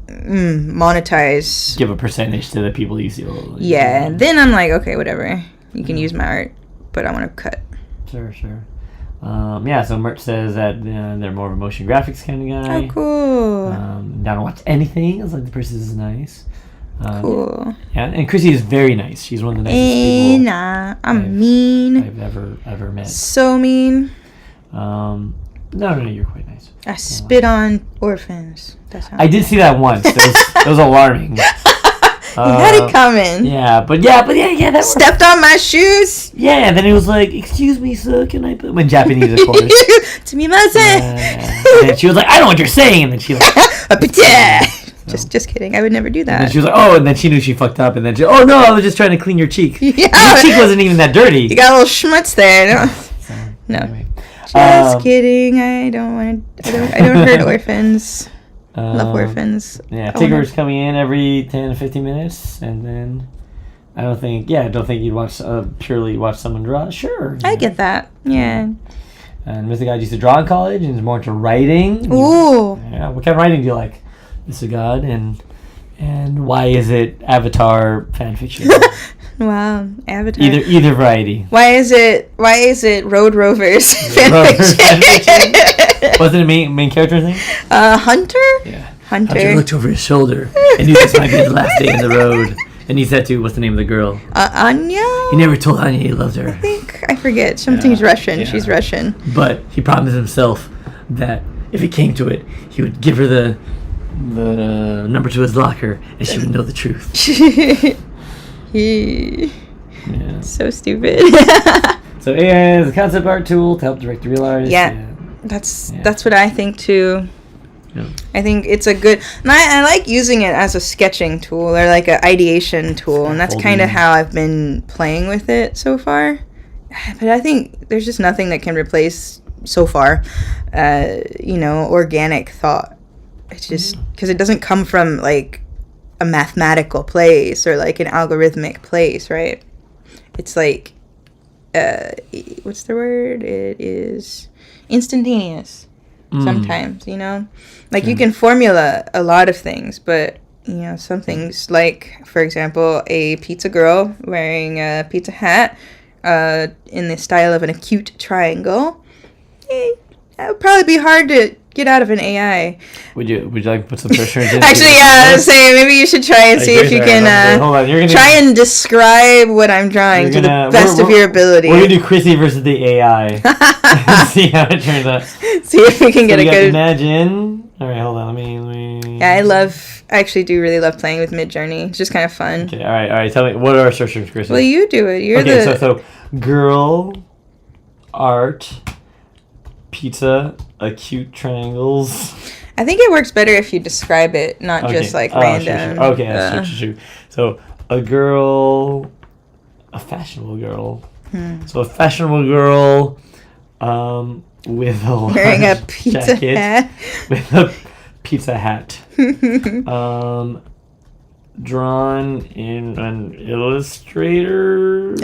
[SPEAKER 1] monetize...
[SPEAKER 2] Give a percentage to the people you steal.
[SPEAKER 1] Yeah, then I'm like, okay, whatever. You can use my art, but I want to cut.
[SPEAKER 2] Sure. Yeah, so Mert says that they're more of a motion graphics kind of guy.
[SPEAKER 1] Oh, cool.
[SPEAKER 2] Down to watch anything. It's like the person is nice.
[SPEAKER 1] Cool.
[SPEAKER 2] Yeah, and Chrissy is very nice. She's one of the nicest people
[SPEAKER 1] Nah, I'm mean.
[SPEAKER 2] I've ever met.
[SPEAKER 1] So mean.
[SPEAKER 2] No, you're quite nice.
[SPEAKER 1] I spit on orphans. That's how
[SPEAKER 2] I did see that once. It was alarming.
[SPEAKER 1] You had it coming.
[SPEAKER 2] Yeah, but that
[SPEAKER 1] Stepped on my shoes.
[SPEAKER 2] Yeah, and then he was like, "Excuse me, sir, can I put..." In Japanese, of course.
[SPEAKER 1] Sumimasen.
[SPEAKER 2] And then she was like, "I know what you're saying," and then she like,
[SPEAKER 1] Just kidding. I would never do that.
[SPEAKER 2] And she was like, "Oh," and then she knew she fucked up, and then "Oh no, I was just trying to clean your cheek."
[SPEAKER 1] Yeah.
[SPEAKER 2] Your cheek wasn't even that dirty.
[SPEAKER 1] You got a little schmutz there. No.
[SPEAKER 2] So,
[SPEAKER 1] No.
[SPEAKER 2] Anyway.
[SPEAKER 1] Just kidding. I don't hurt orphans. Love orphans.
[SPEAKER 2] Yeah, Tigger's coming in every 10 to 15 minutes, and then I don't think you'd watch purely watch someone draw. Sure.
[SPEAKER 1] I get that. Yeah.
[SPEAKER 2] And Mr. God used to draw in college and is more into writing.
[SPEAKER 1] Ooh.
[SPEAKER 2] Yeah. What kind of writing do you like, Mr. God? And why is it Avatar fan fiction?
[SPEAKER 1] Wow, Avatar.
[SPEAKER 2] Either variety.
[SPEAKER 1] Why is it Road Rovers fanfiction?
[SPEAKER 2] What's the main character's name?
[SPEAKER 1] Hunter?
[SPEAKER 2] Yeah.
[SPEAKER 1] Hunter
[SPEAKER 2] looked over his shoulder and knew this might be the last day in the road. And he said to, what's the name of the girl?
[SPEAKER 1] Anya?
[SPEAKER 2] He never told Anya he loved her.
[SPEAKER 1] I forget. Something's Russian.
[SPEAKER 2] Yeah.
[SPEAKER 1] She's Russian.
[SPEAKER 2] But he promised himself that if it came to it, he would give her the number to his locker and she would know the truth.
[SPEAKER 1] Yeah. So stupid.
[SPEAKER 2] So AI is a concept art tool to help direct the real artist.
[SPEAKER 1] Yeah. That's what I think too.
[SPEAKER 2] Yeah.
[SPEAKER 1] I think it's a good... And I like using it as a sketching tool or like an ideation tool, and that's kind of how I've been playing with it so far. But I think there's just nothing that can replace, so far, organic thought. It's just... Because it doesn't come from, like, a mathematical place or, like, an algorithmic place, right? It's like... what's the word? It is instantaneous. Sometimes, like you can formula a lot of things, but some things, like for example a pizza girl wearing a pizza hat in the style of an acute triangle, that would probably be hard to get out of an AI.
[SPEAKER 2] Would you like to put some pressure into
[SPEAKER 1] Actually, yeah, say maybe you should try and see if you can hold on. Try and describe what I'm drawing to the best of your ability.
[SPEAKER 2] We're gonna do KRISSY versus the AI. See how it turns out.
[SPEAKER 1] See if we can get a good...
[SPEAKER 2] Imagine. All right, hold on. Let me.
[SPEAKER 1] Yeah, I actually do really love playing with Midjourney. It's just kind of fun.
[SPEAKER 2] Okay, all right. Tell me, what are our search terms, KRISSY?
[SPEAKER 1] Well, you do it. You're
[SPEAKER 2] so girl, art, pizza, acute triangles.
[SPEAKER 1] I think it works better if you describe it, not just like random.
[SPEAKER 2] Sure. Okay, sure. So a girl, a fashionable girl. So a fashionable girl with a
[SPEAKER 1] wearing a
[SPEAKER 2] large
[SPEAKER 1] pizza
[SPEAKER 2] jacket
[SPEAKER 1] hat.
[SPEAKER 2] with a pizza hat. Drawn in an illustrative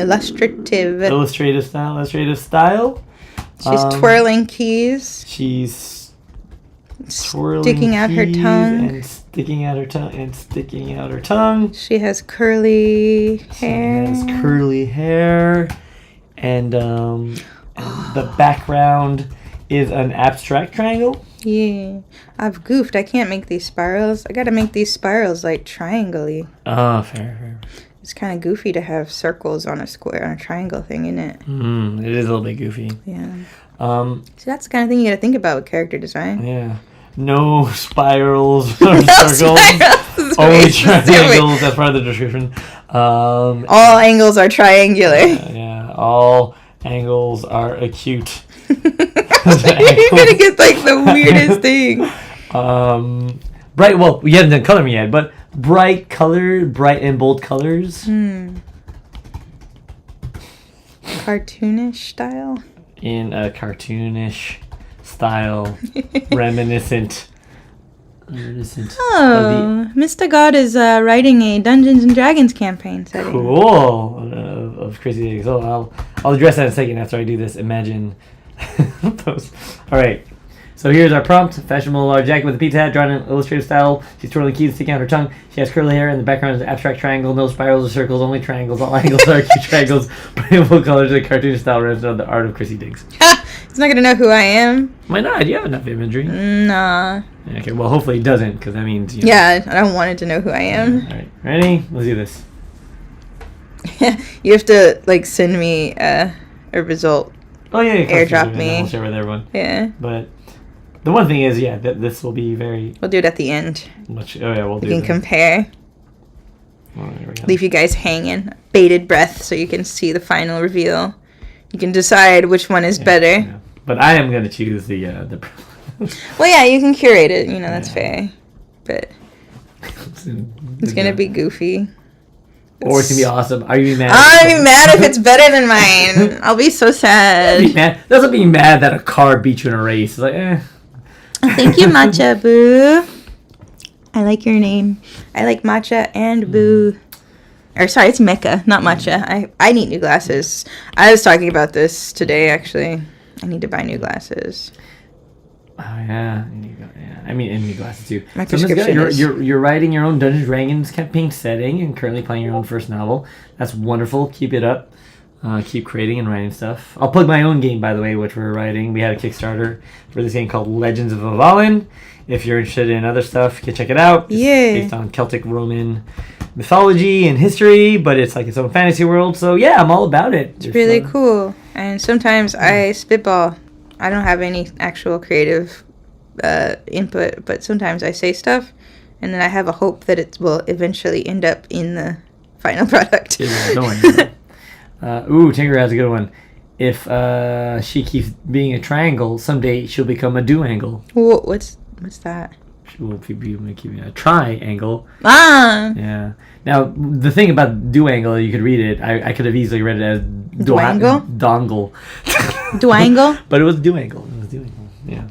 [SPEAKER 2] style.
[SPEAKER 1] She's twirling keys.
[SPEAKER 2] She's twirling
[SPEAKER 1] sticking out her
[SPEAKER 2] keys
[SPEAKER 1] tongue.
[SPEAKER 2] and sticking out her tongue.
[SPEAKER 1] She has curly hair.
[SPEAKER 2] And the background is an abstract triangle.
[SPEAKER 1] Yeah, I've goofed. I can't make these spirals. I gotta make these spirals like triangle-y.
[SPEAKER 2] Oh, fair.
[SPEAKER 1] It's kind of goofy to have circles on a square, on a triangle thing, isn't it?
[SPEAKER 2] It is a little bit goofy.
[SPEAKER 1] Yeah. So that's the kind of thing you gotta think about with character design.
[SPEAKER 2] Yeah. No spirals or circles. Only triangles. That's part of the description.
[SPEAKER 1] All angles are triangular.
[SPEAKER 2] Yeah. All angles are acute.
[SPEAKER 1] You're gonna get like the weirdest thing.
[SPEAKER 2] Bright. Well, we haven't done coloring yet, but bright and bold colors.
[SPEAKER 1] Cartoonish style.
[SPEAKER 2] In a cartoonish style, reminiscent.
[SPEAKER 1] Oh, Mr. God is writing a Dungeons and Dragons campaign setting.
[SPEAKER 2] Cool. Of KRISSY DIGGS. So I'll address that in a second after I do this. Imagine post. All right. So here's our prompt. Fashionable large jacket with a pizza hat, drawn in illustrative style. She's twirling keys, sticking out her tongue. She has curly hair, and the background is an abstract triangle. No spirals or circles, only triangles. All angles are acute triangles. Rainbow colors, a cartoon style represent of the art of KRISSY DIGGS.
[SPEAKER 1] It's not gonna know who I am.
[SPEAKER 2] Why not? You have enough imagery.
[SPEAKER 1] Nah.
[SPEAKER 2] Okay, well, hopefully it doesn't, because that means,
[SPEAKER 1] Yeah, I don't want it to know who I am.
[SPEAKER 2] All right, ready? Let's do this.
[SPEAKER 1] You have to, like, send me a result.
[SPEAKER 2] Oh, yeah.
[SPEAKER 1] Airdrop me.
[SPEAKER 2] We'll share with everyone.
[SPEAKER 1] Yeah.
[SPEAKER 2] But the one thing is, that this will be very...
[SPEAKER 1] We'll do it at the end.
[SPEAKER 2] We'll do it.
[SPEAKER 1] We can compare.
[SPEAKER 2] Oh, there we go.
[SPEAKER 1] Leave you guys hanging. Bated breath so you can see the final reveal. You can decide which one is better.
[SPEAKER 2] Yeah. But I am going to choose the
[SPEAKER 1] Well, yeah, you can curate it. That's fair. But it's going to be goofy.
[SPEAKER 2] Or it's going to be awesome. Are you mad?
[SPEAKER 1] I'll be mad if it's better than mine. I'll be so sad.
[SPEAKER 2] That's not being mad that a car beat you in a race. It's like, eh.
[SPEAKER 1] Thank you, Matcha Boo. I like your name. I like Matcha and Boo. Or sorry, it's Mecca, not Matcha. I need new glasses. I was talking about this today, actually. I need to buy new glasses.
[SPEAKER 2] Oh, yeah. I mean, and new glasses, too.
[SPEAKER 1] My prescription is...
[SPEAKER 2] You're writing your own Dungeons & Dragons campaign setting and currently playing your own first novel. That's wonderful. Keep it up. Keep creating and writing stuff. I'll plug my own game, by the way, which we're writing. We had a Kickstarter for this game called Legends of Avalon. If you're interested in other stuff, you can check it out. It's based on Celtic Roman mythology and history, but it's like its own fantasy world. So, yeah, I'm all about it.
[SPEAKER 1] It's really cool. And sometimes I spitball. I don't have any actual creative input, but sometimes I say stuff, and then I have a hope that it will eventually end up in the final product.
[SPEAKER 2] Yeah, don't worry. Tinker has a good one. If she keeps being a triangle, someday she'll become a do-angle.
[SPEAKER 1] What's that?
[SPEAKER 2] She will be a triangle.
[SPEAKER 1] Ah!
[SPEAKER 2] Yeah. Now, the thing about do-angle, you could read it. I could have easily read it as dongle.
[SPEAKER 1] Do-angle?
[SPEAKER 2] But it was do-angle. Yeah.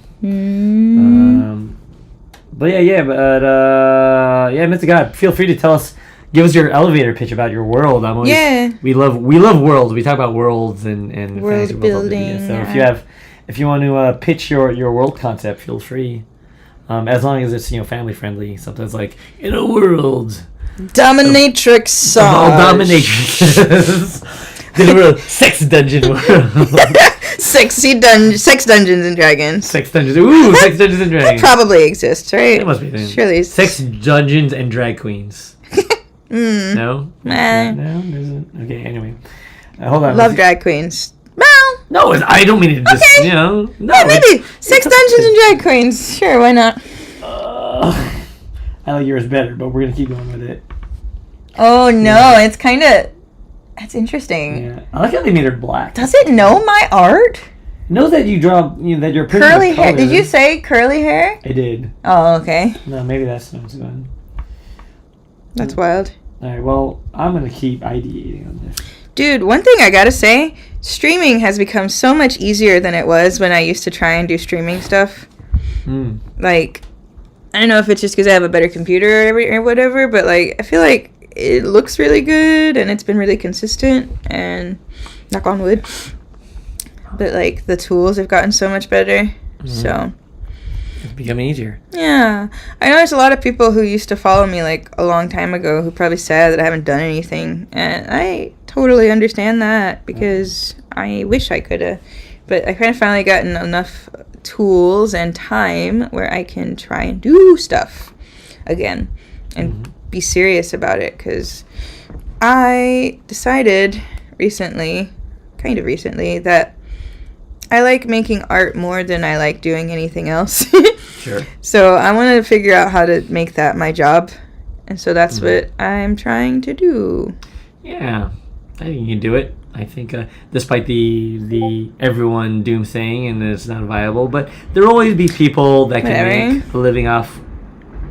[SPEAKER 2] But Mr. God, feel free to tell us. Give us your elevator pitch about your world. We love worlds. We talk about worlds and
[SPEAKER 1] world building.
[SPEAKER 2] So if you want to pitch your world concept, feel free. As long as it's family friendly. Sometimes like in a world.
[SPEAKER 1] Dominatrix song.
[SPEAKER 2] Dominatrix. The world. Sex dungeon world.
[SPEAKER 1] Sex Dungeons and Dragons.
[SPEAKER 2] Sex Dungeons. Ooh, Sex Dungeons and Dragons.
[SPEAKER 1] That probably exists, right?
[SPEAKER 2] It must be.
[SPEAKER 1] Surely.
[SPEAKER 2] Sex Dungeons and Drag Queens. No?
[SPEAKER 1] Nah.
[SPEAKER 2] No? Okay, anyway. Hold on.
[SPEAKER 1] Love drag queens. Well.
[SPEAKER 2] No, I don't mean it just,
[SPEAKER 1] Okay.
[SPEAKER 2] No.
[SPEAKER 1] Yeah, maybe. Sex Dungeons and Drag Queens. Sure, why not?
[SPEAKER 2] I like yours better, but we're going to keep going with it.
[SPEAKER 1] Oh, no. It's kind of... That's interesting.
[SPEAKER 2] Yeah. I like how they made her black.
[SPEAKER 1] Does it know my art?
[SPEAKER 2] It knows that you draw, that you're pretty
[SPEAKER 1] curly hair. Did you say curly hair?
[SPEAKER 2] I did.
[SPEAKER 1] Oh, okay.
[SPEAKER 2] No, maybe that's not what's going.
[SPEAKER 1] That's wild.
[SPEAKER 2] All right, well, I'm going to keep ideating on this.
[SPEAKER 1] Dude, one thing I gotta say, streaming has become so much easier than it was when I used to try and do streaming stuff. Like, I don't know if it's just because I have a better computer or whatever, but, like, I feel like it looks really good and it's been really consistent and knock on wood. But, like, the tools have gotten so much better, so...
[SPEAKER 2] It's becoming easier.
[SPEAKER 1] Yeah. I know there's a lot of people who used to follow me, like, a long time ago who probably sad that I haven't done anything. And I totally understand that because I wish I could have. But I kind of finally gotten enough tools and time where I can try and do stuff again and be serious about it. Because I decided kind of recently, that I like making art more than I like doing anything else.
[SPEAKER 2] Sure.
[SPEAKER 1] So I want to figure out how to make that my job. And so that's what I'm trying to do.
[SPEAKER 2] Yeah. I think you can do it. I think despite the everyone doomsaying and it's not viable, but there will always be people that can make a living off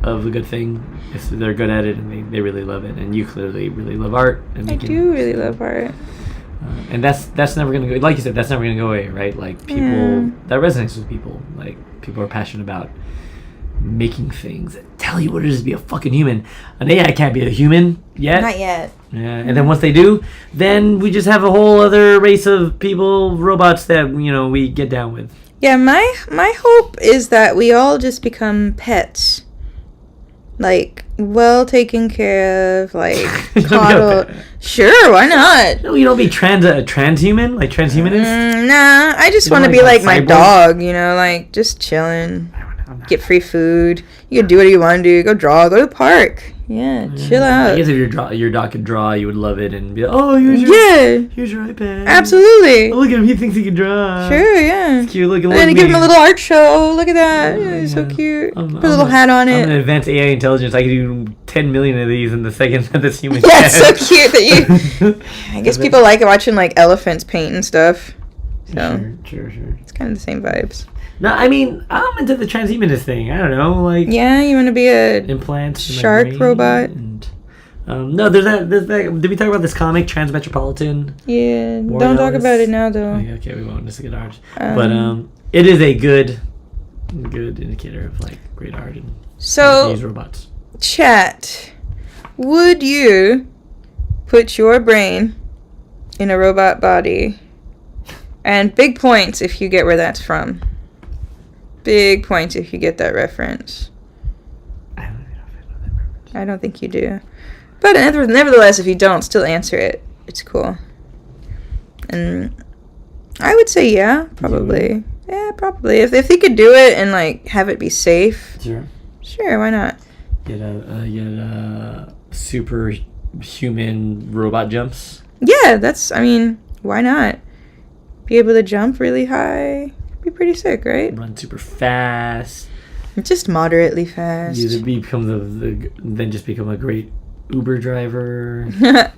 [SPEAKER 2] of a good thing if they're good at it and they really love it. And you clearly really love art. And
[SPEAKER 1] I do really love art.
[SPEAKER 2] And that's never going to go, like you said, that's never going to go away, right? Like, people, that resonates with people. Like, people are passionate about making things that tell you what it is to be a fucking human. An AI can't be a human yet.
[SPEAKER 1] Not yet.
[SPEAKER 2] Yeah, and then once they do, then we just have a whole other race of people, robots that, we get down with.
[SPEAKER 1] Yeah, my hope is that we all just become pets. Like, well taken care of, like, coddled. Sure, why not?
[SPEAKER 2] No, you don't be transhuman? Like, transhumanist?
[SPEAKER 1] Nah, I just want to be like my dog, like, just chilling. Get free food. You can do whatever you want to do. Go draw. Go to the park. Yeah, chill out.
[SPEAKER 2] I guess if your dog could draw, you would love it and be like, oh, here's your iPad.
[SPEAKER 1] Absolutely.
[SPEAKER 2] Oh, look at him. He thinks he can draw.
[SPEAKER 1] Sure, yeah.
[SPEAKER 2] It's cute. Look at
[SPEAKER 1] And then give him a little art show. Look at that. He's so cute. Put a little hat on it.
[SPEAKER 2] I'm an advanced AI intelligence. I could do 10 million of these in the second that this human
[SPEAKER 1] Yeah, it's so cute that you... I guess people like watching, like, elephants paint and stuff. So
[SPEAKER 2] Sure.
[SPEAKER 1] It's kind of the same vibes.
[SPEAKER 2] No, I mean, I'm into the transhumanist thing. I don't know, like...
[SPEAKER 1] Yeah, you want to be a...
[SPEAKER 2] Implants.
[SPEAKER 1] Shark robot.
[SPEAKER 2] And, no, there's that... Did we talk about this comic, Transmetropolitan?
[SPEAKER 1] Yeah, don't talk about it now, though.
[SPEAKER 2] Oh, yeah, okay, we won't. This is good art. But it is a good indicator of, like, great art and these robots.
[SPEAKER 1] Chat, would you put your brain in a robot body? And big points if you get where that's from. Big points if you get that reference.
[SPEAKER 2] I don't know if I know that reference.
[SPEAKER 1] I don't think you do. But nevertheless, if you don't, still answer it. It's cool. And I would say yeah, probably. Yeah, probably. If they could do it and, like, have it be safe. Sure, why not?
[SPEAKER 2] Get a superhuman robot jumps.
[SPEAKER 1] Yeah, why not? Be able to jump really high. Be pretty sick, right?
[SPEAKER 2] Run super fast.
[SPEAKER 1] Just moderately fast.
[SPEAKER 2] You become then just become a great Uber driver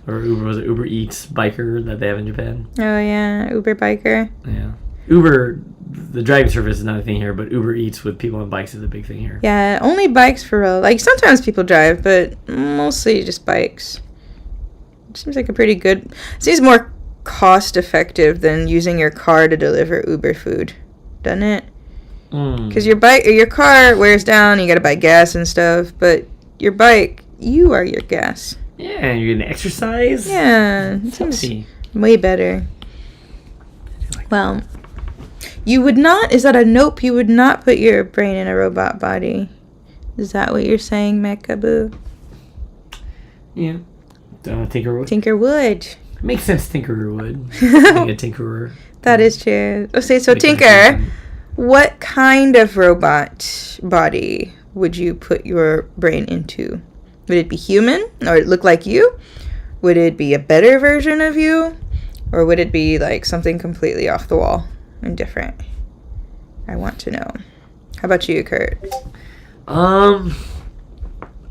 [SPEAKER 2] or Uber Eats biker that they have in Japan.
[SPEAKER 1] Oh yeah, Uber biker.
[SPEAKER 2] Yeah, Uber, the driving service is not a thing here, but Uber Eats with people on bikes is a big thing here.
[SPEAKER 1] Yeah, only bikes for real. Like, sometimes people drive, but mostly just bikes. It seems like a pretty good. Seems more cost effective than using your car to deliver Uber food, doesn't it? Because your car wears down, you gotta buy gas and stuff, but your bike, you are your gas.
[SPEAKER 2] Yeah, you're gonna exercise.
[SPEAKER 1] Yeah, it seems way better. Well, you would not. Is that a nope? You would not put your brain in a robot body. Is that what you're saying, Mechaboo?
[SPEAKER 2] Yeah. Tinker would.
[SPEAKER 1] Tinker would.
[SPEAKER 2] Makes sense. Tinkerer would. Being a tinkerer.
[SPEAKER 1] That is true. Okay, so Tinker, what kind of robot body would you put your brain into? Would it be human, or it look like you? Would it be a better version of you, or would it be like something completely off the wall and different? I want to know. How about you, Kurt?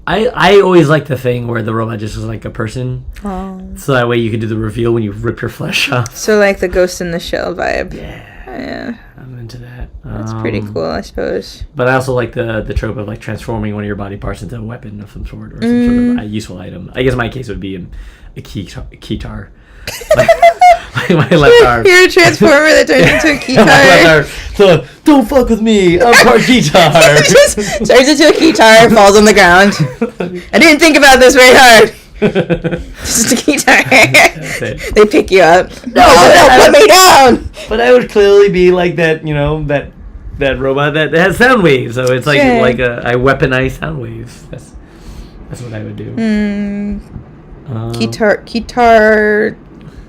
[SPEAKER 2] I always like the thing where the robot just is like a person.
[SPEAKER 1] Oh.
[SPEAKER 2] So that way you can do the reveal when you rip your flesh off.
[SPEAKER 1] So like the Ghost in the Shell vibe.
[SPEAKER 2] Yeah. I'm into that.
[SPEAKER 1] That's pretty cool, I suppose.
[SPEAKER 2] But I also like the trope of like transforming one of your body parts into a weapon of some sort or some sort of a useful item. I guess in my case it would be a keytar. my left arm.
[SPEAKER 1] You're a transformer that turns into a guitar.
[SPEAKER 2] So, don't fuck with me. I'm part guitar.
[SPEAKER 1] Just turns into a guitar, falls on the ground. I didn't think about this very hard. Just a guitar. They pick you up. No, put me down.
[SPEAKER 2] But I would clearly be like that, that robot that has sound waves. So it's like I weaponize sound waves. That's what I would do.
[SPEAKER 1] Kirtar.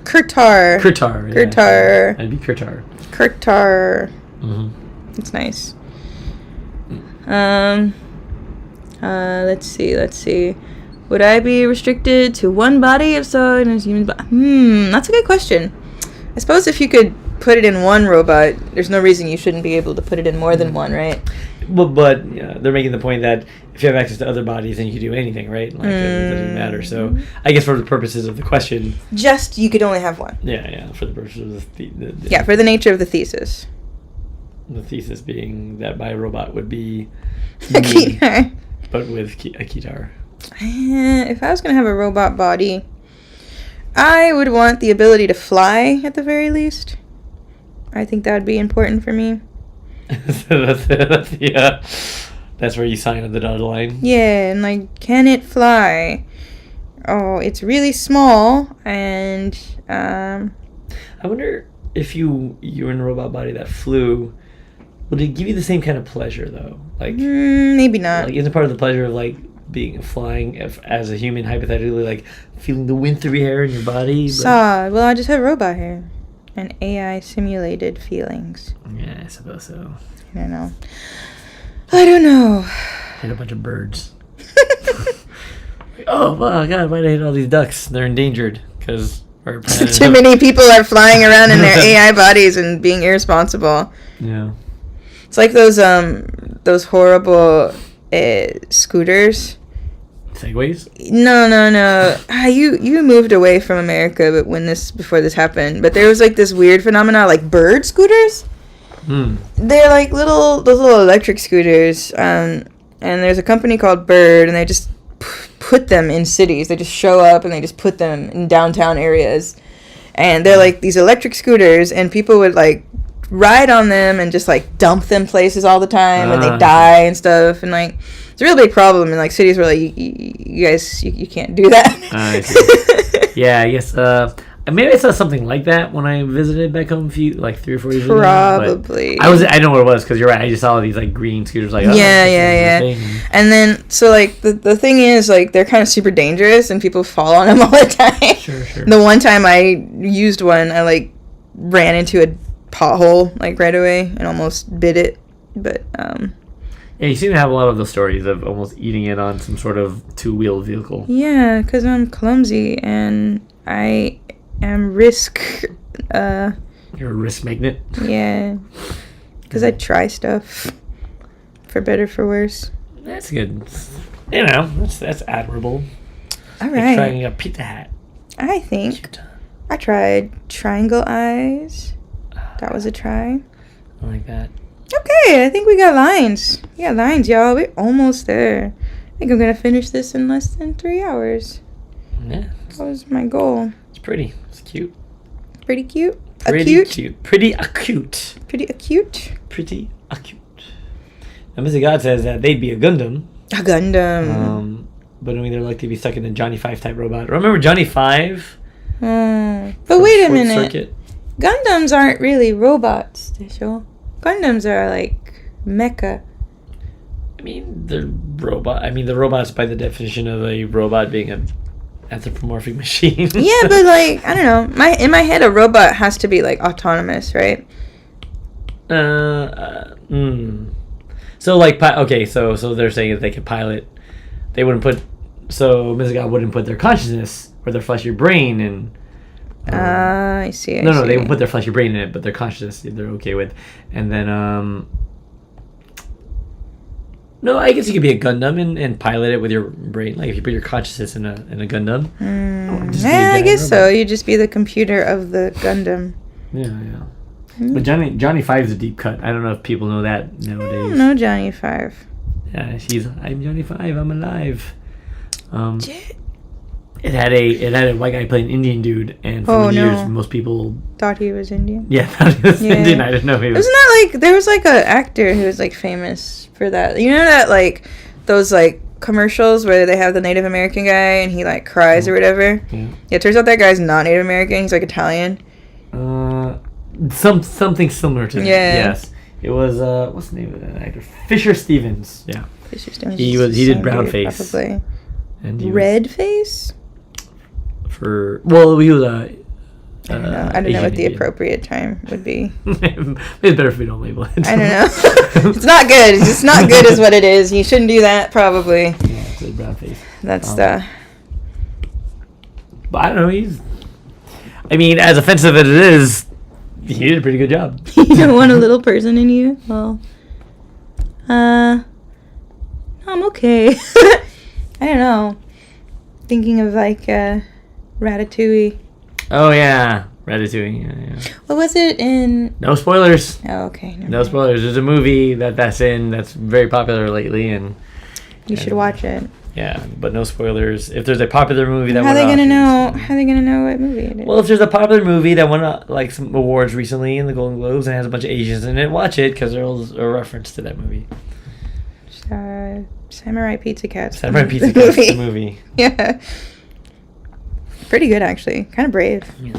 [SPEAKER 2] Kirtar.
[SPEAKER 1] Kirtar.
[SPEAKER 2] I'd be Kirtar.
[SPEAKER 1] Kirtar.
[SPEAKER 2] Mm-hmm.
[SPEAKER 1] It's nice. Let's see. Would I be restricted to one body if so in a human body? That's a good question. I suppose if you could put it in one robot, there's no reason you shouldn't be able to put it in more than one, right?
[SPEAKER 2] Well, but they're making the point that if you have access to other bodies, then you can do anything, right? Like it doesn't matter. So I guess for the purposes of the question,
[SPEAKER 1] just you could only have one.
[SPEAKER 2] Yeah. For the purposes of
[SPEAKER 1] for the nature of the thesis.
[SPEAKER 2] The thesis being that my robot would be
[SPEAKER 1] a guitar,
[SPEAKER 2] but with a guitar.
[SPEAKER 1] If I was gonna have a robot body, I would want the ability to fly at the very least. I think that would be important for me.
[SPEAKER 2] That's where you sign on the dotted line.
[SPEAKER 1] Yeah, and like, can it fly? Oh, it's really small, and
[SPEAKER 2] I wonder if you were in a robot body that flew, would it give you the same kind of pleasure though? Like
[SPEAKER 1] maybe not.
[SPEAKER 2] Like, isn't part of the pleasure of like flying as a human, hypothetically, like feeling the wintry hair in your body?
[SPEAKER 1] Well, I just have robot hair and AI simulated feelings.
[SPEAKER 2] Yeah, I suppose so.
[SPEAKER 1] I don't know.
[SPEAKER 2] Hit a bunch of birds. Oh, wow, God, why'd I hit all these ducks? They're endangered because our planet.
[SPEAKER 1] Too many people are flying around in their AI bodies and being irresponsible.
[SPEAKER 2] Yeah.
[SPEAKER 1] It's like those horrible scooters.
[SPEAKER 2] Segways?
[SPEAKER 1] No. You moved away from America, but before this happened. But there was like this weird phenomenon, like bird scooters. They're like those little electric scooters, and there's a company called Bird, and they just put them in cities. They just show up and they just put them in downtown areas, and they're like these electric scooters, and people would like ride on them and just like dump them places all the time, and they die and stuff, and like it's a real big problem in like cities where like you guys can't do that.
[SPEAKER 2] I see. Yeah, I guess. Maybe I saw something like that when I visited back home 3 or 4 years ago.
[SPEAKER 1] Probably.
[SPEAKER 2] I know what it was because you're right. I just saw these like green scooters. Like
[SPEAKER 1] yeah. And then so like the thing is like they're kind of super dangerous and people fall on them all the time.
[SPEAKER 2] Sure.
[SPEAKER 1] The one time I used one, I like ran into a pothole like right away and almost bit it. But
[SPEAKER 2] yeah, you seem to have a lot of those stories of almost eating it on some sort of 2-wheeled vehicle.
[SPEAKER 1] Yeah, because I'm clumsy and I am risk.
[SPEAKER 2] You're a risk magnet.
[SPEAKER 1] Yeah, because I try stuff, for better, for worse.
[SPEAKER 2] That's good. That's admirable.
[SPEAKER 1] All right.
[SPEAKER 2] Like trying a Pizza Hut.
[SPEAKER 1] I think I tried triangle eyes. That was a try.
[SPEAKER 2] I like that.
[SPEAKER 1] Okay, I think we got lines. We got lines, y'all. We're almost there. I think I'm gonna finish this in less than 3 hours.
[SPEAKER 2] Yeah.
[SPEAKER 1] That was my goal.
[SPEAKER 2] It's pretty. It's cute.
[SPEAKER 1] Pretty cute.
[SPEAKER 2] Pretty cute. Pretty acute.
[SPEAKER 1] Pretty acute.
[SPEAKER 2] Pretty acute. Now, Mr. God says that they'd be a Gundam.
[SPEAKER 1] A Gundam.
[SPEAKER 2] But I mean, they're like to be stuck in a Johnny 5 type robot. Remember Johnny 5?
[SPEAKER 1] But wait a minute.
[SPEAKER 2] Circuit?
[SPEAKER 1] Gundams aren't really robots, Tisho. Gundams are like mecha.
[SPEAKER 2] I mean, the robot's by the definition of a robot being an anthropomorphic machine.
[SPEAKER 1] Yeah, but like, I don't know. In my head, a robot has to be like autonomous, right?
[SPEAKER 2] So like, okay, so they're saying if they could pilot, they wouldn't put. So Mrs. God wouldn't put their consciousness or their fleshy brain in.
[SPEAKER 1] I see.
[SPEAKER 2] No, they would put their fleshy brain in it, but their consciousness they're okay with. And then, no, I guess you could be a Gundam and pilot it with your brain. Like if you put your consciousness in a Gundam.
[SPEAKER 1] Yeah, I guess so. You just be the computer of the Gundam.
[SPEAKER 2] Yeah. But Johnny 5 is a deep cut. I don't know if people know that nowadays.
[SPEAKER 1] I don't know Johnny 5.
[SPEAKER 2] Yeah, I'm Johnny 5. I'm alive. It had a white guy playing an Indian dude, and for years most people
[SPEAKER 1] thought he was Indian.
[SPEAKER 2] Yeah, thought he was Indian. I didn't know he was.
[SPEAKER 1] Wasn't that like there was like an actor who was like famous for that? You know that like those like commercials where they have the Native American guy and he like cries or whatever. Yeah. It turns out that guy's not Native American. He's like Italian.
[SPEAKER 2] Something similar to that. Yeah. Yes. It was what's the name of that actor? Fisher Stevens. Yeah. Fisher Stevens. He did brown face. Probably.
[SPEAKER 1] And red face.
[SPEAKER 2] He was
[SPEAKER 1] I don't know what the appropriate time would be.
[SPEAKER 2] It's better if we don't label it.
[SPEAKER 1] I don't know. It's not good. It's just not good is what it is. You shouldn't do that, probably.
[SPEAKER 2] Yeah, it's a brown face.
[SPEAKER 1] That's
[SPEAKER 2] But I don't know, I mean, as offensive as it is, he did a pretty good job.
[SPEAKER 1] You don't want a little person in you? Well, I'm okay. I don't know. Thinking of like Ratatouille.
[SPEAKER 2] Oh yeah, Ratatouille. Yeah.
[SPEAKER 1] What was it in?
[SPEAKER 2] No spoilers.
[SPEAKER 1] Oh, okay.
[SPEAKER 2] No spoilers. There's a movie that's very popular lately, and
[SPEAKER 1] you should watch it.
[SPEAKER 2] Yeah, but no spoilers. If there's a popular movie that
[SPEAKER 1] how are they gonna know what movie it is?
[SPEAKER 2] Well, if there's a popular movie that won like some awards recently in the Golden Globes and has a bunch of Asians in it, watch it because there's a reference to that movie.
[SPEAKER 1] Samurai Pizza Cats.
[SPEAKER 2] Samurai Pizza Cats, the movie.
[SPEAKER 1] Yeah. Pretty good, actually. Kind of brave.
[SPEAKER 2] Yeah.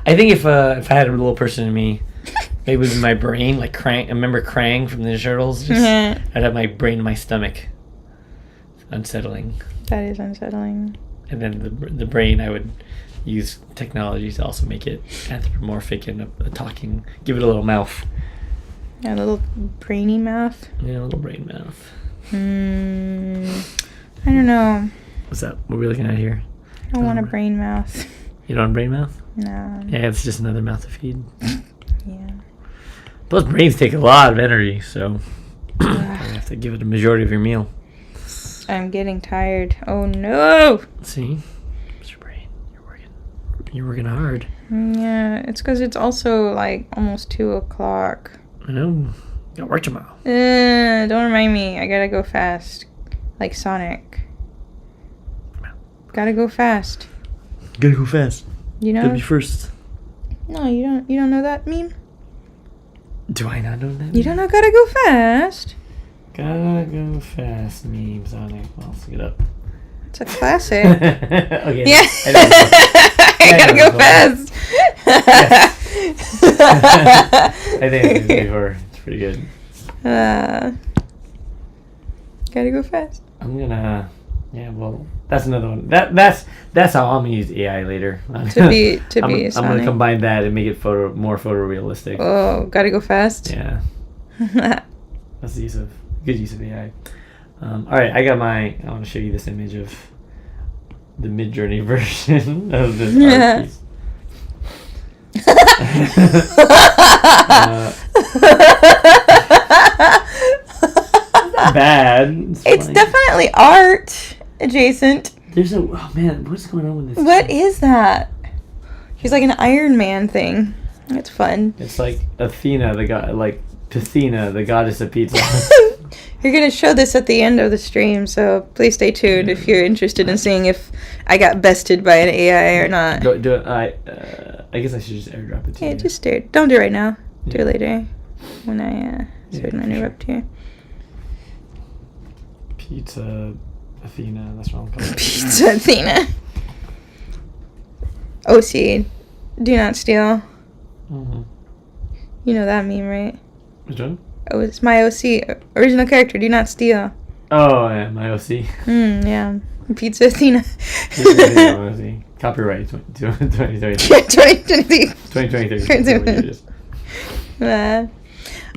[SPEAKER 2] I think if I had a little person in me, maybe it would be my brain, like Krang. Remember Krang from the Ninja Turtles? I'd have my brain in my stomach. It's unsettling.
[SPEAKER 1] That is unsettling.
[SPEAKER 2] And then the brain, I would use technology to also make it anthropomorphic and a talking, give it a little mouth.
[SPEAKER 1] Yeah, a little brainy mouth.
[SPEAKER 2] Yeah, a little brain mouth.
[SPEAKER 1] I don't know.
[SPEAKER 2] What's that? What are we looking at here?
[SPEAKER 1] I don't want a brain mouth.
[SPEAKER 2] You don't want a brain mouth?
[SPEAKER 1] No.
[SPEAKER 2] Yeah, it's just another mouth to feed.
[SPEAKER 1] Yeah.
[SPEAKER 2] Those brains take a lot of energy, so you have to give it a majority of your meal.
[SPEAKER 1] I'm getting tired. Oh no!
[SPEAKER 2] See? It's your brain. You're working hard.
[SPEAKER 1] Yeah, it's because it's also like almost 2 o'clock.
[SPEAKER 2] I know. You gotta work tomorrow.
[SPEAKER 1] Don't remind me. I gotta go fast. Like Sonic. Gotta go fast.
[SPEAKER 2] Gotta go fast.
[SPEAKER 1] You know?
[SPEAKER 2] Gotta be first.
[SPEAKER 1] No, you don't know that meme?
[SPEAKER 2] Do I not know that?
[SPEAKER 1] You don't know gotta go fast?
[SPEAKER 2] Gotta go fast meme, Sonic. Well, let's get up.
[SPEAKER 1] It's a classic.
[SPEAKER 2] Okay.
[SPEAKER 1] Yeah. I gotta go fast.
[SPEAKER 2] I think I've seen it before. It's pretty good.
[SPEAKER 1] Gotta go fast.
[SPEAKER 2] I'm gonna... Yeah, well, that's another one. That's how I'm gonna use AI later.
[SPEAKER 1] To be
[SPEAKER 2] I'm gonna combine that and make it more photorealistic.
[SPEAKER 1] Oh, gotta go fast.
[SPEAKER 2] Yeah. That's the good use of AI. All right, I want to show you this image of the Midjourney version of this art piece. Not bad.
[SPEAKER 1] It's definitely art adjacent.
[SPEAKER 2] There's oh man, what's going on with this?
[SPEAKER 1] What is that? She's like an Iron Man thing. It's fun.
[SPEAKER 2] It's like Athena, the god, like Pathena, the goddess of pizza.
[SPEAKER 1] You're gonna show this at the end of the stream, so please stay tuned if you're interested in seeing if I got bested by an AI or not.
[SPEAKER 2] Do it. I guess I should just airdrop it to you.
[SPEAKER 1] Yeah, just do it. Don't do it right now. Do it later when I interrupt here.
[SPEAKER 2] Pizza Athena, that's what I'm calling it.
[SPEAKER 1] Pizza Athena. OC, do not steal.
[SPEAKER 2] Mm-hmm.
[SPEAKER 1] You know that meme, right?
[SPEAKER 2] Which one?
[SPEAKER 1] Oh, it's my OC. Original character, do not steal.
[SPEAKER 2] Oh, yeah, my OC.
[SPEAKER 1] Yeah. Pizza Athena.
[SPEAKER 2] Pizza Athena, my OC. Copyright 2023. 2023.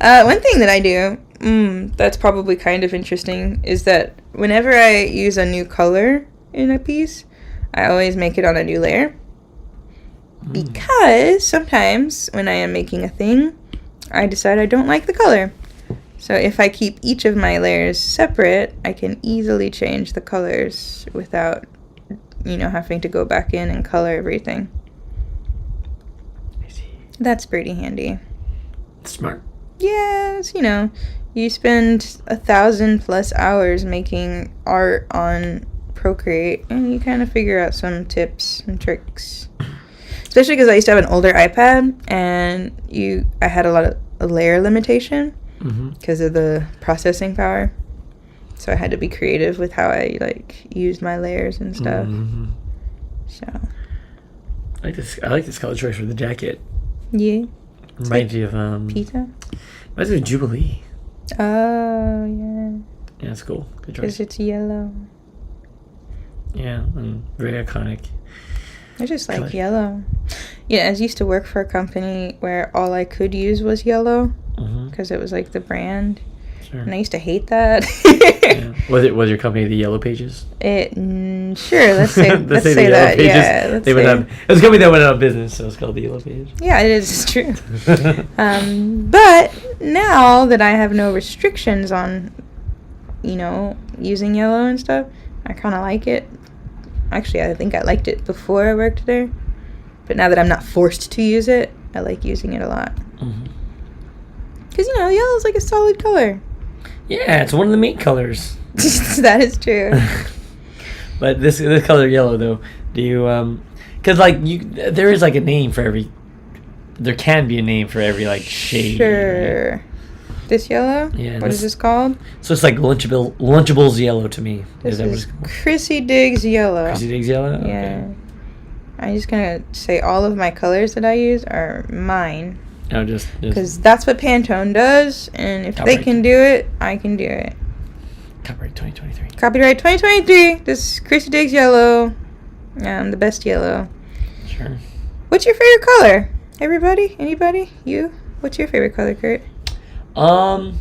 [SPEAKER 1] One thing that I do that's probably kind of interesting is that whenever I use a new color in a piece, I always make it on a new layer. Because sometimes when I am making a thing, I decide I don't like the color. So if I keep each of my layers separate, I can easily change the colors without, having to go back in and color everything.
[SPEAKER 2] I see.
[SPEAKER 1] That's pretty handy.
[SPEAKER 2] Smart.
[SPEAKER 1] Yes, you spend 1,000+ hours making art on Procreate, and you kind of figure out some tips and tricks. Especially because I used to have an older iPad, and I had a lot of a layer limitation because of the processing power. So I had to be creative with how I like used my layers and stuff. So
[SPEAKER 2] I like this color choice for the jacket.
[SPEAKER 1] Yeah.
[SPEAKER 2] Reminds you of
[SPEAKER 1] Pizza.
[SPEAKER 2] Reminds me of Jubilee.
[SPEAKER 1] Oh yeah.
[SPEAKER 2] Yeah, it's cool. Good choice.
[SPEAKER 1] Because it's yellow.
[SPEAKER 2] Yeah, and very iconic.
[SPEAKER 1] I just like yellow. Yeah, I used to work for a company where all I could use was yellow because it was like the brand. Sure. And I used to hate that.
[SPEAKER 2] Yeah. Was your company the Yellow Pages?
[SPEAKER 1] Sure. Let's say that.
[SPEAKER 2] Pages,
[SPEAKER 1] Yeah.
[SPEAKER 2] it was a company that went out of business, so it's called the Yellow Pages.
[SPEAKER 1] Yeah, it is true. But now that I have no restrictions on, using yellow and stuff, I kind of like it. Actually, I think I liked it before I worked there. But now that I'm not forced to use it, I like using it a lot. Because, yellow is like a solid color.
[SPEAKER 2] Yeah, it's one of the main colors.
[SPEAKER 1] That is true.
[SPEAKER 2] But this color yellow, though, do you, because, there is, like, a name for every, there can be a name for every, like, shade.
[SPEAKER 1] Sure. Right? This yellow?
[SPEAKER 2] Yeah.
[SPEAKER 1] What is this called?
[SPEAKER 2] So it's like Lunchables yellow to me.
[SPEAKER 1] This is KRISSY DIGGS yellow.
[SPEAKER 2] KRISSY DIGGS yellow?
[SPEAKER 1] Yeah.
[SPEAKER 2] Okay.
[SPEAKER 1] I'm just going to say all of my colors that I use are mine.
[SPEAKER 2] Oh, just
[SPEAKER 1] because that's what Pantone does, and if they can do it, I can do it.
[SPEAKER 2] Copyright 2023.
[SPEAKER 1] Copyright 2023. This is KRISSY DIGGS yellow. The best yellow.
[SPEAKER 2] Sure.
[SPEAKER 1] What's your favorite color? Everybody? Anybody? You? What's your favorite color, Kurt?
[SPEAKER 2] I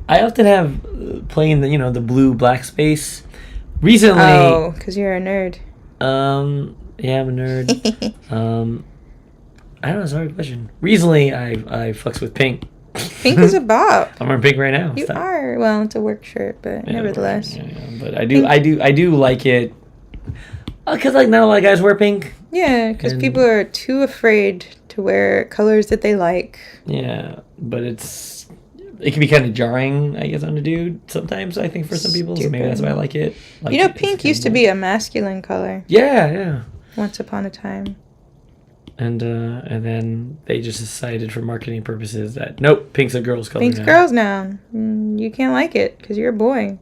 [SPEAKER 2] often have playing the blue black space. Recently.
[SPEAKER 1] Oh, because you're a nerd.
[SPEAKER 2] Yeah, I'm a nerd. I don't know, it's a hard question. Recently, I fucks with pink.
[SPEAKER 1] Pink is a bop.
[SPEAKER 2] I'm wearing pink right now.
[SPEAKER 1] You are. Well, it's a work shirt, but nevertheless.
[SPEAKER 2] Yeah, but I do like it. Because not a lot of guys wear pink.
[SPEAKER 1] Yeah, because people are too afraid to wear colors that they like.
[SPEAKER 2] Yeah, but it can be kind of jarring, I guess, on a dude sometimes, I think, for some people. So maybe that's why I like it.
[SPEAKER 1] Pink used to be a masculine color.
[SPEAKER 2] Yeah.
[SPEAKER 1] Once upon a time.
[SPEAKER 2] And then they just decided for marketing purposes that, nope, pink's a girl's color
[SPEAKER 1] Pink's girls now. You can't like it because you're a boy.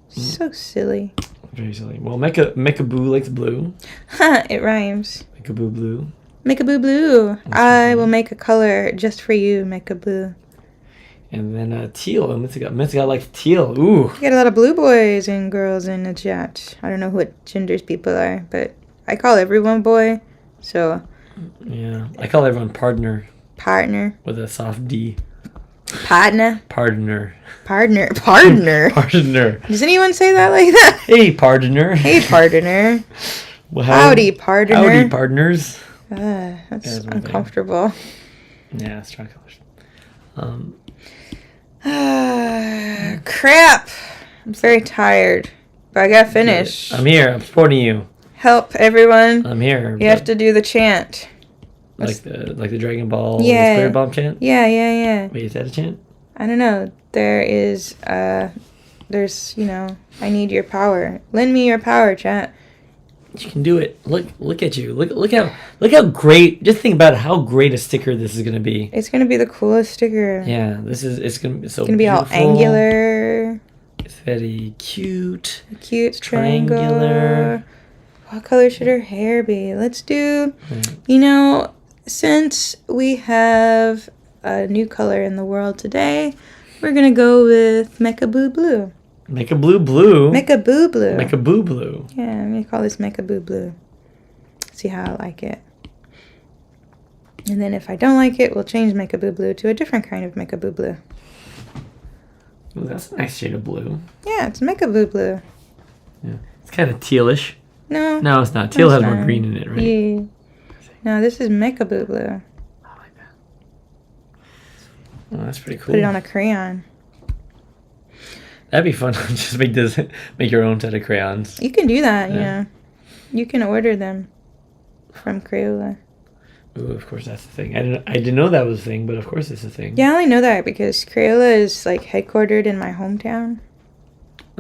[SPEAKER 1] So silly.
[SPEAKER 2] Very silly. Well, Mecha Boo likes blue.
[SPEAKER 1] It rhymes.
[SPEAKER 2] Mecha Boo blue.
[SPEAKER 1] Mecha Boo blue. I will make a color just for you, Mecha Boo.
[SPEAKER 2] And then teal. Mythica likes teal. Ooh.
[SPEAKER 1] You got a lot of blue boys and girls in the chat. I don't know what genders people are, but I call everyone boy. So.
[SPEAKER 2] Yeah. I call everyone partner.
[SPEAKER 1] Partner.
[SPEAKER 2] With a soft D.
[SPEAKER 1] Partner.
[SPEAKER 2] Partner.
[SPEAKER 1] Partner. Partner.
[SPEAKER 2] Partner.
[SPEAKER 1] Does anyone say that like that?
[SPEAKER 2] Hey, partner.
[SPEAKER 1] Hey, partner.
[SPEAKER 2] Well,
[SPEAKER 1] howdy, partner.
[SPEAKER 2] Howdy, partners.
[SPEAKER 1] That's uncomfortable.
[SPEAKER 2] Yeah, strong colors.
[SPEAKER 1] Crap. I'm very tired, but I gotta finish.
[SPEAKER 2] I'm here. I'm supporting you.
[SPEAKER 1] Help, everyone.
[SPEAKER 2] I'm here.
[SPEAKER 1] You have to do the chant.
[SPEAKER 2] Like the Dragon Ball
[SPEAKER 1] Spirit
[SPEAKER 2] Bomb chant?
[SPEAKER 1] Yeah.
[SPEAKER 2] Wait, is that a chant?
[SPEAKER 1] I don't know. There's, I need your power. Lend me your power, chat.
[SPEAKER 2] You can do it. Look at you. Look how great. Just think about how great a sticker this is gonna be.
[SPEAKER 1] It's gonna be the coolest sticker.
[SPEAKER 2] Yeah, it's gonna be so.
[SPEAKER 1] It's gonna be
[SPEAKER 2] beautiful.
[SPEAKER 1] all angular.
[SPEAKER 2] It's very cute.
[SPEAKER 1] Cute triangular. What color should her hair be? Let's do. Since we have a new color in the world today, we're gonna go with Mecha Boo Blue.
[SPEAKER 2] Mecha Blue Blue.
[SPEAKER 1] Mecha Boo Blue.
[SPEAKER 2] Mecha Boo Blue.
[SPEAKER 1] Yeah, I'm gonna call this Mecha Boo Blue. See how I like it. And then if I don't like it, we'll change Mecha Boo Blue to a different kind of Mecha Boo Blue.
[SPEAKER 2] Ooh, that's a nice shade of blue.
[SPEAKER 1] Yeah, it's Mecha Boo Blue.
[SPEAKER 2] Yeah, it's kind of tealish.
[SPEAKER 1] No,
[SPEAKER 2] it's not. Teal has more green in it, right?
[SPEAKER 1] Yeah. No, this is Mecha Boo Blue.
[SPEAKER 2] I like that. Oh, that's pretty cool.
[SPEAKER 1] Put it on a crayon.
[SPEAKER 2] That'd be fun. Just make your own set of crayons.
[SPEAKER 1] You can do that, yeah. You can order them from Crayola.
[SPEAKER 2] Ooh, of course that's the thing. I didn't know that was a thing, but of course it's a thing.
[SPEAKER 1] Yeah, I only know that because Crayola is like headquartered in my hometown.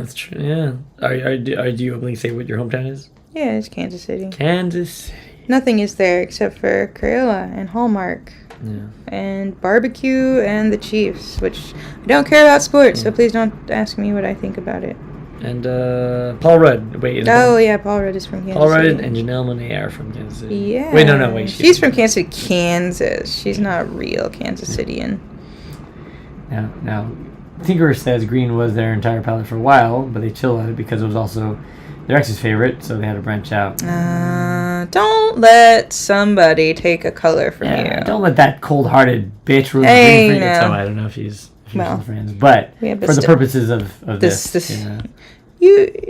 [SPEAKER 2] That's true. Yeah. Do you openly say what your hometown is?
[SPEAKER 1] Yeah, it's Kansas City.
[SPEAKER 2] Kansas City.
[SPEAKER 1] Nothing is there except for Crayola and Hallmark.
[SPEAKER 2] Yeah.
[SPEAKER 1] And barbecue and the Chiefs, which I don't care about sports, so please don't ask me what I think about it.
[SPEAKER 2] And Paul Rudd. Wait.
[SPEAKER 1] Yeah, Paul Rudd is from Kansas City.
[SPEAKER 2] Paul Rudd and Janelle Monáe are from Kansas City.
[SPEAKER 1] Yeah.
[SPEAKER 2] Wait, no, wait.
[SPEAKER 1] She's from Kansas City, Kansas. She's not real Kansas Cityan.
[SPEAKER 2] Now, Tinkerer says green was their entire palette for a while, but they chilled at it because it was also their ex's favorite, so they had to branch out.
[SPEAKER 1] Don't let somebody take a color from you.
[SPEAKER 2] Don't let that cold-hearted bitch rule
[SPEAKER 1] Hey,
[SPEAKER 2] green for you.
[SPEAKER 1] no.
[SPEAKER 2] So I don't know if she's friends, but for the purposes of this.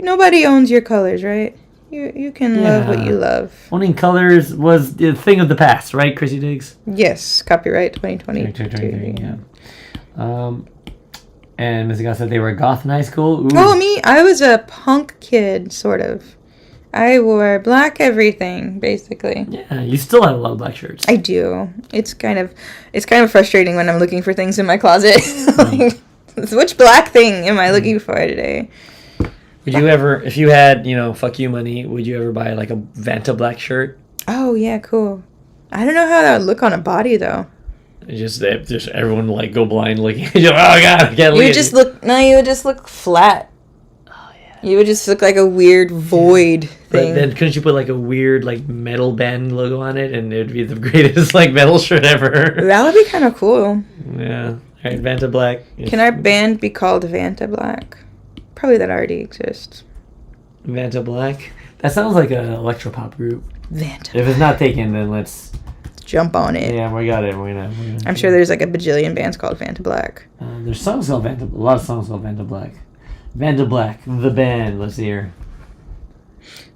[SPEAKER 1] Nobody owns your colors, right? You can love what you love.
[SPEAKER 2] Owning colors was the thing of the past, right, Chrissy Diggs?
[SPEAKER 1] Yes, copyright 2020.
[SPEAKER 2] 2023, yeah. And Missy God said they were goth in high school. Ooh.
[SPEAKER 1] Oh, me? I was a punk kid, sort of. I wore black everything, basically.
[SPEAKER 2] Yeah, you still have a lot of black shirts.
[SPEAKER 1] I do. It's kind of frustrating when I'm looking for things in my closet. Like, which black thing am I looking for today?
[SPEAKER 2] Would you ever, if you had, fuck you money, would you ever buy like a Vanta black shirt?
[SPEAKER 1] Oh, yeah, cool. I don't know how that would look on a body, though.
[SPEAKER 2] Just everyone like go blind looking. Oh God, I can't.
[SPEAKER 1] You would just look flat. Oh yeah. You would just look like a weird void thing.
[SPEAKER 2] But then couldn't you put like a weird like metal band logo on it, and it'd be the greatest like metal shirt ever?
[SPEAKER 1] That would be kind of cool.
[SPEAKER 2] Yeah. All right, Vanta Black.
[SPEAKER 1] Can our band be called Vanta Black? Probably that already exists.
[SPEAKER 2] Vanta Black. That sounds like an electropop group.
[SPEAKER 1] Vanta.
[SPEAKER 2] If it's not taken, then let's
[SPEAKER 1] jump on it.
[SPEAKER 2] Yeah, we got it.
[SPEAKER 1] I'm sure there's like a bajillion bands called Vanta Black.
[SPEAKER 2] There's songs called a lot of songs called Vanta Black. Vanta Black, the band. Let's hear.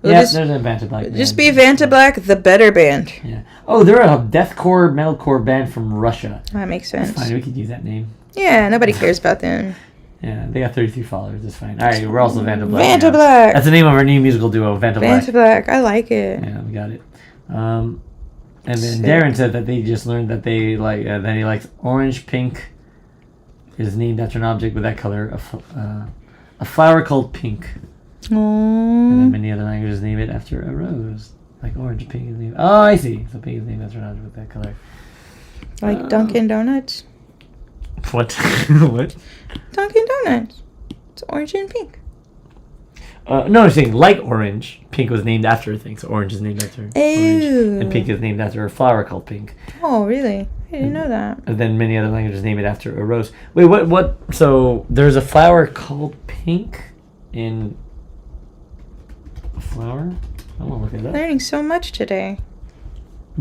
[SPEAKER 2] There's a Vanta Black band.
[SPEAKER 1] Just be Vanta Black, the better band.
[SPEAKER 2] Yeah. Oh, they're a deathcore, metalcore band from Russia.
[SPEAKER 1] That makes sense.
[SPEAKER 2] That's fine. We could use that name.
[SPEAKER 1] Yeah, nobody cares about them.
[SPEAKER 2] Yeah, they got 33 followers. That's fine. All right, we're also Vanta Black.
[SPEAKER 1] Vanta Black.
[SPEAKER 2] That's the name of our new musical duo, Vanta Black.
[SPEAKER 1] Vanta Black. I like it.
[SPEAKER 2] Yeah, we got it. And then Darren said that they just learned that they like that he likes orange. Pink is named after an object with that color, a flower called pink.
[SPEAKER 1] Aww.
[SPEAKER 2] And then many other languages name it after a rose, like orange. Pink is named. Oh, I see. So pink is named after an object with that color.
[SPEAKER 1] Like Dunkin' Donuts.
[SPEAKER 2] What? What?
[SPEAKER 1] Dunkin' Donuts. It's orange and pink.
[SPEAKER 2] No, I'm saying like orange. Pink was named after a thing, so orange is named after orange. And pink is named after a flower called pink.
[SPEAKER 1] Oh, really? I didn't know that.
[SPEAKER 2] And then many other languages name it after a rose. Wait, what? So there's a flower called pink in a flower? I want to look it up.
[SPEAKER 1] Learning so much today.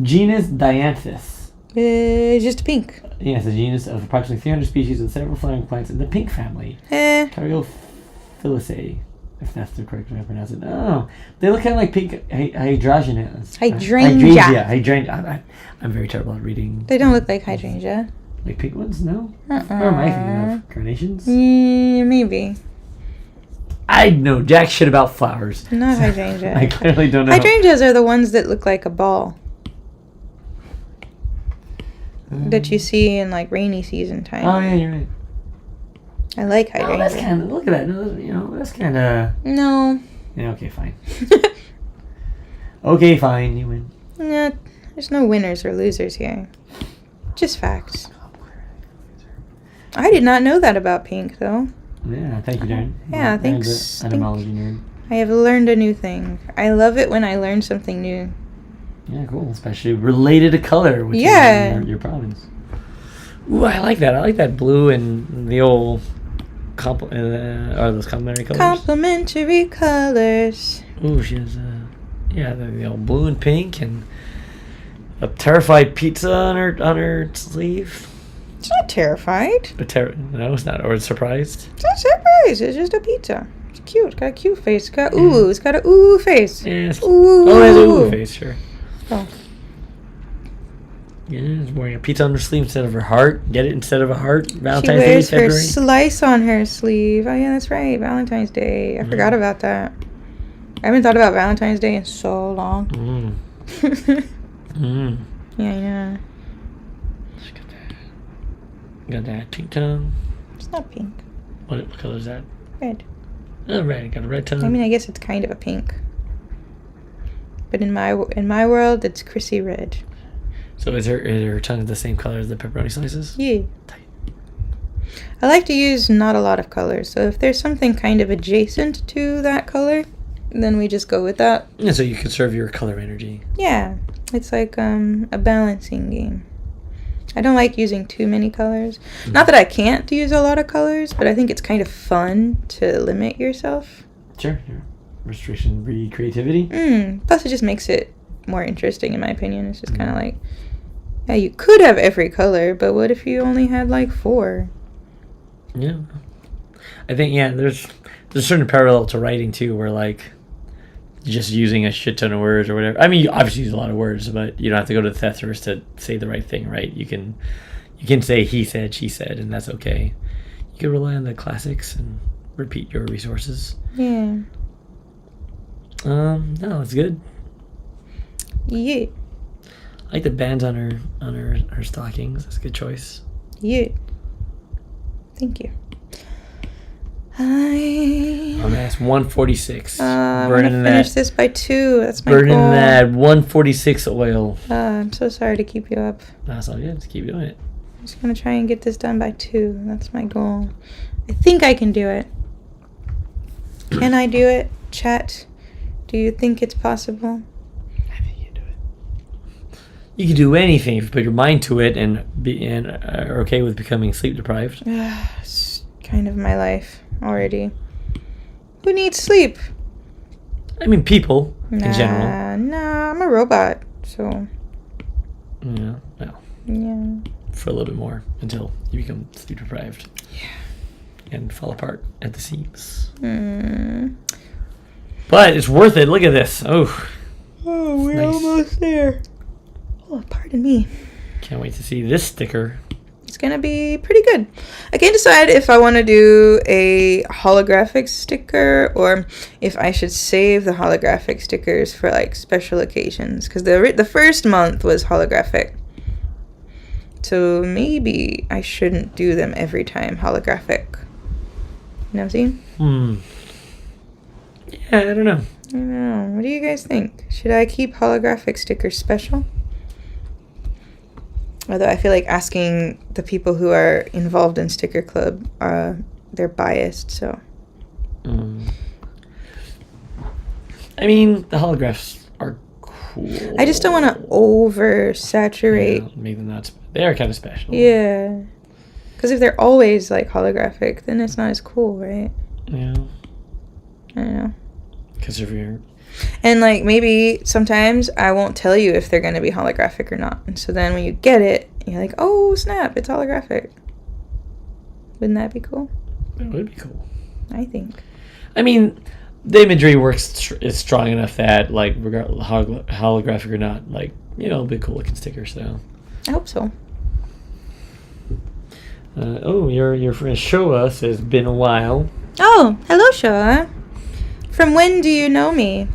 [SPEAKER 2] Genus Dianthus.
[SPEAKER 1] Just pink.
[SPEAKER 2] Yeah, it's a genus of approximately 300 species with several flowering plants in the pink family. Caryophyllaceae. If that's the correct way to pronounce it. Oh, they look kind of like pink hydrangeas.
[SPEAKER 1] Hydrangea.
[SPEAKER 2] I'm very terrible at reading.
[SPEAKER 1] They don't look like hydrangea.
[SPEAKER 2] Like pink ones? No? Or am I thinking of carnations?
[SPEAKER 1] Maybe.
[SPEAKER 2] I know jack shit about flowers.
[SPEAKER 1] Not hydrangea.
[SPEAKER 2] I clearly don't know.
[SPEAKER 1] Hydrangeas are the ones that look like a ball. That you see in like rainy season time.
[SPEAKER 2] Oh, yeah, you're right.
[SPEAKER 1] I like hydrangea.
[SPEAKER 2] Oh, that's kind of, look at that. No, that's kind of...
[SPEAKER 1] No.
[SPEAKER 2] Yeah, okay, fine. Okay, fine, you win.
[SPEAKER 1] No, there's no winners or losers here. Just facts. I did not know that about pink, though.
[SPEAKER 2] Yeah, thank you, Darren.
[SPEAKER 1] Yeah, thanks.
[SPEAKER 2] Etymology nerd.
[SPEAKER 1] I have learned a new thing. I love it when I learn something new.
[SPEAKER 2] Yeah, cool. Especially related to color, which is your province. Ooh, I like that. I like that blue and the old... are those complementary colors?
[SPEAKER 1] Complementary colors.
[SPEAKER 2] Ooh, she has the old blue and pink and a terrified pizza on her sleeve.
[SPEAKER 1] It's not terrified.
[SPEAKER 2] No, it's not. Or surprised.
[SPEAKER 1] It's not surprised. It's just a pizza. It's cute. It's got a cute face. It's got ooh. It's got a ooh face.
[SPEAKER 2] Yeah.
[SPEAKER 1] Ooh.
[SPEAKER 2] Oh, it has a ooh face. Sure.
[SPEAKER 1] Oh.
[SPEAKER 2] Yeah, she's wearing a pizza on her sleeve instead of her heart. Get it instead of a heart. Valentine's
[SPEAKER 1] Day, February. She wears her slice on her sleeve. Oh, yeah, that's right. Valentine's Day. I forgot about that. I haven't thought about Valentine's Day in so long. Yeah.
[SPEAKER 2] She got that pink tongue.
[SPEAKER 1] It's not pink.
[SPEAKER 2] What color is that?
[SPEAKER 1] Red.
[SPEAKER 2] Oh, right. Got a red tongue.
[SPEAKER 1] I mean, I guess it's kind of a pink. But in my world, it's KRISSY red.
[SPEAKER 2] So is her tongue the same color as the pepperoni slices?
[SPEAKER 1] Yeah. Tight. I like to use not a lot of colors. So if there's something kind of adjacent to that color, then we just go with that.
[SPEAKER 2] Yeah, so you conserve your color energy.
[SPEAKER 1] Yeah. It's like a balancing game. I don't like using too many colors. Mm-hmm. Not that I can't use a lot of colors, but I think it's kind of fun to limit yourself.
[SPEAKER 2] Sure. Restriction breed creativity.
[SPEAKER 1] Plus, it just makes it more interesting, in my opinion. It's just kind of like, yeah, you could have every color, but what if you only had like 4?
[SPEAKER 2] Yeah. I think, there's a certain parallel to writing, too, where, like, just using a shit ton of words or whatever. I mean, you obviously use a lot of words, but you don't have to go to the thesaurus to say the right thing, right? You can say he said, she said, and that's okay. You can rely on the classics and repeat your resources.
[SPEAKER 1] Yeah.
[SPEAKER 2] No, that's good.
[SPEAKER 1] Yeah.
[SPEAKER 2] I like the bands on her stockings. That's a good choice.
[SPEAKER 1] Yeah. Thank you.
[SPEAKER 2] That's 146.
[SPEAKER 1] I'm gonna finish this by 2. That's my
[SPEAKER 2] burning
[SPEAKER 1] goal.
[SPEAKER 2] that 146 oil.
[SPEAKER 1] I'm so sorry to keep you up.
[SPEAKER 2] That's all good. Just keep doing it.
[SPEAKER 1] I'm just gonna try and get this done by 2. That's my goal. I think I can do it. Can I do it, chat? Do you think it's possible?
[SPEAKER 2] I think you can do it. You can do anything if you put your mind to it and are okay with becoming sleep deprived.
[SPEAKER 1] It's kind of my life already. Who needs sleep?
[SPEAKER 2] I mean, people in general.
[SPEAKER 1] Nah, I'm a robot, so.
[SPEAKER 2] Yeah, well.
[SPEAKER 1] Yeah.
[SPEAKER 2] For a little bit more until you become sleep deprived.
[SPEAKER 1] Yeah.
[SPEAKER 2] And fall apart at the seams. But it's worth it. Look at this. Oh,
[SPEAKER 1] we're nice. Almost there. Oh, pardon me.
[SPEAKER 2] Can't wait to see this sticker.
[SPEAKER 1] It's gonna be pretty good. I can't decide if I want to do a holographic sticker or if I should save the holographic stickers for like special occasions, because the first month was holographic. So maybe I shouldn't do them every time holographic. You know what I'm saying?
[SPEAKER 2] Yeah, I don't know.
[SPEAKER 1] I don't know. What do you guys think? Should I keep holographic stickers special? Although I feel like asking the people who are involved in Sticker Club, they're biased, so.
[SPEAKER 2] I mean, the holographs are cool.
[SPEAKER 1] I just don't want to oversaturate.
[SPEAKER 2] Yeah, make them not. They are kind of special.
[SPEAKER 1] Yeah. Because if they're always like holographic, then it's not as cool, right?
[SPEAKER 2] Yeah.
[SPEAKER 1] I don't know.
[SPEAKER 2] Because of your.
[SPEAKER 1] And like maybe sometimes I won't tell you if they're going to be holographic or not. And so then when you get it, you're like, oh snap, it's holographic. Wouldn't that be cool?
[SPEAKER 2] It would be cool.
[SPEAKER 1] I think.
[SPEAKER 2] I mean, the imagery is strong enough that, like, regardless holographic or not, like, it'll be a cool looking sticker. So.
[SPEAKER 1] I hope so.
[SPEAKER 2] Your friend Showa says, been a while.
[SPEAKER 1] Oh, hello, Showa. From when do you know me?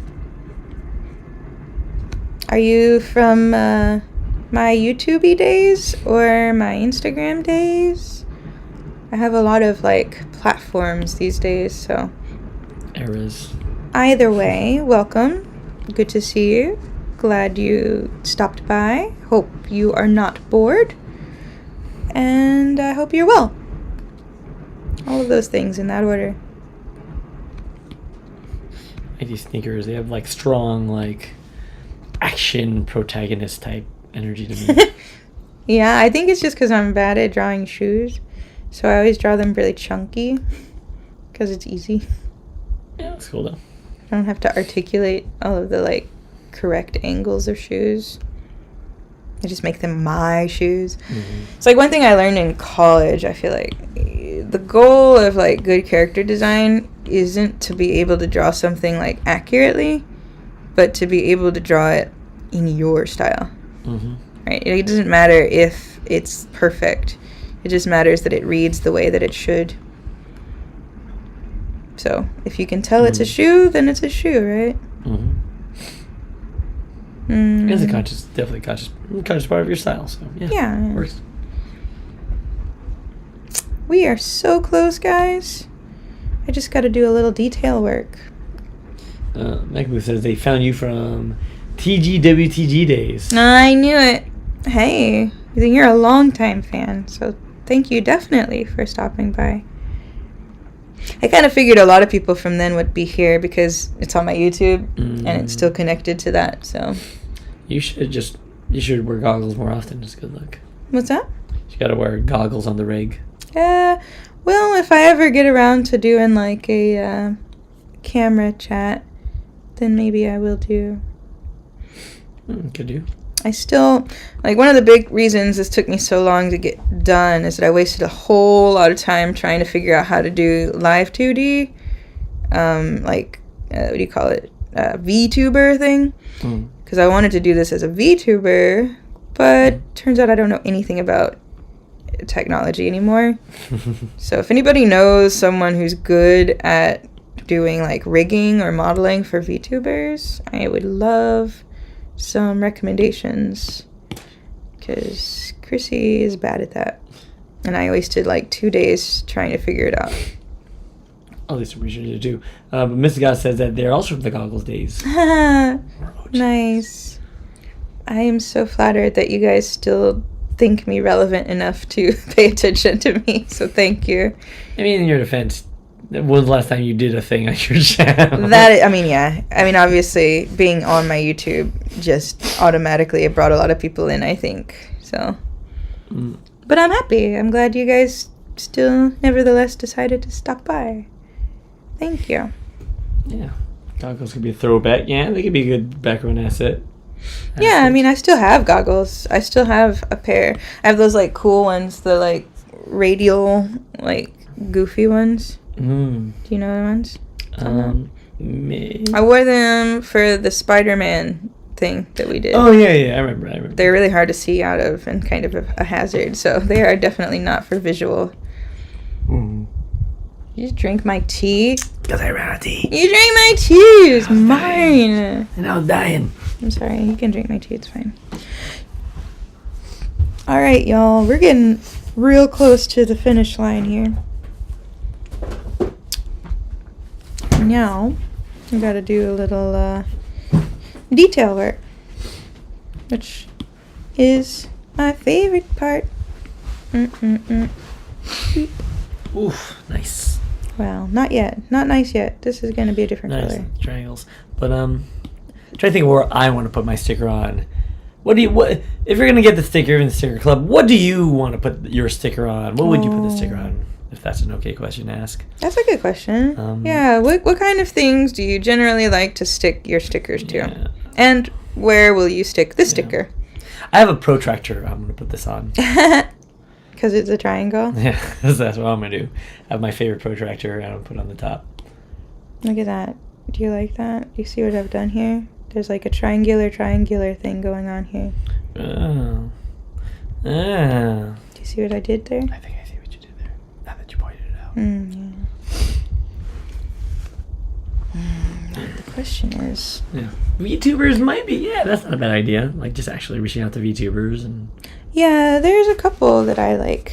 [SPEAKER 1] Are you from my YouTube days or my Instagram days? I have a lot of like platforms these days, so.
[SPEAKER 2] Eras.
[SPEAKER 1] Either way, welcome. Good to see you. Glad you stopped by. Hope you are not bored. And I hope you're well. All of those things in that order.
[SPEAKER 2] These sneakers, they have like strong, like action protagonist type energy to me.
[SPEAKER 1] Yeah, I think it's just because I'm bad at drawing shoes. So I always draw them really chunky because it's easy.
[SPEAKER 2] Yeah, that's cool though.
[SPEAKER 1] I don't have to articulate all of the like correct angles of shoes. I just make them my shoes. Mm-hmm. It's like one thing I learned in college. I feel like the goal of like good character design isn't to be able to draw something like accurately, but to be able to draw it in your style. Mm-hmm. Right? It doesn't matter if it's perfect. It just matters that it reads the way that it should. So if you can tell it's a shoe, then it's a shoe, right? Mm-hmm.
[SPEAKER 2] It's a definitely conscious part of your style. So yeah. Works.
[SPEAKER 1] We are so close, guys. I just got to do a little detail work.
[SPEAKER 2] Megamoo says they found you from TGWTG days.
[SPEAKER 1] I knew it. Hey, you're a long-time fan, so thank you definitely for stopping by. I kind of figured a lot of people from then would be here because it's on my YouTube and it's still connected to that, so.
[SPEAKER 2] You should wear goggles more often. It's good luck.
[SPEAKER 1] What's that?
[SPEAKER 2] You gotta wear goggles on the rig.
[SPEAKER 1] Yeah, well, if I ever get around to doing like a camera chat, then maybe I will do.
[SPEAKER 2] Could do.
[SPEAKER 1] I still, like, one of the big reasons this took me so long to get done is that I wasted a whole lot of time trying to figure out how to do live 2D, what do you call it, VTuber thing, because I wanted to do this as a VTuber, but turns out I don't know anything about technology anymore. So if anybody knows someone who's good at doing, like, rigging or modeling for VTubers, I would love some recommendations, because KRISSY is bad at that, and I wasted like 2 days trying to figure it out.
[SPEAKER 2] At least we should do. But Mrs. God says that they're also from the goggles days.
[SPEAKER 1] Nice. I am so flattered that you guys still think me relevant enough to pay attention to me, so thank you.
[SPEAKER 2] I mean, in your defense, when was the last time you did a thing on your channel?
[SPEAKER 1] Yeah. I mean, obviously, being on my YouTube just automatically it brought a lot of people in, I think. So, but I'm happy. I'm glad you guys still, nevertheless, decided to stop by. Thank you.
[SPEAKER 2] Yeah, goggles could be a throwback. Yeah, they could be a good background asset.
[SPEAKER 1] Yeah, I mean, I still have goggles. I still have a pair. I have those like cool ones, the like radial, like goofy ones. Do you know the ones? I wore them for the Spider-Man thing that we did.
[SPEAKER 2] Oh, yeah, I remember.
[SPEAKER 1] They're really hard to see out of and kind of a hazard, so they are definitely not for visual. You just drink my tea?
[SPEAKER 2] Because I ran out of tea.
[SPEAKER 1] You drank my tea! It's mine!
[SPEAKER 2] And I was dying.
[SPEAKER 1] I'm sorry, you can drink my tea, it's fine. Alright, y'all, we're getting real close to the finish line here. Now, we gotta do a little detail work, which is my favorite part.
[SPEAKER 2] Oof, nice.
[SPEAKER 1] Well, not yet. Not nice yet. This is gonna be a different color.
[SPEAKER 2] Triangles. But I'm trying to think of where I want to put my sticker on. What if you're gonna get the sticker in the sticker club? What do you want to put your sticker on? What would you put the sticker on? If that's an okay question to ask.
[SPEAKER 1] That's a good question. Yeah, what kind of things do you generally like to stick your stickers to? Yeah. And where will you stick the sticker?
[SPEAKER 2] I have a protractor I'm going to put this on.
[SPEAKER 1] Because it's a triangle?
[SPEAKER 2] Yeah, that's what I'm going to do. I have my favorite protractor and I'll put it on the top. Look
[SPEAKER 1] at that. Do you like that? Do you see what I've done here? There's like a triangular thing going on here.
[SPEAKER 2] Oh.
[SPEAKER 1] Do you see what I did there?
[SPEAKER 2] I think I see what you did there. Now that you pointed it out.
[SPEAKER 1] The question is...
[SPEAKER 2] Yeah. VTubers might be... Yeah, that's not a bad idea. Like, just actually reaching out to VTubers and...
[SPEAKER 1] Yeah, there's a couple that I, like,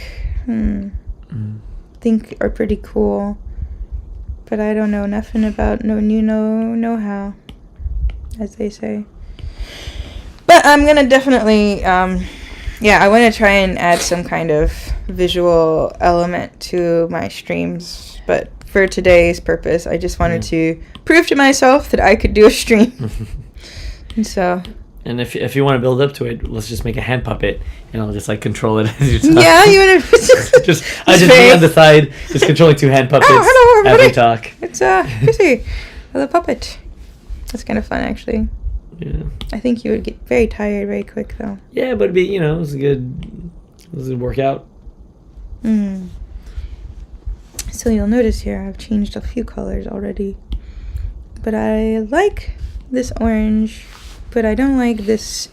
[SPEAKER 1] think are pretty cool. But I don't know nothing about know-how, as they say. But I'm going to definitely... I want to try and add some kind of visual element to my streams, but for today's purpose, I just wanted to prove to myself that I could do a stream.
[SPEAKER 2] And if you want to build up to it, let's just make a hand puppet, and I'll just like control it as you talk.
[SPEAKER 1] Yeah, you want to
[SPEAKER 2] just be on the side, just controlling two hand puppets as we talk.
[SPEAKER 1] It's KRISSY, the puppet. That's kind of fun, actually.
[SPEAKER 2] Yeah.
[SPEAKER 1] I think you would get very tired very quick, though.
[SPEAKER 2] Yeah, but it'd be, it was a good workout.
[SPEAKER 1] So you'll notice here I've changed a few colors already. But I like this orange, but I don't like this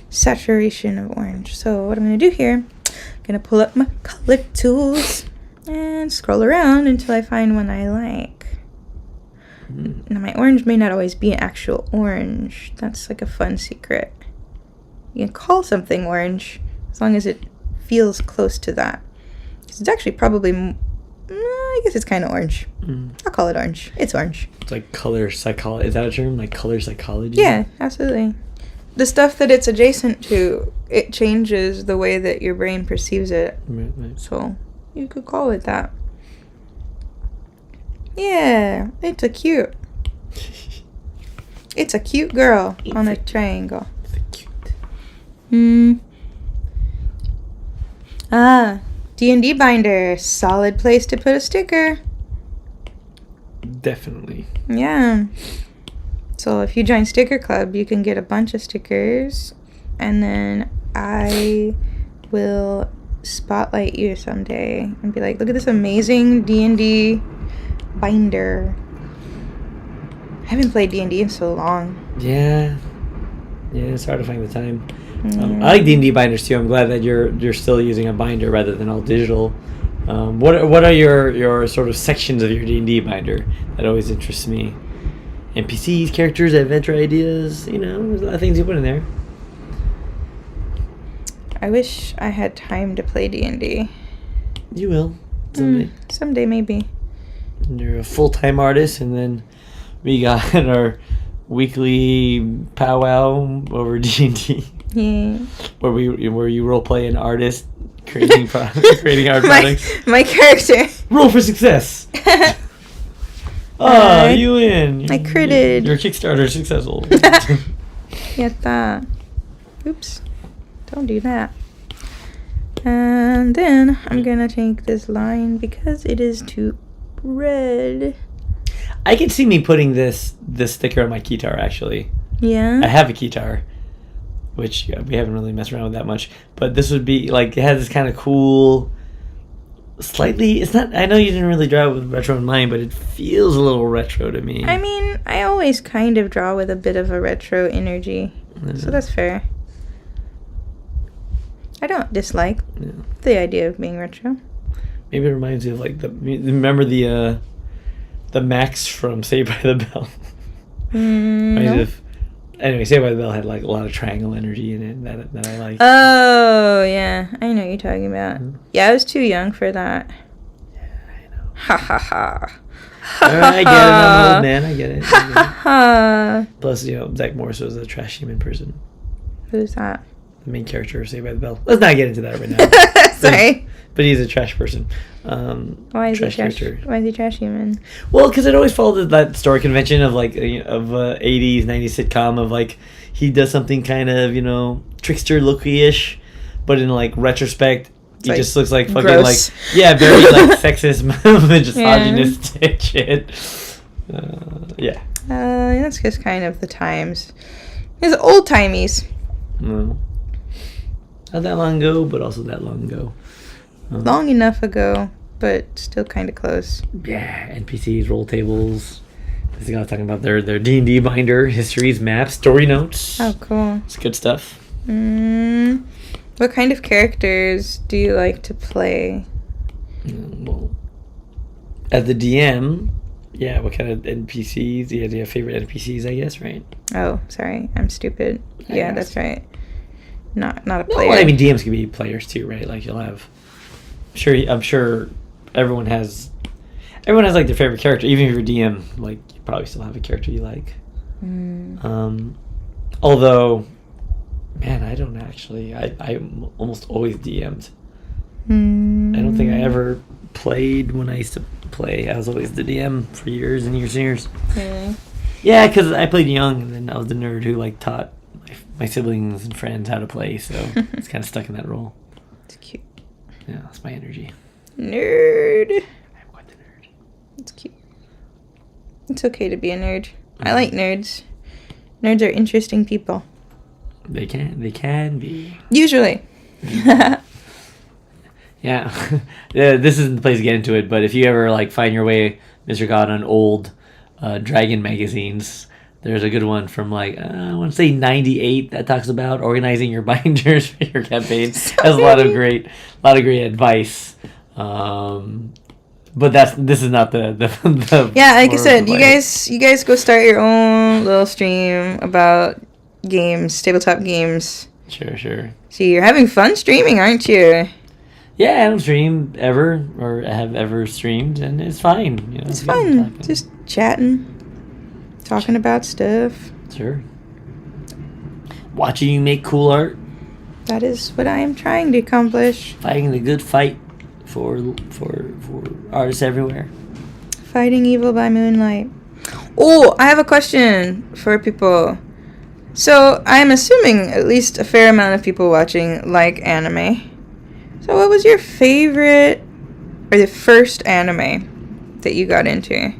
[SPEAKER 1] saturation of orange. So what I'm going to do here, I'm going to pull up my color tools and scroll around until I find one I like. Now, my orange may not always be an actual orange. That's like a fun secret. You can call something orange as long as it feels close to that. It's actually probably... I guess it's kind of orange. I'll call it orange. It's orange.
[SPEAKER 2] It's like color psychology. Is that a term? Like color psychology?
[SPEAKER 1] Yeah, absolutely. The stuff that it's adjacent to, it changes the way that your brain perceives it.
[SPEAKER 2] Right.
[SPEAKER 1] So you could call it that. Yeah, it's a cute. It's a cute girl on a triangle.
[SPEAKER 2] It's a cute.
[SPEAKER 1] D&D binder. Solid place to put a sticker.
[SPEAKER 2] Definitely.
[SPEAKER 1] Yeah. So if you join Sticker Club, you can get a bunch of stickers. And then I will spotlight you someday and be like, look at this amazing D&D binder. I haven't played D&D in so long.
[SPEAKER 2] Yeah, it's hard to find the time. I like D&D binders too. I'm glad that you're still using a binder rather than all digital. What are your sort of sections of your D&D binder? That always interests me. NPCs, characters, adventure ideas. There's a lot of things you put in there.
[SPEAKER 1] I wish I had time to play D&D.
[SPEAKER 2] You will someday.
[SPEAKER 1] Someday maybe.
[SPEAKER 2] You're a full-time artist, and then we got our weekly powwow over D&D.
[SPEAKER 1] Yeah.
[SPEAKER 2] Where you role play an artist creating creating art products.
[SPEAKER 1] My character.
[SPEAKER 2] Roll for success. You win.
[SPEAKER 1] I critted.
[SPEAKER 2] Your Kickstarter successful.
[SPEAKER 1] Yatta. Oops. Don't do that. And then I'm gonna take this line because it is too red.
[SPEAKER 2] I can see me putting this sticker on my guitar, actually.
[SPEAKER 1] Yeah.
[SPEAKER 2] I have a guitar, which we haven't really messed around with that much. But this would be like, it has this kind of cool, slightly, it's not, I know you didn't really draw it with retro in mind, but it feels a little retro to me.
[SPEAKER 1] I mean, I always kind of draw with a bit of a retro energy. So that's fair. I don't dislike the idea of being retro.
[SPEAKER 2] Maybe it reminds you of like remember the Max from Saved by the Bell?
[SPEAKER 1] No.
[SPEAKER 2] Anyway, Saved by the Bell had like a lot of triangle energy in it that I like.
[SPEAKER 1] Oh yeah, I know what you're talking about. Yeah, I was too young for that.
[SPEAKER 2] Yeah, I know.
[SPEAKER 1] Ha ha ha.
[SPEAKER 2] I get it, I'm an old man. I get it.
[SPEAKER 1] Ha.
[SPEAKER 2] Plus, Zach Morris was a trash human person.
[SPEAKER 1] Who's that?
[SPEAKER 2] The main character of Saved by the Bell. Let's not get into that right now.
[SPEAKER 1] Sorry.
[SPEAKER 2] But he's a trash person.
[SPEAKER 1] Why is he trash? Why is he trash human?
[SPEAKER 2] Well, because it always followed that story convention of like 80s, 90s sitcom of like he does something kind of trickster looky-ish, but in like retrospect he just looks like fucking
[SPEAKER 1] gross.
[SPEAKER 2] Very like sexist, misogynistic shit.
[SPEAKER 1] That's just kind of the times. It's old timies.
[SPEAKER 2] No. Not that long ago, but also that long ago.
[SPEAKER 1] Long enough ago, but still kind of close.
[SPEAKER 2] Yeah, NPCs, roll tables. This is talking about their D&D binder, histories, maps, story notes.
[SPEAKER 1] Oh, cool.
[SPEAKER 2] It's good stuff.
[SPEAKER 1] What kind of characters do you like to play?
[SPEAKER 2] Well, as the DM, what kind of NPCs? Do you have favorite NPCs, I guess, right?
[SPEAKER 1] Oh, sorry. I'm stupid. Yeah, that's right. Not a player.
[SPEAKER 2] Well, I mean, DMs can be players too, right? Like you'll have... I'm sure everyone has like their favorite character. Even if you're a DM, like you probably still have a character you like. Although, man, I don't actually. I almost always DM'd. I don't think I ever played when I used to play. I was always the DM for years and years and years.
[SPEAKER 1] Really?
[SPEAKER 2] Yeah, because I played young, and then I was the nerd who like taught my siblings and friends how to play. So it's kind of stuck in that role.
[SPEAKER 1] It's cute.
[SPEAKER 2] Yeah, that's my energy.
[SPEAKER 1] Nerd.
[SPEAKER 2] I'm quite the nerd.
[SPEAKER 1] It's cute. It's okay to be a nerd. I like nerds. Nerds are interesting people.
[SPEAKER 2] They can be.
[SPEAKER 1] Usually.
[SPEAKER 2] Yeah. This isn't the place to get into it, but if you ever like find your way, Mr. God, on old Dragon magazines, there's a good one from like I want to say 98 that talks about organizing your binders for your campaign. Has a lot of great advice. But this is not the
[SPEAKER 1] yeah, like I said, you guys go start your own little stream about games, tabletop games.
[SPEAKER 2] Sure.
[SPEAKER 1] See, you're having fun streaming, aren't you?
[SPEAKER 2] Yeah, I don't stream ever, or have ever streamed, and it's fine. You know,
[SPEAKER 1] It's fun. Just chatting, talking about stuff.
[SPEAKER 2] Sure. Watching you make cool art.
[SPEAKER 1] That is what I am trying to accomplish.
[SPEAKER 2] Fighting the good fight for artists everywhere.
[SPEAKER 1] Fighting evil by moonlight. Oh, I have a question for people. So, I'm assuming at least a fair amount of people watching like anime. So, what was your favorite, or the first anime that you got into?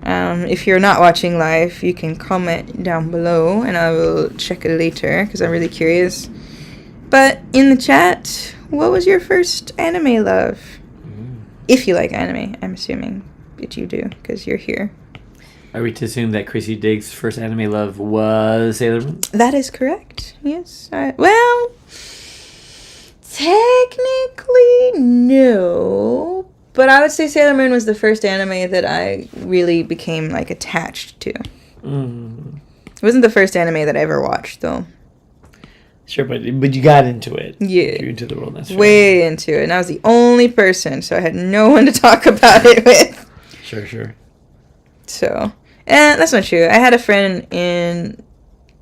[SPEAKER 1] If you're not watching live, you can comment down below, and I will check it later, because I'm really curious. But in the chat, what was your first anime love? If you like anime, I'm assuming that you do, because you're here.
[SPEAKER 2] Are we to assume that KRISSY Diggs' first anime love was Sailor Moon?
[SPEAKER 1] That is correct. Yes. Well, technically, no. But I would say Sailor Moon was the first anime that I really became, like, attached to. It wasn't the first anime that I ever watched, though.
[SPEAKER 2] Sure, but you got into it.
[SPEAKER 1] Yeah.
[SPEAKER 2] You're into the world. That's
[SPEAKER 1] way into it. And I was the only person, so I had no one to talk about it with.
[SPEAKER 2] Sure.
[SPEAKER 1] So, and that's not true. I had a friend in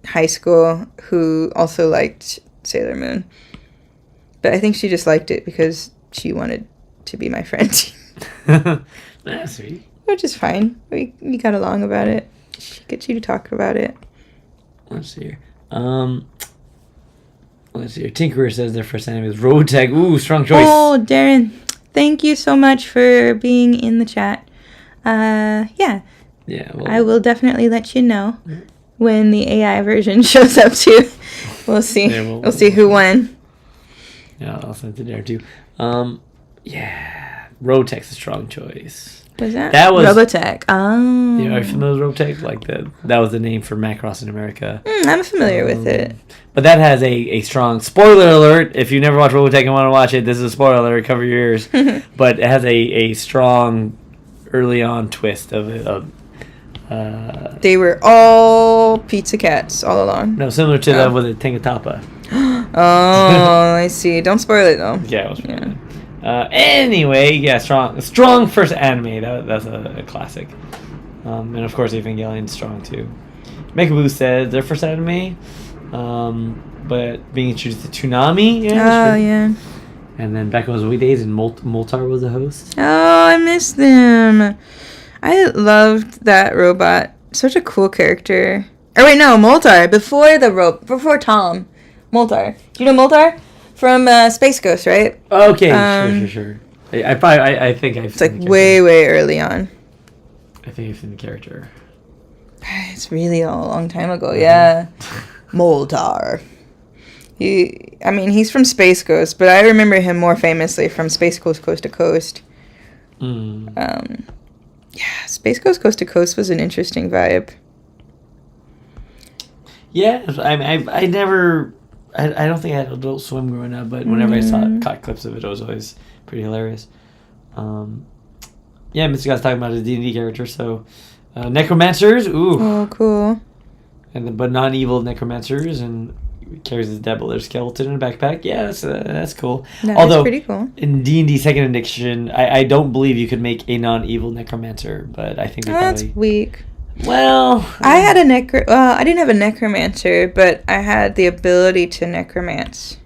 [SPEAKER 1] high school who also liked Sailor Moon. But I think she just liked it because she wanted to be my friend.
[SPEAKER 2] That's sweet.
[SPEAKER 1] Which is fine. We got along about it. She gets you to talk about it.
[SPEAKER 2] Let's see here. Let's see here. Tinkerer says their first anime was Robotech. Ooh, strong choice.
[SPEAKER 1] Oh, Darren. Thank you so much for being in the chat. Yeah.
[SPEAKER 2] Yeah, well,
[SPEAKER 1] I will definitely let you know when the AI version shows up too. We'll see.
[SPEAKER 2] Yeah,
[SPEAKER 1] we'll see who won.
[SPEAKER 2] Yeah, I'll send it there too. Yeah, Robotech's a strong choice.
[SPEAKER 1] Was that?
[SPEAKER 2] That was
[SPEAKER 1] Robotech. Oh.
[SPEAKER 2] You know, are you familiar with Robotech? Like that was the name for Macross in America.
[SPEAKER 1] I'm familiar with it.
[SPEAKER 2] But that has a strong spoiler alert. If you never watched Robotech and want to watch it, this is a spoiler alert. Cover your ears. But it has a strong early on twist of
[SPEAKER 1] they were all pizza cats all along.
[SPEAKER 2] No, similar to that with the Tengatapa.
[SPEAKER 1] Oh, I see. Don't spoil it though.
[SPEAKER 2] Yeah, it was really anyway, yeah, strong first anime. That's a classic. And of course, Evangelion's strong too. Mekaboo said their first anime, but being introduced to Toonami. Yeah,
[SPEAKER 1] yeah.
[SPEAKER 2] And then back in those wee days, and Moltar was the host.
[SPEAKER 1] Oh, I miss them. I loved that robot. Such a cool character. Oh wait, no, Moltar. Before Tom. Moltar. Do you know Moltar? From Space Ghost, right?
[SPEAKER 2] Okay, sure. I think I've
[SPEAKER 1] seen It's like way early on.
[SPEAKER 2] I think I've seen the character.
[SPEAKER 1] It's really a long time ago, yeah. Moltar. He's from Space Ghost, but I remember him more famously from Space Ghost Coast to Coast. Yeah, Space Ghost Coast to Coast was an interesting vibe.
[SPEAKER 2] Yeah, I never... I don't think I had Adult Swim growing up, but whenever I caught clips of it, it was always pretty hilarious. Yeah, Mr. God's talking about his D&D character, so... necromancers, ooh.
[SPEAKER 1] Oh, cool.
[SPEAKER 2] But non-evil necromancers, and carries his devilish skeleton in a backpack. Yeah, that's cool.
[SPEAKER 1] Although, pretty cool.
[SPEAKER 2] In D&D Second Edition, I don't believe you could make a non-evil necromancer, but I think
[SPEAKER 1] that's weak.
[SPEAKER 2] Well,
[SPEAKER 1] I had I didn't have a necromancer, but I had the ability to necromance,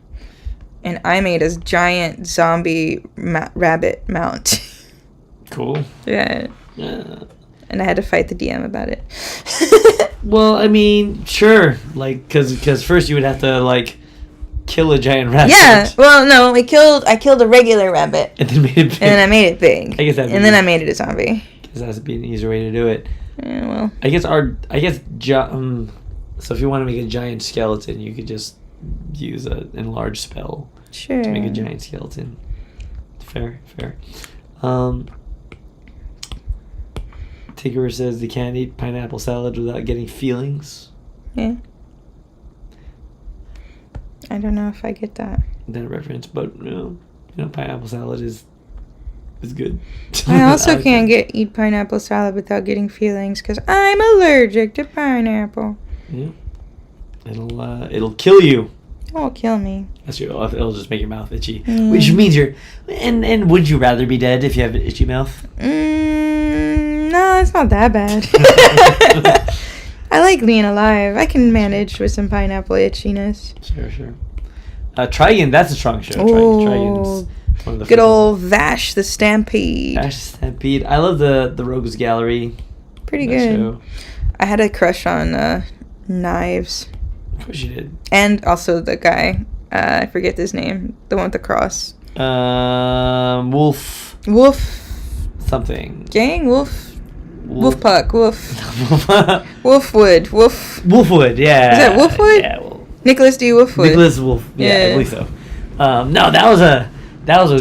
[SPEAKER 1] and I made a giant zombie rabbit mount.
[SPEAKER 2] Cool.
[SPEAKER 1] Yeah. And I had to fight the DM about it.
[SPEAKER 2] Well, sure, because first you would have to kill a giant rabbit.
[SPEAKER 1] Yeah. Well, no, I killed a regular rabbit,
[SPEAKER 2] and then made it big.
[SPEAKER 1] And then I made it big.
[SPEAKER 2] I guess
[SPEAKER 1] then I made it a zombie.
[SPEAKER 2] Because that's be an easier way to do it.
[SPEAKER 1] Yeah, well.
[SPEAKER 2] So if you want to make a giant skeleton, you could just use an enlarge spell.
[SPEAKER 1] Sure.
[SPEAKER 2] To make a giant skeleton. Fair. Tinkerer says they can't eat pineapple salad without getting feelings.
[SPEAKER 1] Yeah. I don't know if I get that.
[SPEAKER 2] That reference, but pineapple salad is good.
[SPEAKER 1] I also can't eat pineapple salad without getting feelings because I'm allergic to pineapple.
[SPEAKER 2] Yeah. It'll kill you.
[SPEAKER 1] Don't kill me.
[SPEAKER 2] That's true. It'll just make your mouth itchy. Which means you're... And would you rather be dead if you have an itchy mouth?
[SPEAKER 1] No, it's not that bad. I like being alive. I can manage with some pineapple itchiness.
[SPEAKER 2] Sure. Trigon, that's a strong show. Trigon's one of the
[SPEAKER 1] good old Vash the Stampede.
[SPEAKER 2] Vash the Stampede. I love the Rogues Gallery.
[SPEAKER 1] Pretty good. Show. I had a crush on Knives.
[SPEAKER 2] Of course you did. And
[SPEAKER 1] also the guy. I forget his name. The one with the cross.
[SPEAKER 2] Wolf. Something.
[SPEAKER 1] Gang? Wolfpuck. Wolfwood.
[SPEAKER 2] Wolfwood, yeah.
[SPEAKER 1] Is that Wolfwood?
[SPEAKER 2] Yeah. Well,
[SPEAKER 1] Nicholas D. Wolfwood.
[SPEAKER 2] Nicholas Wolf. Yeah, I believe so. No, that was a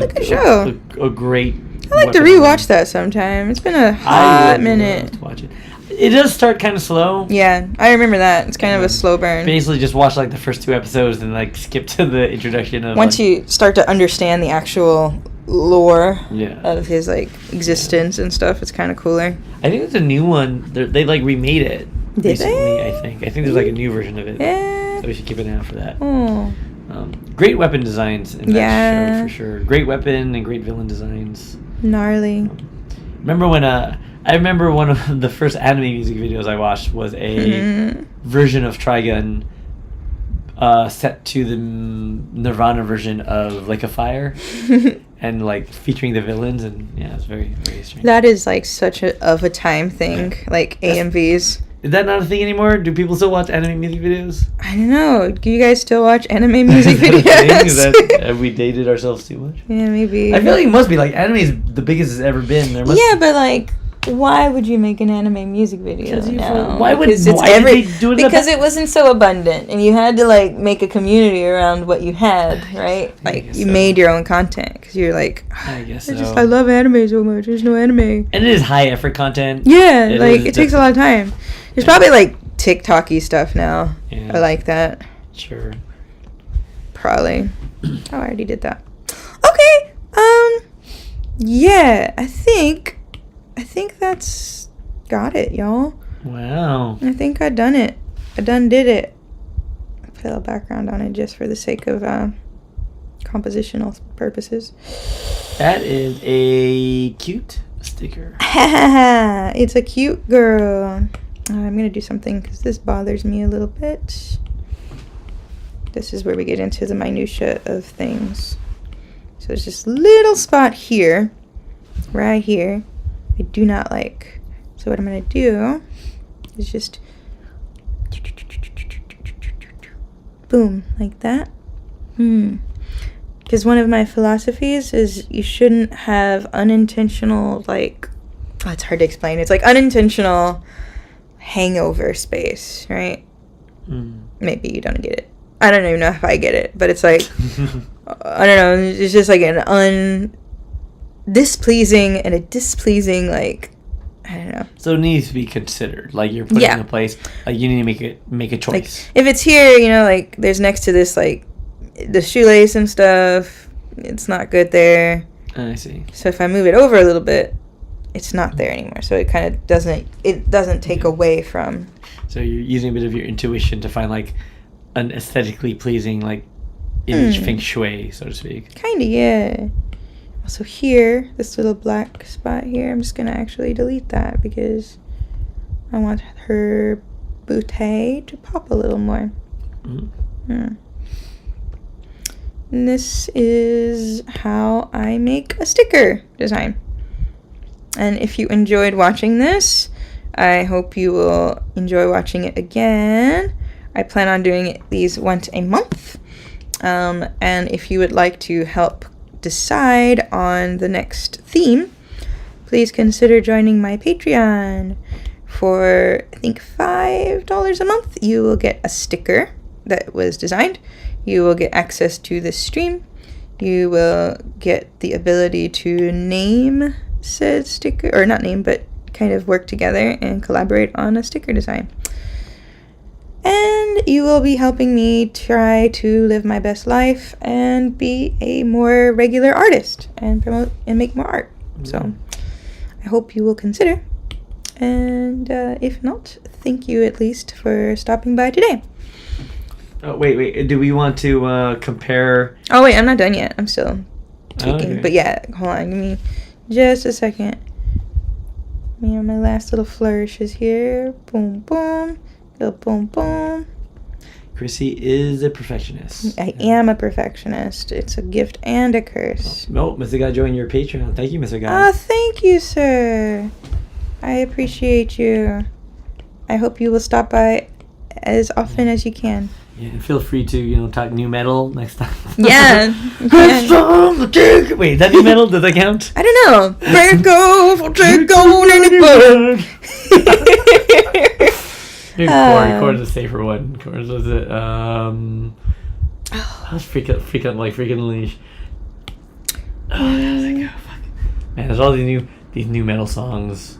[SPEAKER 1] good show.
[SPEAKER 2] A great.
[SPEAKER 1] I like to rewatch that sometime. It's been a hot minute.
[SPEAKER 2] Love to watch it. It does start kind of slow.
[SPEAKER 1] Yeah, I remember that. It's kind of a slow burn.
[SPEAKER 2] Basically, just watch like the first 2 episodes and like skip to the introduction of.
[SPEAKER 1] Once you start to understand the actual lore of his like existence and stuff, it's kind of cooler.
[SPEAKER 2] I think it's a new one. They like remade it recently.
[SPEAKER 1] They?
[SPEAKER 2] I think there's like a new version of it.
[SPEAKER 1] Yeah.
[SPEAKER 2] So we should keep an eye out for that.
[SPEAKER 1] Oh.
[SPEAKER 2] Great weapon designs in that show for sure. Great weapon and great villain designs.
[SPEAKER 1] Gnarly.
[SPEAKER 2] Remember when I remember one of the first anime music videos I watched was a version of Trigun set to the Nirvana version of Like a Fire and like featuring the villains, and it's very, very strange.
[SPEAKER 1] That is like such a time thing, like AMVs.
[SPEAKER 2] Is that not a thing anymore? Do people still watch anime music videos?
[SPEAKER 1] I don't know. Do you guys still watch anime music videos?
[SPEAKER 2] Have we dated ourselves too much?
[SPEAKER 1] Yeah, maybe.
[SPEAKER 2] I feel like it must be. Like, anime is the biggest it's ever been.
[SPEAKER 1] But like, why would you make an anime music video now?
[SPEAKER 2] Why did they do it?
[SPEAKER 1] Because it wasn't so abundant, and you had to like make a community around what you had, right? Like you made your own content because you're like,
[SPEAKER 2] I guess
[SPEAKER 1] I love anime so much. There's no anime,
[SPEAKER 2] and it is high effort content.
[SPEAKER 1] Yeah, it takes a lot of time. There's probably like TikTok-y stuff now.
[SPEAKER 2] Yeah.
[SPEAKER 1] I like that.
[SPEAKER 2] Sure.
[SPEAKER 1] Probably. I already did that. Okay. Yeah, I think that's got it, y'all.
[SPEAKER 2] Wow.
[SPEAKER 1] I think I done it. I done did it. I put a little background on it just for the sake of compositional purposes.
[SPEAKER 2] That is a cute sticker.
[SPEAKER 1] It's a cute girl. I'm going to do something because this bothers me a little bit. This is where we get into the minutia of things. So there's this little spot here, right here, I do not like. So what I'm going to do is just boom, like that. Because one of my philosophies is you shouldn't have unintentional, like, it's hard to explain. It's like unintentional hangover space, right? Maybe you don't get it. I don't even know if I get it, but it's like, I don't know, it's just like an displeasing and a displeasing, like, I don't know.
[SPEAKER 2] So it needs to be considered. Like, you're putting in a place, like, you need to make a choice.
[SPEAKER 1] Like, if it's here, like, there's next to this, like, the shoelace and stuff, it's not good there.
[SPEAKER 2] I see.
[SPEAKER 1] So if I move it over a little bit, it's not there anymore. So it kind of doesn't take away from. So
[SPEAKER 2] you're using a bit of your intuition to find like an aesthetically pleasing like image feng shui, so to speak.
[SPEAKER 1] Kinda, yeah. Also here, this little black spot here, I'm just gonna actually delete that because I want her bouquet to pop a little more. And this is how I make a sticker design. And if you enjoyed watching this, I hope you will enjoy watching it again. I plan on doing these once a month. And if you would like to help decide on the next theme, please consider joining my Patreon. For, I think, $5 a month, you will get a sticker that was designed. You will get access to this stream. You will get the ability to name said sticker, or not name, but kind of work together and collaborate on a sticker design. And you will be helping me try to live my best life and be a more regular artist and promote and make more art. So I hope you will consider. And if not, thank you at least for stopping by today.
[SPEAKER 2] Oh, wait. Do we want to compare?
[SPEAKER 1] Oh, wait, I'm not done yet. I'm still tweaking.
[SPEAKER 2] Okay.
[SPEAKER 1] But yeah, hold on. Give me just a second. Me and my last little flourishes here. Boom, boom. Go boom, boom.
[SPEAKER 2] KRISSY is a perfectionist.
[SPEAKER 1] I am a perfectionist. It's a gift and a curse.
[SPEAKER 2] Oh, Mr. Guy joined your Patreon. Thank you, Mr. Guy.
[SPEAKER 1] Ah, thank you, sir. I appreciate you. I hope you will stop by as often as you can.
[SPEAKER 2] Yeah, and feel free to, talk new metal next time.
[SPEAKER 1] Yeah.
[SPEAKER 2] It's from the dig. Wait, is that new metal? Does that count?
[SPEAKER 1] I don't know. Break off, take on anybody.
[SPEAKER 2] Chords is a safer one. Chords was it? That's freaking leash. Man, there's all these new metal songs.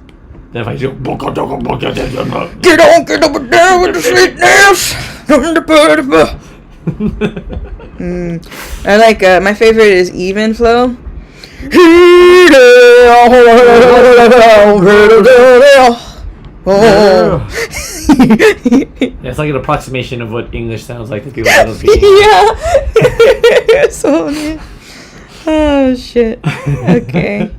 [SPEAKER 2] That if I do,
[SPEAKER 1] get on, get over there with the sweetness. I like my favorite is even flow.
[SPEAKER 2] Yeah, it's like an approximation of what English sounds like to people that don't speak
[SPEAKER 1] Yeah. So, oh shit. Okay.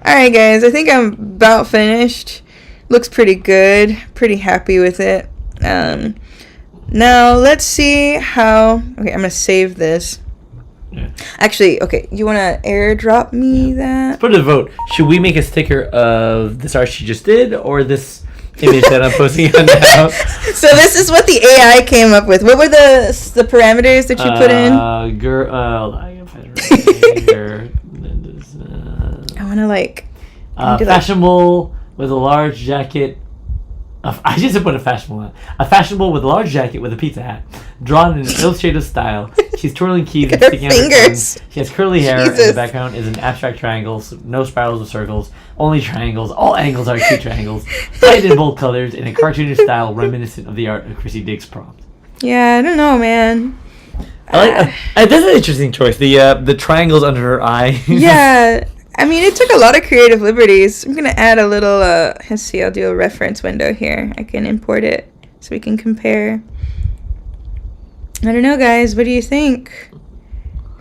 [SPEAKER 1] Alright guys, I think I'm about finished. Looks pretty good. Pretty happy with it. Now let's see how... Okay, I'm going to save this.
[SPEAKER 2] Yeah.
[SPEAKER 1] Actually, okay, you want to airdrop me that?
[SPEAKER 2] Let's put it to vote. Should we make a sticker of this art she just did, or this image that I'm posting on now?
[SPEAKER 1] So this is what the AI came up with. What were the parameters that you put in? I want to like...
[SPEAKER 2] fashionable with a large jacket. I just put a fashionable one. A fashionable with a large jacket with a pizza hat, drawn in an illustrative style. She's twirling keys and sticking out her tongue. She has curly hair, and the background is an abstract triangle. So no spirals or circles, only triangles. All angles are cute triangles. Light in bold colors in a cartoonish style reminiscent of the art of KRISSY DIGGS prompt.
[SPEAKER 1] Yeah, I don't know, man.
[SPEAKER 2] I like. That's an interesting choice. The triangles under her eye.
[SPEAKER 1] Yeah. I mean, it took a lot of creative liberties. I'm going to add a little, let's see, I'll do a reference window here. I can import it so we can compare. I don't know, guys. What do you think?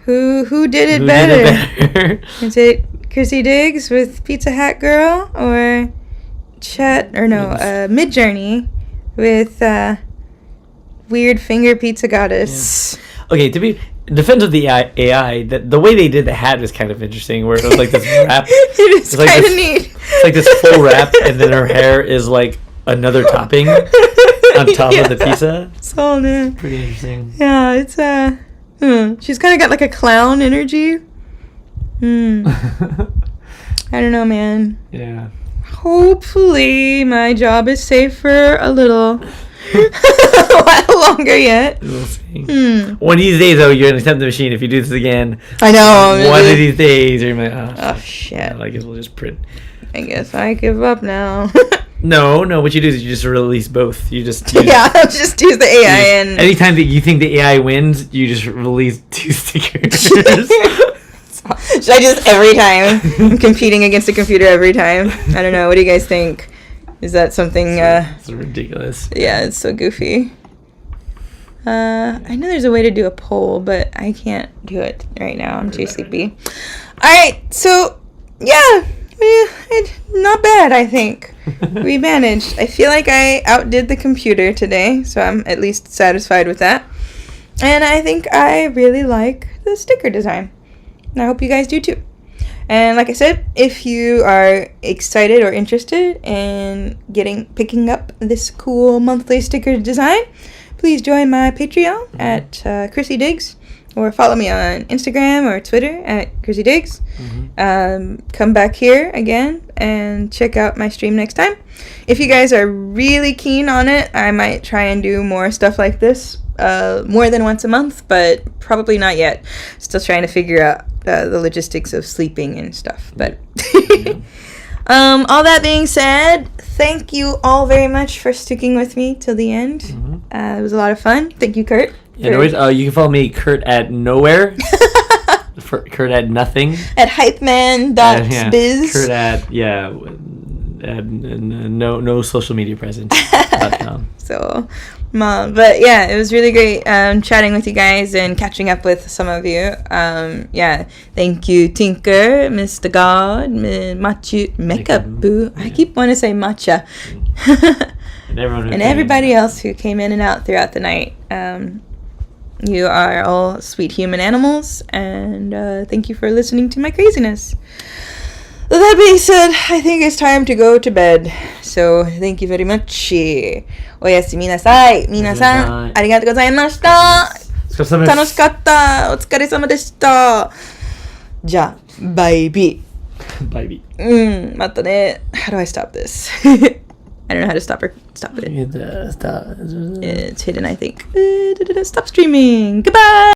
[SPEAKER 1] Who did it better? Is it KRISSY DIGGS with Pizza Hat Girl or Midjourney with Weird Finger Pizza Goddess?
[SPEAKER 2] Yeah. Okay, to be... In defense of the AI, the way they did the hat was kind of interesting, where it was like this wrap.
[SPEAKER 1] It is
[SPEAKER 2] like
[SPEAKER 1] kind of neat.
[SPEAKER 2] It's like this full wrap, and then her hair is like another topping on top of the pizza.
[SPEAKER 1] So neat.
[SPEAKER 2] Pretty interesting.
[SPEAKER 1] Yeah, it's she's kind of got like a clown energy. I don't know, man.
[SPEAKER 2] Yeah.
[SPEAKER 1] Hopefully, my job is safe for a little. A while longer yet.
[SPEAKER 2] We'll see. One of these days, though, you're gonna tempt the machine if you do this again.
[SPEAKER 1] I know.
[SPEAKER 2] One of these days, you're like,
[SPEAKER 1] oh shit.
[SPEAKER 2] Yeah, I guess we'll just print.
[SPEAKER 1] I guess I give up now.
[SPEAKER 2] No. What you do is you just release both. You just
[SPEAKER 1] I'll just use the AI and.
[SPEAKER 2] Anytime that you think the AI wins, you just release 2 stickers.
[SPEAKER 1] Should I just every time? I'm competing against a computer every time. I don't know. What do you guys think? Is that something...
[SPEAKER 2] It's ridiculous.
[SPEAKER 1] Yeah, it's so goofy. I know there's a way to do a poll, but I can't do it right now. I'm too sleepy. Alright, so, yeah. Not bad, I think. We managed. I feel like I outdid the computer today, so I'm at least satisfied with that. And I think I really like the sticker design. And I hope you guys do too. And like I said, if you are excited or interested in picking up this cool monthly sticker design, please join my Patreon at KRISSY DIGGS, or follow me on Instagram or Twitter at KRISSY DIGGS. Come back here again and check out my stream next time. If you guys are really keen on it, I might try and do more stuff like this more than once a month, but probably not yet. Still trying to figure out the logistics of sleeping and stuff, but all that being said, thank you all very much for sticking with me till the end. It was a lot of fun. Thank you, Kurt.
[SPEAKER 2] Yeah, no worries. You can follow me, Kurt at nowhere. Kurt at nothing.
[SPEAKER 1] At hypeman.biz.
[SPEAKER 2] Kurt at no social media presence.
[SPEAKER 1] So, but yeah, it was really great chatting with you guys and catching up with some of you. Yeah, thank you, Tinker, Mr. God, Machu, Makeup Boo. I keep wanting to say Matcha. And everybody else who came in and out throughout the night. You are all sweet human animals, and thank you for listening to my craziness. With that being said, I think it's time to go to bed. So, thank you very much. おやすみなさい。皆さん、ありがとうございました。楽しかった。お疲れ様でした。じゃあ、バイビー。
[SPEAKER 2] バイビー。
[SPEAKER 1] またね。How do I stop this? I don't know how to stop it. It's hidden, I think. Stop streaming. Goodbye.